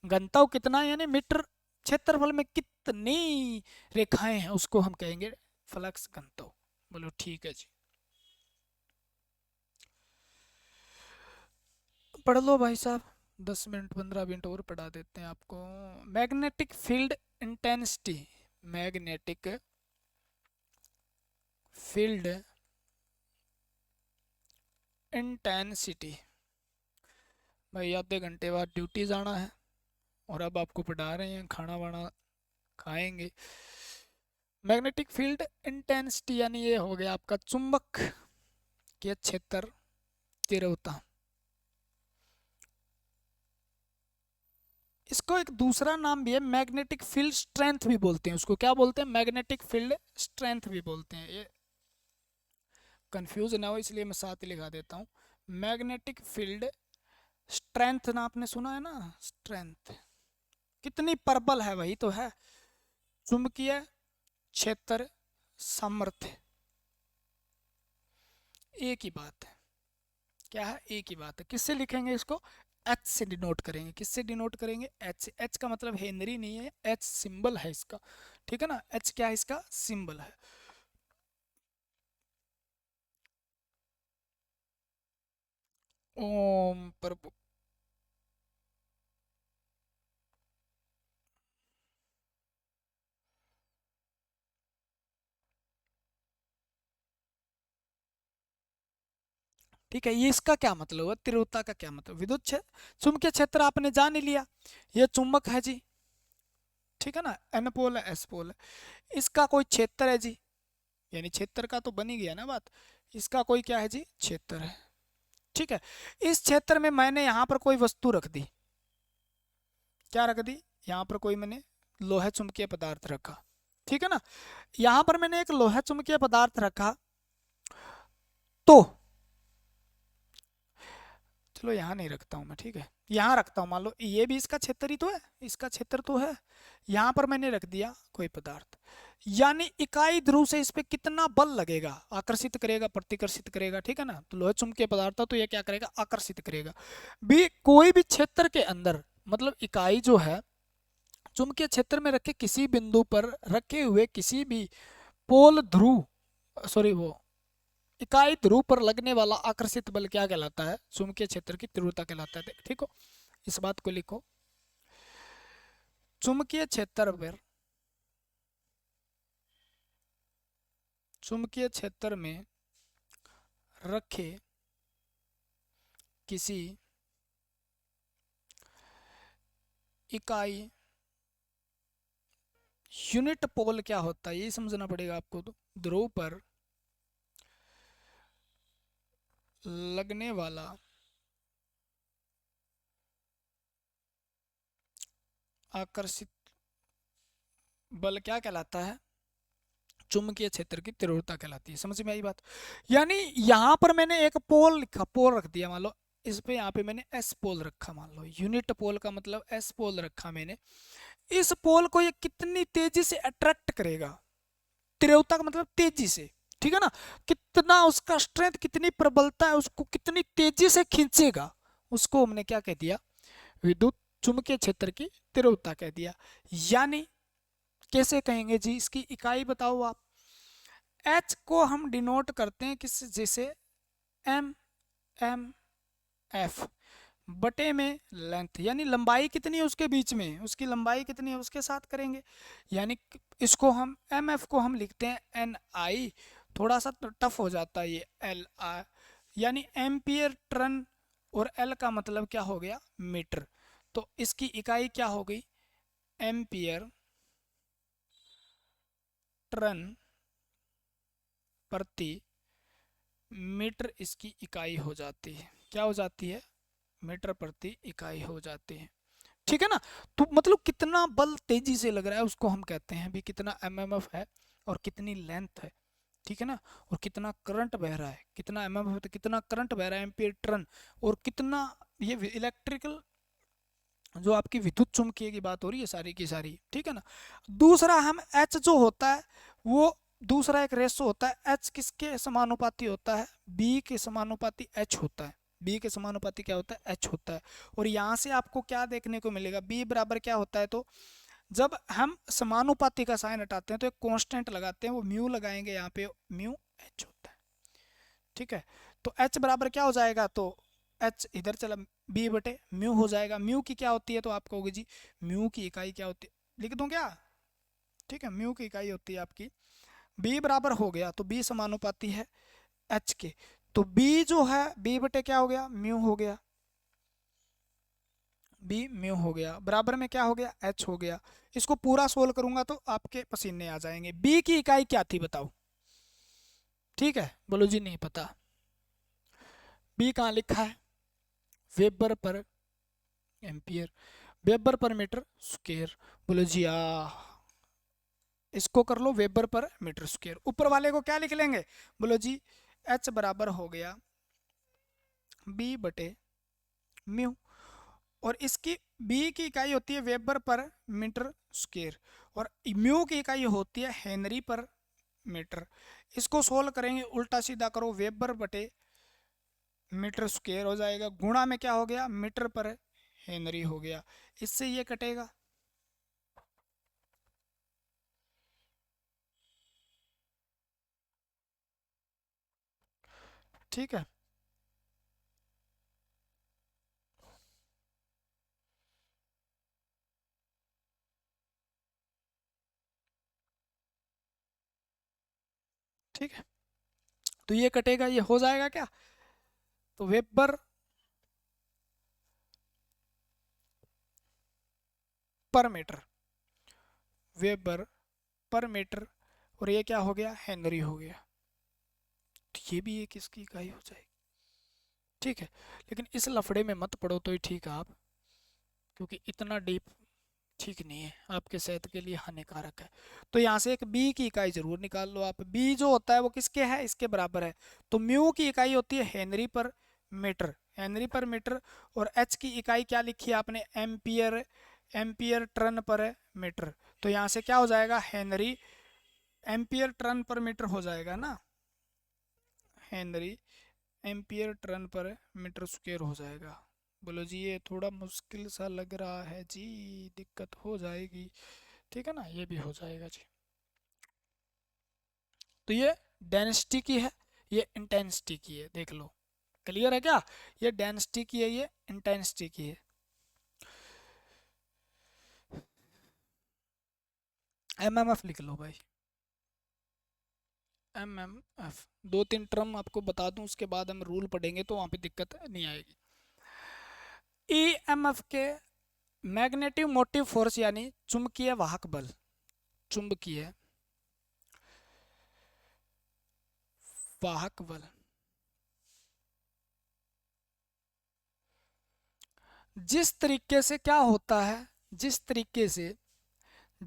घनत्व कितना, यानी मीटर क्षेत्रफल में कितनी रेखाएं हैं उसको हम कहेंगे फ्लक्स घनत्व। बोलो ठीक है जी। पढ़ लो भाई साहब, 10 मिनट 15 मिनट और पढ़ा देते हैं आपको। Magnetic field intensity, magnetic field intensity. भाई आधे घंटे बाद ड्यूटी जाना है, और अब आपको पढ़ा रहे हैं, खाना वाना खाएंगे। मैग्नेटिक फील्ड इंटेंसिटी यानी ये हो गया आपका चुंबक के क्षेत्र तीव्रता। इसको एक दूसरा नाम भी है, मैग्नेटिक फील्ड स्ट्रेंथ भी बोलते हैं उसको। क्या बोलते हैं, मैग्नेटिक फील्ड स्ट्रेंथ भी बोलते हैं। ये कंफ्यूज ना हो इसलिए मैं साथ ही लिखा देता हूँ। मैग्नेटिक फील्ड स्ट्रेंथ ना, आपने सुना है ना, स्ट्रेंथ कितनी प्रबल है, वही तो है चुंबकीय क्षेत्र सामर्थ्य। एक ही बात है, क्या है, एक ही बात है। किससे लिखेंगे इसको, एच से डिनोट करेंगे। किससे डिनोट करेंगे, एच से। एच का मतलब हेनरी नहीं है, एच सिंबल है इसका। ठीक है ना, एच क्या है, इसका सिंबल है। ओम प्रभु। ठीक है, ये इसका क्या मतलब है, तीव्रता का क्या मतलब, विद्युत क्षेत्र चुंबकीय क्षेत्र आपने जान ही लिया, ये चुंबक है जी। ठीक है ना, एन पोल है एस पोल है, इसका कोई क्षेत्र है जी, यानी क्षेत्र का तो बन ही गया ना बात। इसका कोई क्या है जी, क्षेत्र है। ठीक है, इस क्षेत्र में मैंने यहाँ पर कोई वस्तु रख दी। क्या रख दी, यहाँ पर कोई मैंने लोहा चुंबकीय पदार्थ रखा। ठीक है ना, यहाँ पर मैंने एक लोहा चुंबकीय पदार्थ रखा, तो चलो यहाँ नहीं रखता हूँ मैं, ठीक है, यहाँ रखता हूँ। मान लो ये भी इसका क्षेत्र ही तो है, इसका क्षेत्र तो है। यहाँ पर मैंने रख दिया कोई पदार्थ, यानी इकाई ध्रुव से इस पे कितना बल लगेगा, आकर्षित करेगा प्रतिकर्षित करेगा। ठीक है ना, तो लोहे चुंबकीय पदार्थ था तो ये क्या करेगा, आकर्षित करेगा। भी कोई भी क्षेत्र के अंदर, मतलब इकाई जो है चुंबकीय क्षेत्र में रखे किसी बिंदु पर रखे हुए किसी भी पोल ध्रुव, सॉरी वो इकाई ध्रुव पर लगने वाला आकर्षित बल क्या कहलाता है, चुंबकीय क्षेत्र की तीव्रता कहलाता है। ठीक हो, इस बात को लिखो। चुंबकीय क्षेत्र पर, चुंबकीय क्षेत्र में रखे किसी इकाई, यूनिट पोल क्या होता है ये समझना पड़ेगा आपको। तो ध्रुव पर लगने वाला आकर्षित बल क्या कहलाता है, चुंबकीय क्षेत्र की तीव्रता कहलाती है। समझ में आई बात। यानी यहाँ पर मैंने एक पोल लिखा, पोल रख दिया, मान लो इस पे, यहाँ पे मैंने एस पोल रखा, मान लो यूनिट पोल का मतलब एस पोल रखा मैंने। इस पोल को ये कितनी तेजी से अट्रैक्ट करेगा, तीव्रता का मतलब तेजी से। ठीक है ना, कितना उसका स्ट्रेंथ, कितनी प्रबलता है, उसको कितनी तेजी से खींचेगा, उसको हमने क्या कह दिया, विद्युत चुंबकीय क्षेत्र की तीव्रता कह दिया। यानी कैसे कहेंगे जी, इसकी इकाई बताओ आप। एच को हम डिनोट करते हैं किस, जैसे एम, एम एफ बटे में लेंथ, यानी लंबाई कितनी है उसके बीच में, उसकी लंबाई कितनी है उसके साथ करेंगे। यानी इसको हम एम एफ को हम लिखते हैं एन आई, थोड़ा सा टफ हो जाता है ये एल आई, यानी एम्पियर टर्न, और एल का मतलब क्या हो गया, मीटर। तो इसकी इकाई क्या हो गई, एम्पियर टर्न प्रति मीटर इसकी इकाई हो जाती है। क्या हो जाती है, मीटर प्रति इकाई हो जाती है। ठीक है ना। तो मतलब कितना बल तेजी से लग रहा है उसको हम कहते हैं भी कितना एमएमएफ है और कितनी लेंथ है। ठीक है ना। और कितना करंट बह रहा है, कितना एमएमएफ तो कितना करंट बह रहा है, एम्पीयर टर्न, और कितना ये इलेक्ट्रिकल जो आपकी विद्युत चुम्बकीय की बात हो रही है सारी की सारी। ठीक है ना। दूसरा हम एच जो होता है वो दूसरा एक रेशो होता है, एच किसके समानुपाती होता है, बी के समानुपाती एच होता है। बी के समानुपाती क्या होता है, एच होता है। और यहाँ से आपको क्या देखने को मिलेगा, बी बराबर क्या होता है, तो जब हम समानुपाती का साइन हटाते हैं तो एक कांस्टेंट लगाते हैं, वो म्यू लगाएंगे यहाँ पे, म्यू एच होता है। ठीक है। तो एच बराबर क्या हो जाएगा, तो एच इधर चला, बी बटे म्यू हो जाएगा। म्यू की क्या होती है, तो आप कहोगे जी म्यू की इकाई क्या होती है, लिख दूं क्या। ठीक है, म्यू की इकाई होती है आपकी, बी बराबर हो गया, तो बी समानुपाती है एच के, तो बी जो है बी बटे क्या हो गया, म्यू हो गया, बी म्यू हो गया, बराबर में क्या हो गया, एच हो गया। इसको पूरा सोल्व करूंगा तो आपके पसीने आ जाएंगे। बी की इकाई क्या थी बताओ। ठीक है, बोलो जी नहीं पता। बी कहाँ लिखा है, weber per ampere, weber per metre square. बोलो जी इसको कर लो वेबर पर मीटर स्क्वायर। ऊपर वाले को क्या लिख लेंगे, बोलो जी एच बराबर हो गया बी बटे म्यू, और इसकी बी की इकाई होती है वेबर पर मीटर स्क्वायर, और म्यू की इकाई होती है हेनरी पर मीटर। इसको सोल्व करेंगे, उल्टा सीधा करो, वेबर बटे मीटर स्क्वायर हो जाएगा, गुणा में क्या हो गया, मीटर पर हेनरी हो गया। इससे ये कटेगा, ठीक है। ठीक है, तो ये कटेगा, ये हो जाएगा क्या, तो weber per metre, weber per metre, और ये क्या हो गया, हेनरी हो गया। तो ये भी एक इसकी इकाई हो जाएगी। ठीक है, लेकिन इस लफड़े में मत पड़ो तो ही ठीक है आप, क्योंकि इतना डीप ठीक नहीं है, आपके सेहत के लिए हानिकारक है। तो यहाँ से एक बी की इकाई जरूर निकाल लो आप। बी जो होता है वो किसके है, इसके बराबर है। तो म्यू की इकाई होती है हेनरी पर मीटर, हेनरी पर मीटर, और एच की इकाई क्या लिखी है आपने, एम्पियर, एम्पियर टर्न पर मीटर। तो यहाँ से क्या हो जाएगा, हेनरी एम्पियर टर्न पर मीटर हो जाएगा ना, हेनरी एम्पियर टर्न पर मीटर स्क्वायर हो जाएगा। बोलो जी ये थोड़ा मुश्किल सा लग रहा है जी, दिक्कत हो जाएगी। ठीक है ना, ये भी हो जाएगा जी। तो ये डेंसिटी की है, ये इंटेंसिटी की है, देख लो, क्लियर है क्या। ये डेंसिटी की है, ये इंटेंसिटी की है। एमएमएफ लिख लो भाई, एमएमएफ। दो तीन टर्म आपको बता दूं, उसके बाद हम रूल पढ़ेंगे तो वहाँ पे दिक्कत नहीं आएगी। ईएमएफ के मैग्नेटिक मोटिव फोर्स यानी चुंबकीय वाहक बल, चुंबकीय वाहक बल जिस तरीके से क्या होता है, जिस तरीके से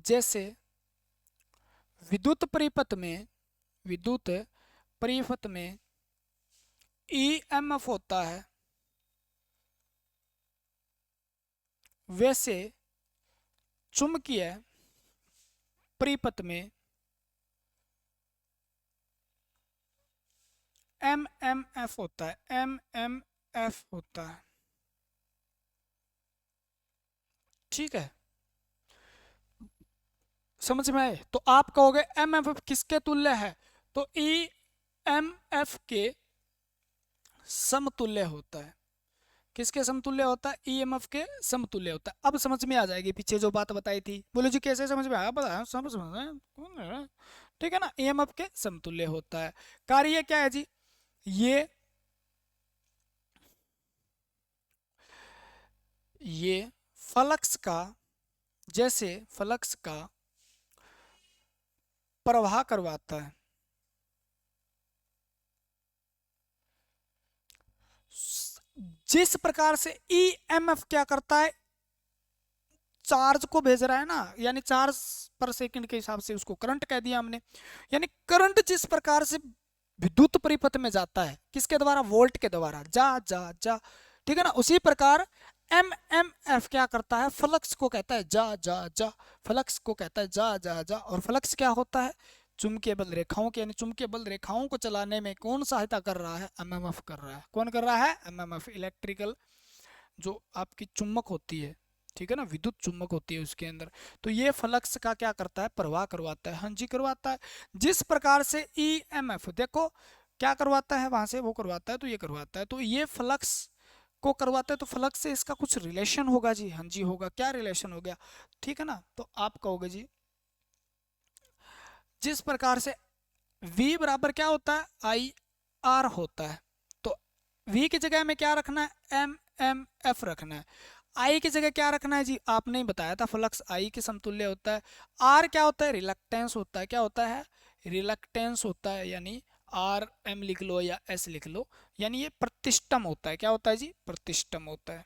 जैसे विद्युत परिपथ में, विद्युत परिपथ में ईएमएफ होता है, वैसे चुंबकीय परिपथ में एमएमएफ होता है, एमएमएफ होता है। ठीक है, समझ में आए। तो आप कहोगे एमएमएफ किसके तुल्य है, तो ई एम एफ के समतुल्य होता है। किसके समतुल्य होता है, ईएमएफ के समतुल्य होता है। अब समझ में आ जाएगी पीछे जो बात बताई थी। बोलो जी कैसे समझ में आया, बताया समझ में आया? कौन है? ठीक है ना, ईएमएफ के समतुल्य होता है। कार्य क्या है जी, ये फ्लक्स का, जैसे फ्लक्स का प्रवाह करवाता है, जिस प्रकार से ईएमएफ क्या करता है, चार्ज को भेज रहा है ना, यानी चार्ज पर सेकंड के हिसाब से उसको करंट कह दिया हमने। यानी करंट जिस प्रकार से विद्युत परिपथ में जाता है, किसके द्वारा, वोल्ट के द्वारा, जा जा जा, ठीक है ना, उसी प्रकार एम एम एफ क्या करता है, फ्लक्स को कहता है जा जा जा, फ्लक्स को कहता है जा जा जा। और फ्लक्स क्या होता है, चुंबकीय बल रेखाओं के, यानी चुंबकीय बल रेखाओं को चलाने में कौन सहायता कर रहा है, एमएमएफ कर रहा है। कौन कर रहा है, एमएमएफ, इलेक्ट्रिकल जो आपकी चुंबक होती है, ठीक है ना, विद्युत चुंबक होती है उसके अंदर। तो ये फ्लक्स का क्या करता है, प्रवाह करवाता है, हाँ जी करवाता है। जिस प्रकार से ईएमएफ देखो क्या करवाता है, वहां से वो करवाता है, तो ये करवाता है, तो ये फ्लक्स को करवाता है, तो फ्लक्स से इसका कुछ रिलेशन होगा जी, हाँ जी होगा। क्या रिलेशन हो गया, ठीक है ना, तो आप कहोगे जी जिस प्रकार से V बराबर क्या होता है, आई आर होता है, तो V की जगह में क्या रखना है, एम एम एफ रखना है। आई की जगह क्या रखना है जी, आपने ही बताया था, फ्लक्स आई के समतुल्य होता है। आर क्या होता है, रिलक्टेंस होता है, क्या होता है, रिलक्टेंस होता है, यानी आर एम लिख लो या एस लिख लो, यानी ये प्रतिष्ठम होता है। क्या होता है जी, प्रतिष्ठम होता है।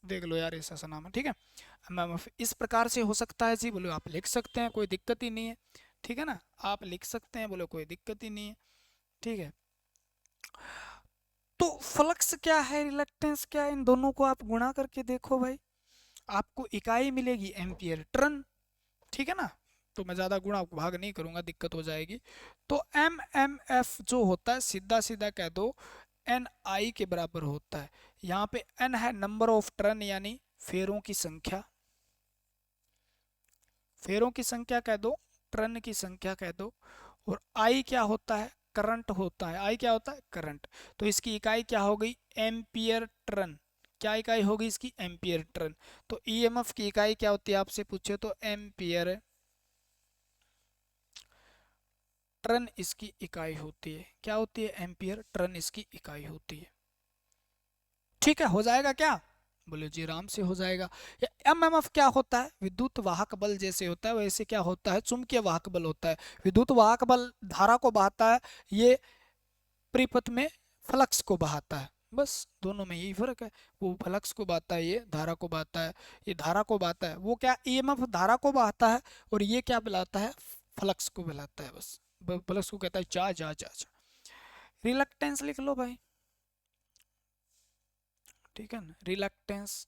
देख लो यार, ऐसा नाम है, ठीक है। मैम इस प्रकार से हो सकता है जी, बोलो आप लिख सकते हैं, कोई दिक्कत ही नहीं है, ठीक है ना, आप लिख सकते हैं, बोलो कोई दिक्कत ही नहीं है, ठीक है। तो फ्लक्स क्या है, रिलक्टेंस क्या है, इन दोनों को आप गुणा करके देखो भाई, आपको इकाई मिलेगी एम्पियर टर्न, ठीक है ना। तो मैं ज़्यादा गुणा भाग नहीं करूंगा, दिक्कत हो जाएगी। तो एम एम एफ जो होता है, सीधा सीधा कह दो एन आई के बराबर होता है। यहाँ पे एन है नंबर ऑफ टर्न, यानी फेरों की संख्या, फेरों की संख्या कह दो, टर्न की संख्या कह दो। और आई क्या होता है, करंट होता है, आई क्या होता है, करंट। तो इसकी इकाई क्या हो गई, एम्पियर टर्न। क्या इकाई होगी इसकी, एम्पियर टर्न। तो ईएमएफ की इकाई क्या होती है, आपसे पूछे तो एम्पियर टर्न इसकी इकाई होती है। क्या होती है, एम्पियर टर्न इसकी इकाई होती है, ठीक है। हो जाएगा क्या, बोले जी आराम से हो जाएगा। एमएमएफ क्या होता है, विद्युत वाहक बल जैसे होता है वैसे क्या होता है, चुंबकीय वाहक बल होता है। विद्युत वाहक बल धारा को बहाता है, ये परिपथ में फ्लक्स को बहाता है, बस दोनों में यही फर्क है। वो फ्लक्स को बहाता है, ये धारा को बहाता है, ये धारा को बहाता है। वो क्या, ईएमएफ धारा को बहाता है, और ये क्या बुलाता है, फ्लक्स को बुलाता है, बस फ्लक्स को कहता है जा जा जा जा। रिलक्टेंस लिख लो भाई, ठीक है ना, रिलक्टेंस,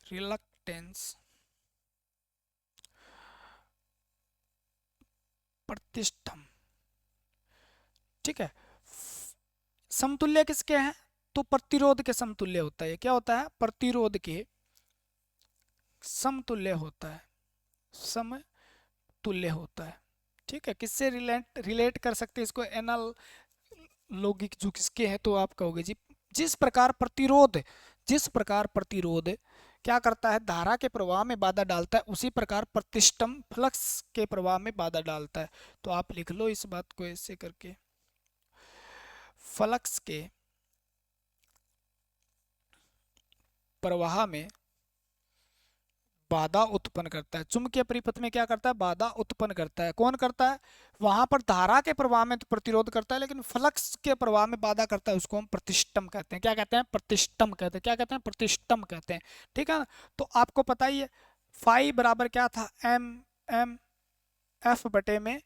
रिलक्टेंस प्रतिष्ठम, ठीक है। समतुल्य किसके हैं, तो प्रतिरोध के समतुल्य होता है। क्या होता है, प्रतिरोध के समतुल्य होता है, समतुल्य होता है, ठीक है। किससे रिलेट रिलेट कर सकते हैं इसको, एनल लॉगिक जो किसके हैं, तो आप कहोगे जी जिस प्रकार प्रतिरोध, जिस प्रकार प्रतिरोध क्या करता है, धारा के प्रवाह में बाधा डालता है, उसी प्रकार प्रतिष्ठम फ्लक्स के प्रवाह में बाधा डालता है। तो आप लिख लो इस बात को ऐसे करके, फ्लक्स के प्रवाह में बाधा उत्पन्न करता है, चुंबकीय परिपथ में क्या करता है, बाधा उत्पन्न करता है। कौन करता है, वहां पर धारा के प्रवाह में तो प्रतिरोध करता है, लेकिन फ्लक्स के प्रवाह में बाधा करता है, उसको हम प्रतिष्ठम कहते हैं। क्या कहते हैं, प्रतिष्ठम कहते हैं। क्या कहते हैं, प्रतिष्ठम कहते हैं, ठीक है। तो आपको पता ही है फाई बराबर क्या था, एम एम एफ बटे में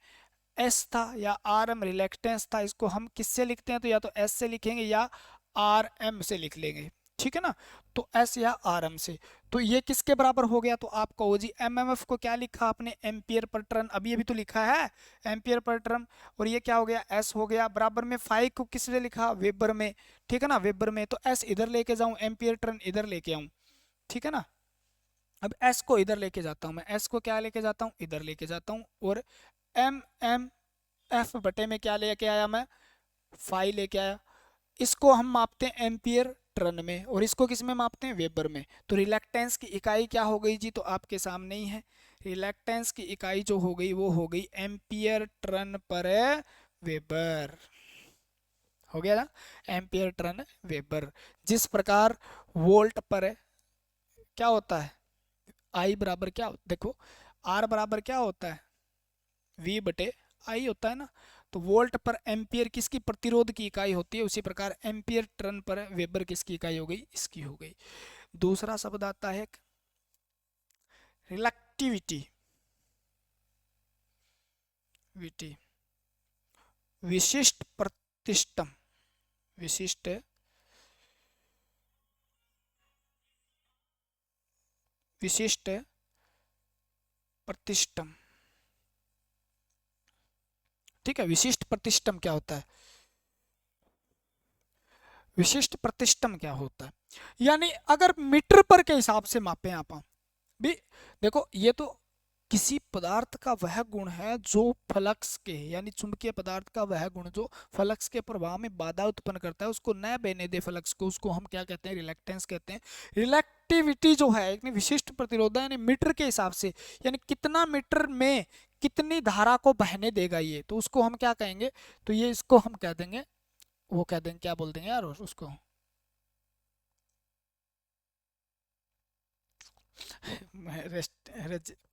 एस था, या आर एम रिलेक्टेंस था। इसको हम किससे लिखते हैं, तो या तो एस से लिखेंगे या आर एम से लिख लेंगे, ठीक है ना। तो एस या आर एम से, तो ये किसके बराबर हो गया, तो आप कहो जी एमएमएफ को क्या लिखा आपने, एम्पियर पर टर्न, अभी अभी तो लिखा है एम्पियर पर टर्न। और ये क्या हो गया, एस हो गया, बराबर में फाई को किसने लिखा, वेबर में, ठीक है ना, वेबर में। तो एस इधर लेके जाऊं, एम्पियर टर्न इधर लेके आऊं, ठीक है ना। अब एस को इधर लेके जाता हूं, मैं एस को क्या लेके जाता हूं, इधर लेके जाता हूं। और एम एम एफ बटे में क्या लेके आया मैं, फाई लेके आया। इसको हम मापते हैं एम्पियर टर्न में, और इसको किस में मापते हैं, वेबर में। तो रिलक्टेंस की इकाई क्या हो गई जी, तो आपके सामने ही है। रिलक्टेंस की इकाई जो हो गई वो हो गई एम्पियर टर्न पर वेबर, हो गया ना, एम्पियर टर्न वेबर। जिस प्रकार वोल्ट पर क्या होता है, आई बराबर क्या देखो, आर बराबर क्या होता है, वी बटे आई होता है ना। तो वोल्ट पर एम्पियर किसकी प्रतिरोध की इकाई होती है, उसी प्रकार एम्पियर टर्न पर वेबर किसकी इकाई हो गई, इसकी हो गई। दूसरा शब्द आता है रिलक्टिविटी, विटी, विशिष्ट प्रतिष्ठम, विशिष्ट विशिष्ट प्रतिष्ठम। ठीक है, विशिष्ट प्रतिष्ठम क्या होता है, विशिष्ट प्रतिष्ठम क्या होता है, यानी अगर मीटर पर के हिसाब से मापें आप भी, देखो ये तो किसी पदार्थ का वह गुण है जो फ्लक्स के, यानी चुंबकीय पदार्थ का वह गुण जो फ्लक्स के प्रभाव में बाधा उत्पन्न करता है, उसको न बहने दे फ्लक्स को, उसको हम क्या कहते हैं, रिलक्टेंस कहते हैं। रिलेक्टिविटी जो है एक विशिष्ट प्रतिरोध, यानी मीटर के हिसाब से, यानी कितना मीटर में कितनी धारा को बहने देगा ये, तो उसको हम क्या कहेंगे, तो ये इसको हम कह देंगे, वो कह देंगे, क्या बोल देंगे यार उसको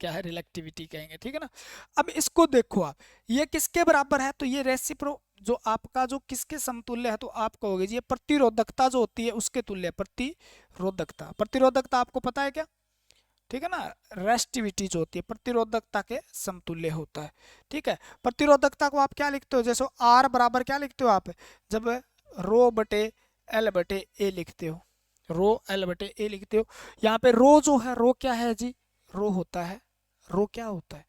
क्या है, रिलेक्टिविटी कहेंगे, ठीक है ना। अब इसको देखो आप, ये किसके बराबर है, तो ये रेसिप्रो जो आपका जो किसके समतुल्य है, तो आप कहोगे जी ये प्रतिरोधकता जो होती है उसके तुल्य, प्रतिरोधकता, प्रतिरोधकता आपको पता है क्या, ठीक है ना। रेस्टिविटी जो होती है प्रतिरोधकता के समतुल्य होता है, ठीक है। प्रतिरोधकता को आप क्या लिखते हो, जैसे आर बराबर क्या लिखते हो आप, जब रो बटे एल बटे ए लिखते हो, रो एल बटे ए लिखते हो। यहाँ पे रो जो है, रो क्या है जी, रो होता है, रो क्या होता है,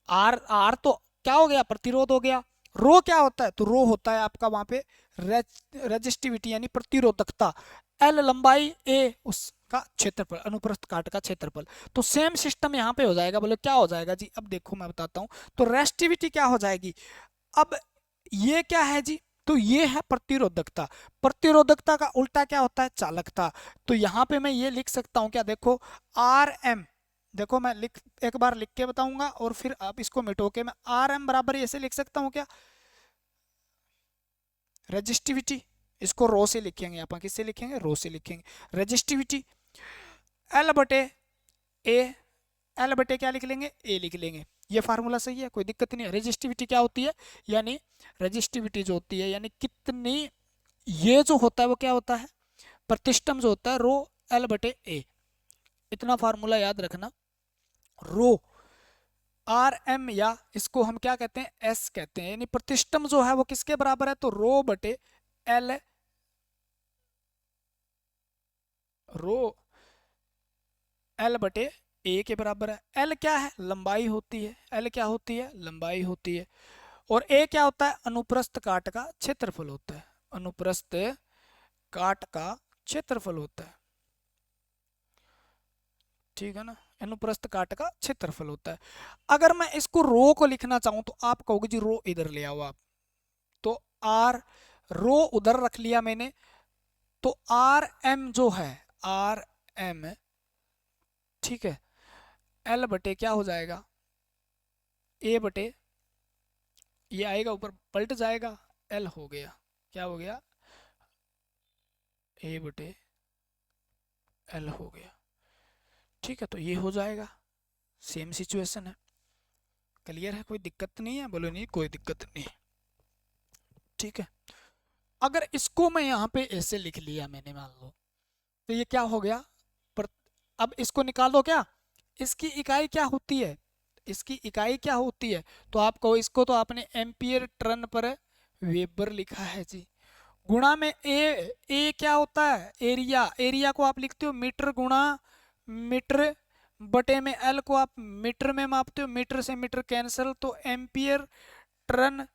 आर, आर तो क्या हो गया, प्रतिरोध हो गया। रो क्या होता है, तो रो होता है आपका वहां पे रेजिस्टिविटी यानी प्रतिरोधकता, एल लंबाई, ए उसका क्षेत्रफल, अनुप्रस्थ काट का क्षेत्रफल। तो सेम सिस्टम यहाँ पे हो जाएगा, बोले क्या हो जाएगा जी, अब देखो मैं बताता हूँ। तो रेस्टिविटी क्या हो जाएगी, अब ये क्या है जी, तो ये है प्रतिरोधकता, प्रतिरोधकता का उल्टा क्या होता है, चालकता। तो यहाँ पे मैं ये लिख सकता हूँ क्या, देखो आर एम, देखो मैं लिख, एक बार लिख के बताऊंगा और फिर आप इसको मिटो के, मैं आर एम बराबर ऐसे लिख सकता हूँ क्या, रेजिस्टिविटी, इसको रो से लिखेंगे, आप किससे लिखेंगे, रो से लिखेंगे, रेजिस्टिविटी एल बटे ए, एल बटे क्या लिख लेंगे, ए लिख लेंगे। ये फार्मूला सही है, कोई दिक्कत नहीं है। रेजिस्टिविटी क्या होती है, यानी रेजिस्टिविटी जो होती है यानी कितनी, ये जो होता है वो क्या होता है, प्रतिष्ठम जो होता है रो एल बटे ए, इतना फार्मूला याद रखना। रो आर एम, या इसको हम क्या कहते हैं, एस कहते हैं, यानी प्रतिष्ठम जो है वो किसके बराबर है, तो रो बटे एल, रो एल बटे ए के बराबर है। एल क्या है, लंबाई होती है, एल क्या होती है, लंबाई होती है। और ए क्या होता है, अनुप्रस्थ काट का क्षेत्रफल होता है, अनुप्रस्थ काट का क्षेत्रफल होता है, ठीक है ना, अनुप्रस्थ काट का क्षेत्रफल होता है। अगर मैं इसको रो को लिखना चाहूं तो आप कहोगे जी रो इधर ले आओ आप, तो आर, रो उधर रख लिया मैंने, तो आर एम जो है, आर एम, ठीक है, एल बटे क्या हो जाएगा, ए बटे, ये आएगा ऊपर पलट जाएगा, एल हो गया, क्या हो गया, ए बटे एल हो गया, ठीक है। तो ये हो जाएगा, सेम सिचुएशन है, क्लियर है, कोई दिक्कत नहीं है, बोलो नहीं कोई दिक्कत नहीं, ठीक है। अगर इसको मैं यहाँ पे ऐसे लिख लिया मैंने, मान लो, तो ये क्या हो गया, पर अब इसको निकाल दो क्या, इसकी इकाई क्या होती है, इसकी इकाई क्या होती है, तो आप कहो, इसको तो आपने एम्पियर टर्न पर वेबर लिखा है जी, गुणा में ए क्या होता है, एरिया, एरिया को आप लिखते हो मीटर गुणा मीटर, बटे में एल को आप मीटर में मापते हो, मीटर से मीटर कैंसिल, तो एम्पियर टर्न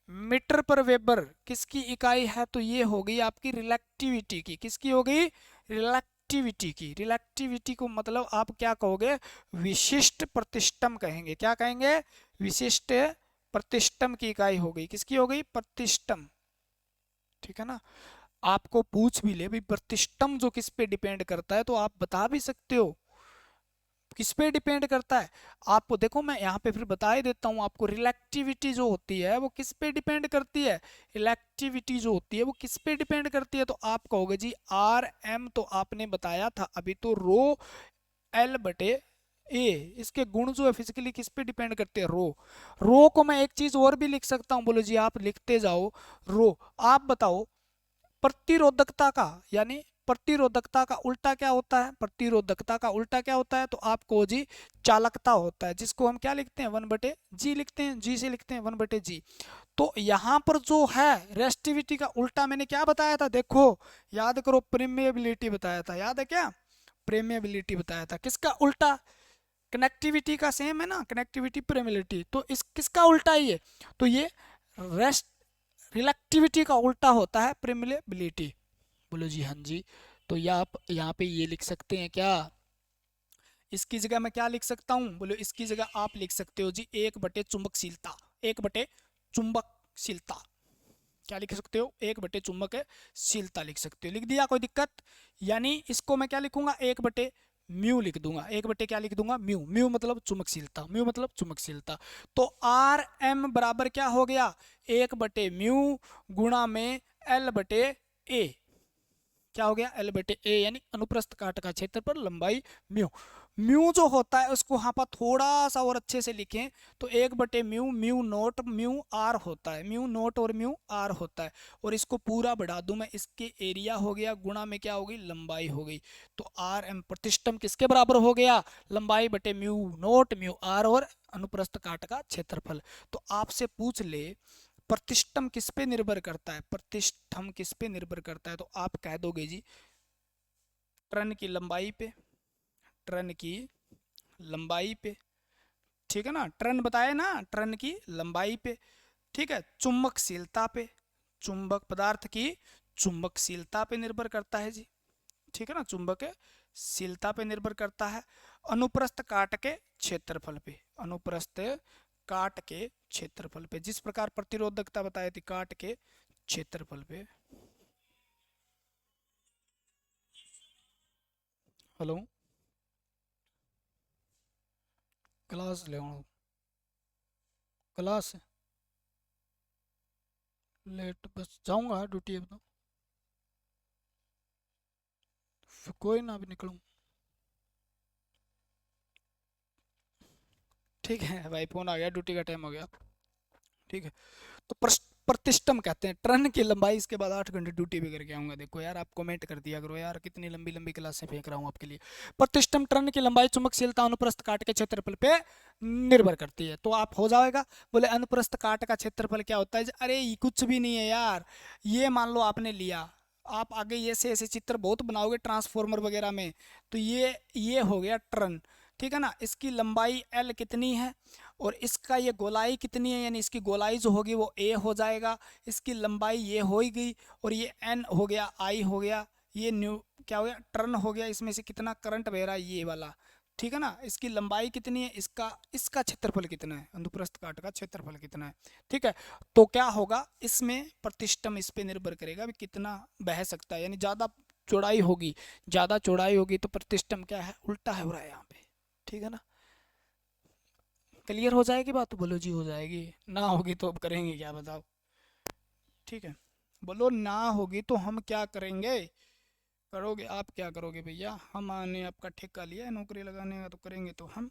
मीटर पर वेबर किसकी इकाई है, तो ये हो गई आपकी रिलेक्टिविटी की, किसकी हो गई, रिलेक्टिविटी की। रिलेक्टिविटी को मतलब आप क्या कहोगे, विशिष्ट प्रतिष्ठम कहेंगे, क्या कहेंगे, विशिष्ट प्रतिष्ठम की इकाई हो गई, किसकी हो गई, प्रतिष्ठम, ठीक है ना। आपको पूछ भी ले भाई प्रतिष्ठम जो किस पे डिपेंड करता है, तो आप बता भी सकते हो, किस पे डिपेंड करता है? आपको देखो मैं यहाँ पे फिर बता ही देता हूँ आपको, रिलेक्टिविटी जो होती है वो किस पे डिपेंड करती है? इलेक्टिविटी जो होती है वो किस पे डिपेंड करती है? तो आप कहोगे जी आर एम, तो आपने बताया था अभी तो रो एल बटे ए, इसके गुण जो है फिजिकली किस पे डिपेंड करते हैं? रो। रो को मैं एक चीज और भी लिख सकता हूँ, बोलो जी आप लिखते जाओ रो। आप बताओ प्रतिरोधकता का, यानी प्रतिरोधकता का उल्टा क्या होता है? प्रतिरोधकता का उल्टा क्या होता है? तो आपको जी चालकता होता है, जिसको हम क्या लिखते हैं? 1/g लिखते हैं, जी से लिखते हैं 1/g। तो यहाँ पर जो है रेस्टिविटी का उल्टा मैंने क्या बताया था? देखो याद करो, प्रेमिएबिलिटी बताया था, याद है क्या? प्रेमिएबिलिटी बताया था। किसका उल्टा? कनेक्टिविटी का सेम है ना, कनेक्टिविटी प्रेमिलिटी, तो इस किसका उल्टा है ये? तो ये रेस्ट रिलेक्टिविटी का उल्टा होता है प्रेमिलेबिलिटी। बोलो जी हाँ जी। तो या आप यहाँ पे ये लिख सकते हैं क्या? इसकी जगह मैं क्या लिख सकता हूँ? बोलो इसकी जगह आप लिख सकते हो जी 1/चुंबकशीलता। 1/चुंबकशीलता क्या लिख सकते हो? 1/चुंबकशीलता लिख सकते हो। लिख दिया, कोई दिक्कत? यानी इसको मैं क्या लिखूंगा? 1/म्यू लिख दूंगा। 1/ क्या लिख दूंगा? म्यू। म्यू मतलब चुंबकशीलता, म्यू मतलब चुंबकशीलता। तो आर एम बराबर क्या हो गया? 1/म्यू गुणा में L/A। क्या हो गया? L/A, यानी अनुप्रस्थ काट का क्षेत्रफल लंबाई म्यू। म्यू जो होता है उसको यहाँ पर थोड़ा सा और अच्छे से लिखें तो 1/म्यू, म्यू नोट म्यू आर होता है, म्यू नोट और म्यू आर होता है। और इसको पूरा बढ़ा दूं मैं, इसके एरिया हो गया गुणा में क्या हो गई? लंबाई हो गई। तो आर एम प्रतिष्ठम किसके बराबर हो गया? लंबाई बटे म्यू नोट म्यू आर और अनुप्रस्थ काट का क्षेत्रफल। तो आपसे पूछ ले प्रतिष्ठम किस पे निर्भर करता है? प्रतिष्ठम किस पे निर्भर करता है? तो आप कह दोगे जी टर्न की लंबाई पे, टर्न की लंबाई पे, ठीक है ना? टर्न बताया ना, टर्न की लंबाई पे, ठीक है। चुंबकशीलता पे, चुंबक पदार्थ की चुंबकशीलता पे निर्भर करता है जी, ठीक है ना? चुंबकशीलता पे निर्भर करता है। अनुप्रस्थ काट के क्षेत्रफल पे, अनुप्रस्थ काट के क्षेत्रफल पे, जिस प्रकार प्रतिरोधकता बताई थी काट के क्षेत्रफल पे। हेलो, क्लास ले क्लास लेट बस जाऊंगा ड्यूटी अब तो, फिर कोई ना भी निकलूँ। ठीक है भाई, फोन आ गया, ड्यूटी का टाइम हो गया। ठीक है। तो प्रतिष्ठम कहते हैं टर्न की लंबाई, इसके बाद 8 घंटे ड्यूटी भी करके आऊंगा। देखो यार आप कमेंट कर दिया करो यार, कितनी लंबी लंबी क्लासें फेंक रहा हूँ आपके लिए। प्रतिष्ठम टर्न की लंबाई चुंबकशीलता अनुप्रस्थ काट के क्षेत्रफल पे निर्भर करती है। तो आप हो जाएगा। बोले अनुप्रस्थ काट का क्षेत्रफल क्या होता है? अरे ये कुछ भी नहीं है यार। ये मान लो आपने लिया, आप आगे ये से ऐसे चित्र बहुत बनाओगे ट्रांसफॉर्मर वगैरह में, तो ये हो गया टर्न, ठीक है ना? इसकी लंबाई L कितनी है और इसका ये गोलाई कितनी है, यानी इसकी गोलाई जो होगी वो A हो जाएगा। इसकी लंबाई ये हो ही गई और ये N हो गया, I हो गया, ये न्यू क्या हो गया? टर्न हो गया। इसमें से कितना करंट बह रहा है? ये वाला, ठीक है ना? इसकी लंबाई कितनी है, इसका क्षेत्रफल कितना है, अनुप्रस्थ काट का क्षेत्रफल कितना है, ठीक है? तो क्या होगा इसमें? प्रतिष्ठम इस पे निर्भर करेगा भी कितना बह सकता है, यानी ज़्यादा चौड़ाई होगी, ज़्यादा चौड़ाई होगी तो प्रतिष्ठम क्या है? उल्टा है हो रहा है यहाँ पे, ठीक है ना? क्लियर हो जाएगी बात? तो बोलो जी हो जाएगी, ना होगी तो अब करेंगे क्या बताओ? ठीक है, बोलो ना होगी तो हम क्या करेंगे? करोगे आप, क्या करोगे भैया? हम आने आपका ठेका लिया है नौकरी लगाने का, तो करेंगे तो हम।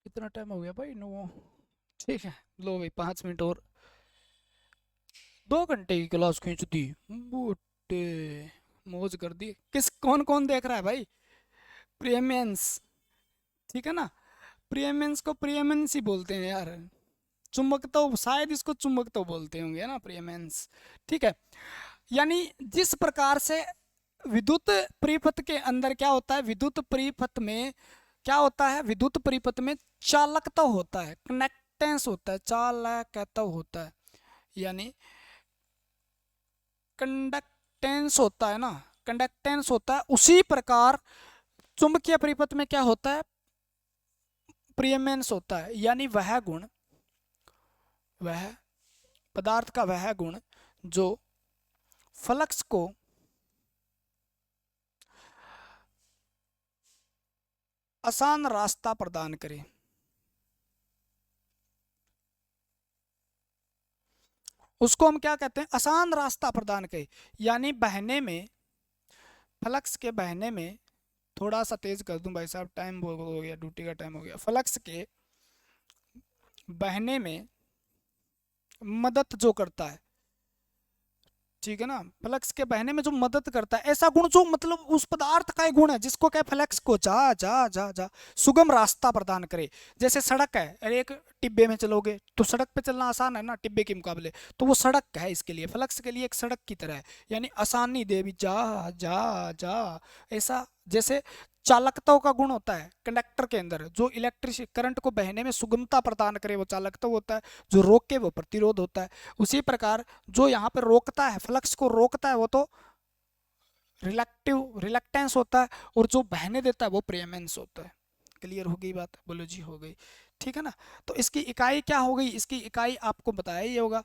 कितना टाइम हो गया भाई? 9। ठीक है, लो भाई 5 मिनट और, 2 घंटे की क्लास खींच दी बूटे, मौज कर दी। किस कौन कौन देख रहा है भाई? प्रियमेंस, ठीक है ना? प्रियमेंस को प्रियमेंस ही बोलते हैं यार। चुंबक तो शायद इसको चुंबक तो बोलते होंगे ना, प्रियमेंस, ठीक है। यानी जिस प्रकार से विद्युत परिपथ के अंदर क्या होता है? विद्युत परिपथ में क्या होता है? विद्युत परिपथ में चालकता होता है, कनेक्टेंस होता है, चालकता होता है, यानी कंडक्टेंस होता है ना, कंडक्टेंस होता है। उसी प्रकार चुंबकीय परिपथ में क्या होता है, प्रियमेंस होता है, यानी वह गुण, वह पदार्थ का वह गुण जो फ्लक्स को आसान रास्ता प्रदान करे, उसको हम क्या कहते हैं, आसान रास्ता प्रदान करे। यानी बहने में, फ्लक्स के बहने में, थोड़ा सा तेज कर दूं भाई साहब, टाइम हो गया, ड्यूटी का टाइम हो गया। फ्लक्स के बहने में मदद जो करता है, ठीक है ना, फ्लक्स के बहने में जो मदद करता है, ऐसा गुण जो मतलब उस पदार्थ का एक गुण है जिसको क्या, फ्लक्स को जा जा जा जा सुगम रास्ता प्रदान करे। जैसे सड़क है, अरे एक टिब्बे में चलोगे तो सड़क पे चलना आसान है ना टिब्बे के मुकाबले, तो वो सड़क है, इसके लिए फ्लक्स के लिए एक सड़क की तरह है, यानी आसानी दे भी, जा जा जा ऐसा। जैसे चालकता का गुण होता है कंडक्टर के अंदर, जो इलेक्ट्रिक करंट को बहने में सुगमता प्रदान करे वो चालकता होता है, जो रोके वो प्रतिरोध होता है। उसी प्रकार जो यहाँ पे रोकता है, फ्लक्स को रोकता है, वो तो रिलक्टेंस होता है, और जो बहने देता है वो प्रेमेंस होता है। क्लियर हो गई बात, बोलो जी हो गई, ठीक है ना। तो इसकी इकाई क्या हो गई, इसकी इकाई आपको बताया ही होगा,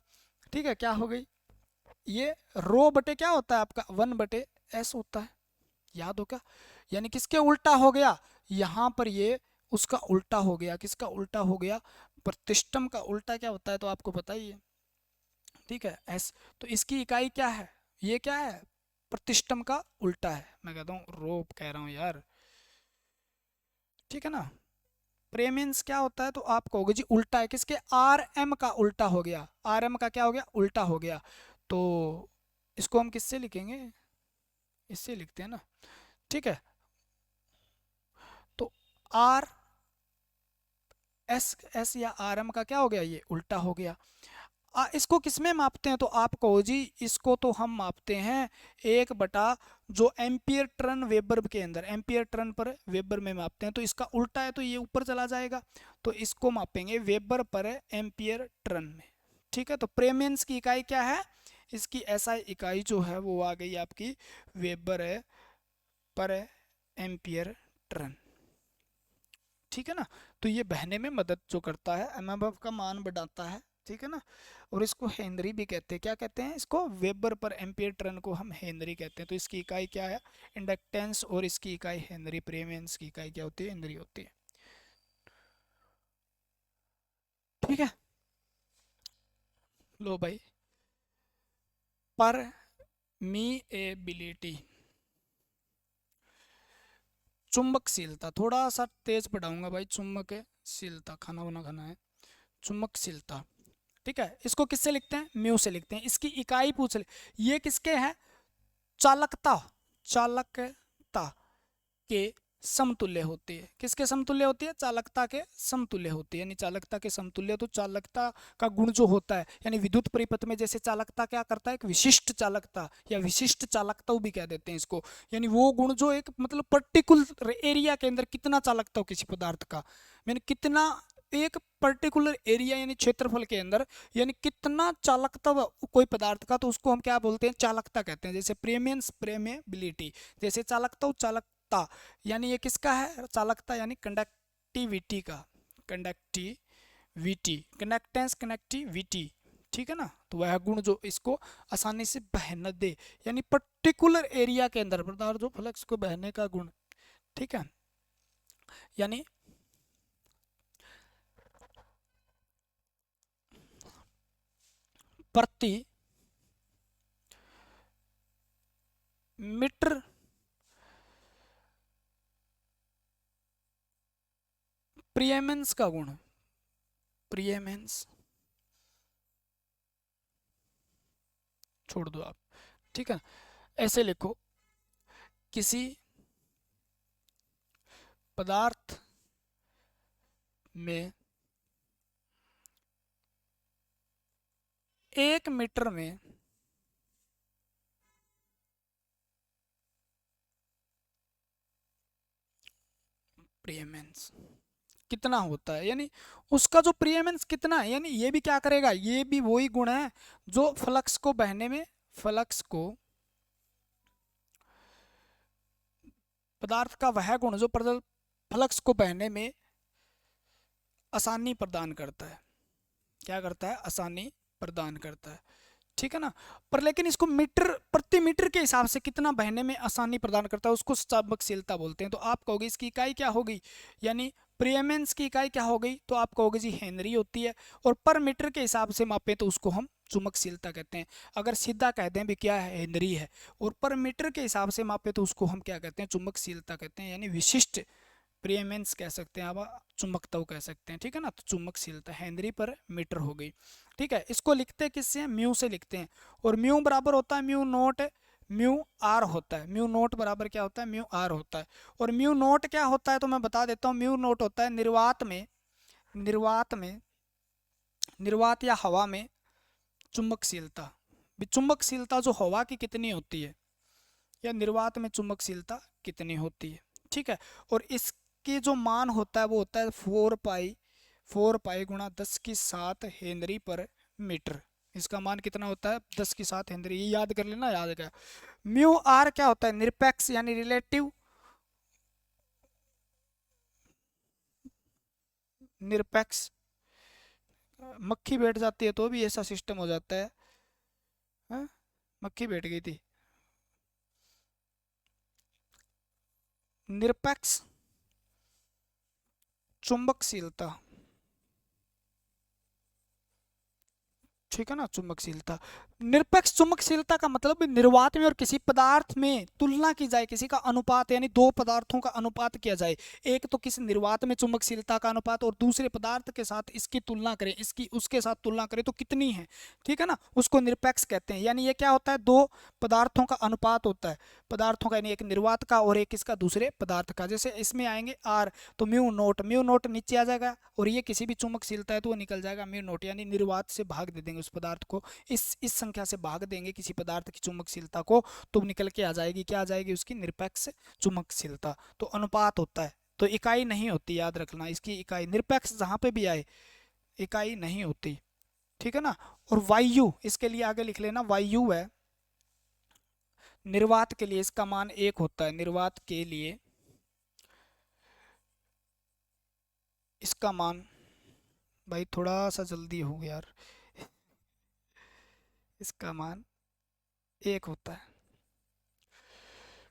ठीक है, क्या हो गई, ये रो बटे क्या होता है आपका, 1/s होता है, याद हो क्या। यानी किसके उल्टा हो गया, यहाँ पर ये उसका उल्टा हो गया, किसका उल्टा हो गया, प्रतिष्ठम का उल्टा क्या होता है तो आपको पता ही है, ठीक है, एस। तो इसकी इकाई क्या है, ये क्या है, प्रतिष्ठम का उल्टा है, मैं कहता हूँ रोप कह रहा हूँ यार, ठीक है ना। प्रेमेंस क्या होता है तो आप कहोगे जी उल्टा है, किसके, आर एम का उल्टा हो गया, आर एम का क्या हो गया, उल्टा हो गया। तो इसको हम किससे लिखेंगे, इससे लिखते हैं ना, ठीक है। तो आर एस एस या आर एम का क्या हो गया, ये उल्टा हो गया। इसको किसमें मापते हैं तो आप कहो जी इसको तो हम मापते हैं 1/, जो एम्पियर टर्न वेबर के अंदर, एम्पियर टर्न पर वेबर में मापते हैं, तो इसका उल्टा है तो ये ऊपर चला जाएगा, तो इसको मापेंगे वेबर पर एम्पियर टर्न में, ठीक है। तो प्रेमेंस की इकाई क्या है, इसकी एसआई इकाई जो है वो आ गई आपकी वेबर है पर एम्पियर टर्न, ठीक है ना। तो ये बहने में मदद जो करता है, एमएफ का मान बढ़ाता है, ठीक है ना। और इसको हेनरी भी कहते हैं, क्या कहते हैं इसको, वेबर पर एम्पियर टर्न को हम हेनरी कहते हैं। तो इसकी इकाई क्या है, इंडक्टेंस, और इसकी इकाई हेनरी। प्रेमेंस की इकाई क्या होती है, हेनरी होती है, ठीक है। लो भाई, परमीएबिलिटी, चुंबकशीलता, थोड़ा सा तेज पढ़ाऊंगा भाई, चुंबकशीलता, खाना वाना खाना है, चुंबकशीलता, ठीक है। इसको किससे लिखते हैं, म्यू से लिखते हैं। इसकी इकाई पूछ ले, ये किसके है, चालकता, चालकता के समतुल्य होती है, किसके समतुल्य होती है, चालकता के समतुल्य होती है, यानी चालकता के समतुल्य। तो चालकता का गुण जो होता है, यानी विद्युत परिपथ में जैसे चालकता क्या करता है, एक विशिष्ट चालकता या विशिष्ट चालकता भी कह देते हैं इसको, यानी वो गुण जो एक मतलब पर्टिकुलर एरिया के अंदर कितना चालकता हो किसी पदार्थ का, यानी कितना एक पर्टिकुलर एरिया यानी क्षेत्रफल के अंदर, यानी कितना चालकता कोई पदार्थ का, तो उसको हम क्या बोलते हैं, चालकता कहते हैं। जैसे प्रेमेंस, प्रेमेबिलिटी, जैसे चालकता, चालकता, यानी ये किसका है, चालकता यानी कंडक्टिविटी का, कंडक्टिविटी, कंडक्टेंस, कनेक्टिविटी, ठीक है ना। तो वह गुण जो इसको आसानी से बहने दे, यानी पर्टिकुलर एरिया के अंदर पदार्थ जो फ्लक्स को बहने का गुण, ठीक है। यानी प्रति मीटर प्रियमेंस का गुण, प्रियमेंस छोड़ दो आप, ठीक है। ऐसे लिखो, किसी पदार्थ में 1 मीटर में प्रियमेंस कितना होता है, यानी उसका जो प्रियमेंस कितना है, यानी ये भी क्या करेगा, ये भी वही गुण है जो फ्लक्स को बहने में, फ्लक्स को पदार्थ का वह गुण जो फ्लक्स को बहने में आसानी प्रदान करता है। क्या करता है? आसानी प्रदान करता है, ठीक है ना। पर लेकिन इसको मीटर प्रति मीटर के हिसाब से कितना बहने में आसानी प्रदान करता है उसको चाबकशीलता बोलते हैं। तो आप कहोगे इसकी इकाई क्या होगी, यानी प्रीएमेंस की इकाई क्या हो गई, तो आप कहोगे जी हेनरी होती है। और पर मीटर के हिसाब से मापें तो उसको हम चुंबकशीलता कहते हैं। अगर सीधा कह दें भी क्या है, हेनरी है, और पर मीटर के हिसाब से मापें तो उसको हम क्या कहते हैं, चुंबकशीलता कहते हैं, यानी विशिष्ट प्रीएमेंस कह सकते हैं, आप चुंबकत्व कह सकते हैं, ठीक है ना। तो चुंबकशीलता हेनरी पर मीटर हो गई, ठीक है। इसको लिखते हैं किससे? म्यू से लिखते हैं। और म्यू बराबर होता है म्यू नोट म्यू आर होता है। म्यू नोट बराबर क्या होता है? म्यू आर होता है। और म्यू नोट क्या होता है तो मैं बता देता हूँ। म्यू नोट होता है निर्वात या हवा में चुंबकशीलता। चुंबकशीलता जो हवा की कितनी होती है या निर्वात में चुंबकशीलता कितनी होती है, ठीक है। और इसके जो मान होता है वो होता है 4 पाई गुणा 10⁷ हेनरी पर मीटर। इसका मान कितना होता है? 10⁷ हेनरी। ये याद कर लेना, याद क्या। म्यू आर क्या होता है? निरपेक्ष यानी रिलेटिव, निरपेक्ष। मक्खी बैठ जाती है तो भी ऐसा सिस्टम हो जाता है, हा? मक्खी बैठ गई थी। निरपेक्ष चुंबकशीलता, ठीक है ना। चुंबकशीलता, निरपेक्ष चुंबकशीलता का मतलब निर्वात में और किसी पदार्थ में तुलना की जाए, किसी का अनुपात, यानी दो पदार्थों का अनुपात किया जाए। एक तो किसी निर्वात में चुंबकशीलता का अनुपात और दूसरे पदार्थ के साथ इसकी तुलना करें, इसकी उसके साथ तुलना करें तो कितनी है, ठीक है ना, उसको निरपेक्ष कहते हैं। यानी ये क्या होता है? दो पदार्थों का अनुपात होता है, पदार्थों का, यानी एक निर्वात का और एक इसका दूसरे पदार्थ का। जैसे इसमें आएंगे आर तो म्यू नोट नीचे आ जाएगा, और ये किसी भी चुंबकशीलता है तो वो निकल जाएगा म्यू नोट, यानी निर्वात से भाग दे देंगे उस पदार्थ को, इस संख्या से भाग देंगे किसी पदार्थ की चुंबकशीलता को, तो निकल के आ जाएगी, क्या आ जाएगी? उसकी निरपेक्ष चुंबकशीलता। तो अनुपात होता है, तो इकाई नहीं होती, याद रखना। इसकी इकाई निरपेक्ष जहां पे भी आए इकाई नहीं होती, ठीक है ना। और वायु, इसके लिए आगे लिख लेना, वायु है निर्वात के लिए इसका मान 1 होता है। निर्वात के लिए इसका मान, भाई थोड़ा सा जल्दी हो गया यार, इसका मान 1 होता है।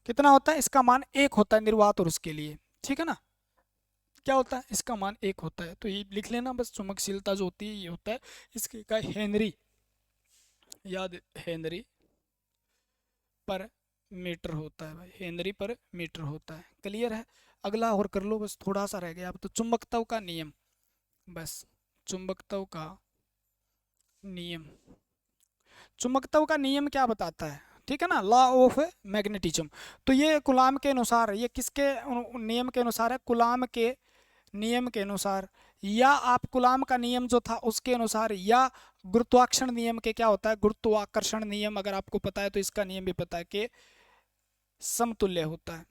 कितना होता है? इसका मान 1 होता है निर्वात और उसके लिए, ठीक है ना। क्या होता है? इसका मान 1 होता है। तो ये लिख लेना बस, चुंबकशीलता जो होती है ये होता है, इसकी इकाई हेनरी, याद, हेनरी पर मीटर होता है भाई, हेनरी पर मीटर होता है। क्लियर है? अगला और कर लो, बस थोड़ा सा रह गया अब। तो चुंबकत्व का नियम, बस चुंबकत्व का नियम, चुंबकत्व का नियम क्या बताता है, ठीक है ना, लॉ ऑफ मैग्नेटिज्म। तो ये कूलाम के अनुसार, ये किसके नियम के अनुसार है? कूलाम के नियम के अनुसार, या आप कूलाम का नियम जो था उसके अनुसार, या गुरुत्वाकर्षण नियम के, क्या होता है गुरुत्वाकर्षण नियम, अगर आपको पता है तो इसका नियम भी पता है कि समतुल्य होता है,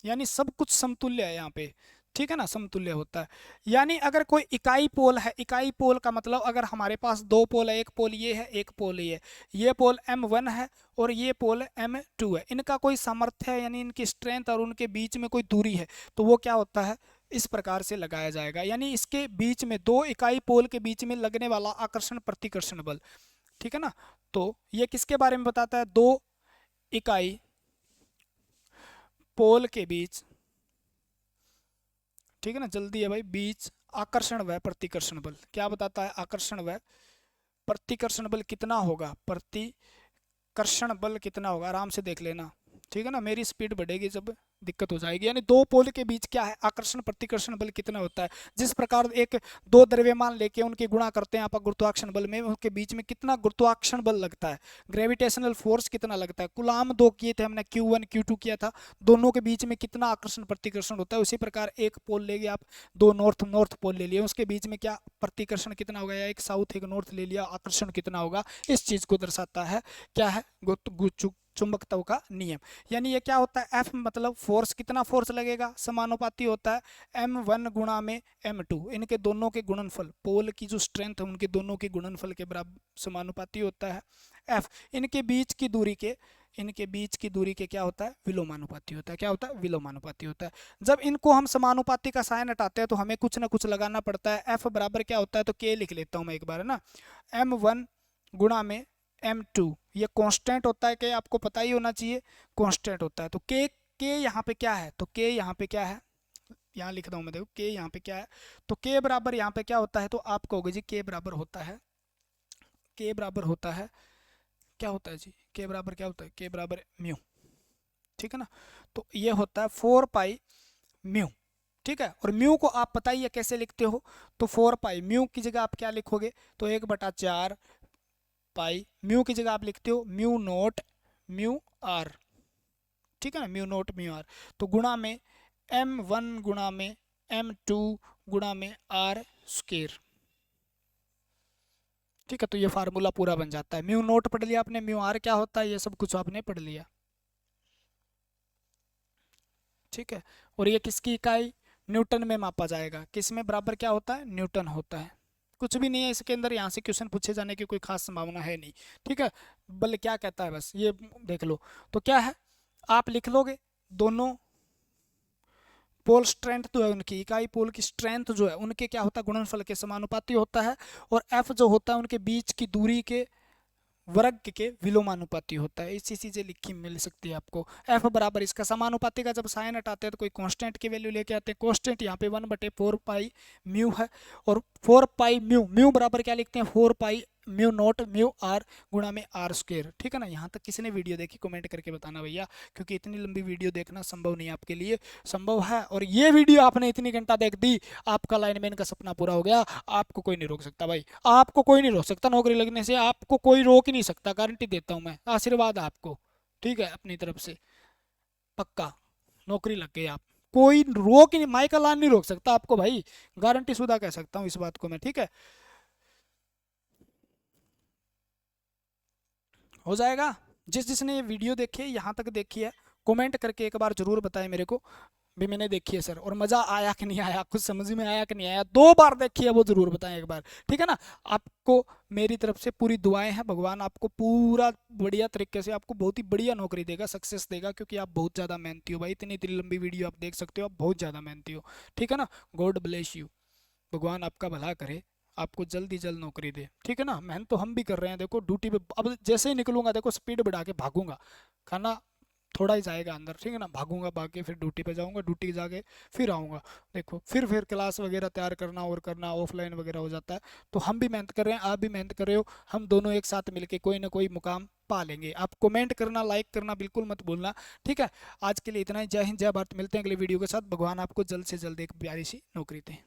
यानी सब कुछ समतुल्य है यहाँ पे, ठीक है ना, समतुल्य होता है। यानी अगर कोई इकाई पोल है, इकाई पोल का मतलब अगर हमारे पास दो पोल है, एक पोल ये है, एक पोल ये पोल m1 है और ये पोल m2 है, इनका कोई सामर्थ्य है, यानी इनकी स्ट्रेंथ और उनके बीच में कोई दूरी है, तो वो क्या होता है? इस प्रकार से लगाया जाएगा। यानी इसके बीच में, दो इकाई पोल के बीच में लगने वाला आकर्षण प्रतिकर्षण बल, ठीक है ना। तो ये किसके बारे में बताता है? दो इकाई पोल के बीच, ठीक है ना, जल्दी है भाई, बीच आकर्षण व प्रतिकर्षण बल। क्या बताता है? आकर्षण व प्रतिकर्षण बल कितना होगा, प्रतिकर्षण बल कितना होगा, आराम से देख लेना, ठीक है ना। मेरी स्पीड बढ़ेगी जब दिक्कत हो जाएगी। यानी दो पोल के बीच क्या है, आकर्षण प्रतिकर्षण बल कितना होता है। जिस प्रकार एक दो द्रव्यमान लेके उनकी गुणा करते हैं आप गुरुत्वाकर्षण बल में, उनके बीच में कितना गुरुत्वाकर्षण बल लगता है, ग्रेविटेशनल फोर्स कितना लगता है। कूलाम दो किए थे हमने, Q1 Q2 किया था, दोनों के बीच में कितना आकर्षण प्रतिकर्षण होता है। उसी प्रकार एक पोल ले गया आप, दो नॉर्थ पोल ले लिए, उसके बीच में क्या प्रतिकर्षण कितना होगा, या एक साउथ एक नॉर्थ ले लिया, आकर्षण कितना होगा, इस चीज को दर्शाता है क्या है, चुंबकत्व का नियम। यानी ये क्या होता है? F मतलब फोर्स, कितना फोर्स लगेगा, समानुपाती होता है m1 गुणा में m2, इनके दोनों के गुणनफल, पोल की जो स्ट्रेंथ है उनके दोनों के गुणनफल के बराबर समानुपाती होता है F। इनके बीच की दूरी के इनके बीच की दूरी के क्या होता है, विलोमानुपाती होता है। क्या होता है, विलोमानुपाती होता है। जब इनको हम समानुपाती का साइन हटाते हैं तो हमें कुछ ना कुछ लगाना पड़ता है। एफ बराबर क्या होता है, तो के लिख लेता हूँ मैं एक बार, है ना। m1 गुणा में m2, ये कांस्टेंट होता है, कि आपको पता ही होना चाहिए कांस्टेंट होता है। तो के यहाँ पे क्या है, तो के यहाँ पे क्या है, यहाँ लिख रहा हूँ मैं, देखो के यहाँ पे क्या है, तो के बराबर यहाँ पे क्या होता है, तो आप कहोगे जी के बराबर होता है, के बराबर होता है, क्या होता है जी, के बराबर क्या होता है, के बराबर म्यू, ठीक है ना। तो ये होता है 4 पाई म्यू, ठीक है। और म्यू को आप बताइए कैसे लिखते हो, तो 4 पाई म्यू की जगह आप क्या लिखोगे, तो 1/4 पाई म्यू की जगह आप लिखते हो म्यू नोट म्यू आर, ठीक है ना, म्यू नोट म्यू आर। तो गुणा में m1 गुणा में m2 गुणा में आर स्क्वायर, ठीक है। तो ये फार्मूला पूरा बन जाता है। म्यू नोट पढ़ लिया आपने, म्यू आर क्या होता है, ये सब कुछ आपने पढ़ लिया, ठीक है। और ये किसकी इकाई, न्यूटन में मापा जाएगा। किस में बराबर क्या होता है, न्यूटन होता है। कुछ भी नहीं है इसके अंदर, यहाँ से क्वेश्चन पूछे जाने की कोई खास संभावना है नहीं, ठीक है। बल क्या कहता है बस ये देख लो। तो क्या है, आप लिख लोगे दोनों पोल स्ट्रेंथ जो है उनकी इकाई पोल की स्ट्रेंथ जो है उनके क्या होता है, गुणनफल के समानुपाती होता है। और एफ जो होता है उनके बीच की दूरी के वर्ग के विलोमानुपाती होता है। ऐसी चीजें लिखी मिल सकती है आपको। एफ बराबर इसका समानुपाती का जब साइन हटाते हैं तो कोई कांस्टेंट की वैल्यू लेके आते हैं। कांस्टेंट यहाँ पे 1/4 पाई म्यू है, और 4 पाई म्यू, म्यू बराबर क्या लिखते हैं, 4 pi mu naught mu r गुणा में आर स्क्वायर, ठीक है ना। यहाँ तक किसी ने वीडियो देखी कमेंट करके बताना भैया, क्योंकि इतनी लंबी वीडियो देखना संभव नहीं आपके लिए, संभव है। और ये वीडियो आपने इतनी घंटा देख दी, आपका लाइनमैन का सपना पूरा हो गया। आपको कोई नहीं रोक सकता भाई, आपको कोई नहीं रोक सकता नौकरी लगने से, आपको कोई रोक ही नहीं सकता, गारंटी देता हूँ मैं, आशीर्वाद है आपको, ठीक है, अपनी तरफ से पक्का नौकरी लग गई आप। कोई रोक ही नहीं, माइकल लान नहीं रोक सकता आपको भाई, गारंटी शुदा कह सकता हूँ इस बात को मैं, ठीक है। हो जाएगा। जिस जिसने ये वीडियो देखी है, यहाँ तक देखी है, कमेंट करके एक बार जरूर बताएं मेरे को भी मैंने देखी है सर, और मज़ा आया कि नहीं आया, कुछ समझ में आया कि नहीं आया, 2 बार देखी है वो जरूर बताएं एक बार, ठीक है ना। आपको मेरी तरफ से पूरी दुआएं हैं, भगवान आपको पूरा बढ़िया तरीके से, आपको बहुत ही बढ़िया नौकरी देगा, सक्सेस देगा, क्योंकि आप बहुत ज़्यादा मेहनती हो भाई। इतनी इतनी लंबी वीडियो आप देख सकते हो, आप बहुत ज़्यादा मेहनती हो, ठीक है ना। गॉड ब्लेस यू, भगवान आपका भला करे, आपको जल्द ही जल्द नौकरी दे, ठीक है ना। मेहनत तो हम भी कर रहे हैं, देखो ड्यूटी पे अब जैसे ही निकलूंगा देखो स्पीड बढ़ा के भागूंगा, खाना थोड़ा ही जाएगा अंदर, ठीक है ना, भागूंगा, भाग के फिर ड्यूटी पे जाऊंगा, ड्यूटी जाके फिर आऊँगा, देखो फिर क्लास वगैरह तैयार करना और करना, ऑफलाइन वगैरह हो जाता है। तो हम भी मेहनत कर रहे हैं, आप भी मेहनत कर रहे हो, हम दोनों एक साथ मिलके कोई ना कोई मुकाम पा लेंगे। आप कमेंट करना, लाइक करना बिल्कुल मत भूलना, ठीक है। आज के लिए इतना ही, जय हिंद जय भारत, मिलते हैं अगले वीडियो के साथ। भगवान आपको जल्द से जल्द एक प्यारी सी नौकरी दें।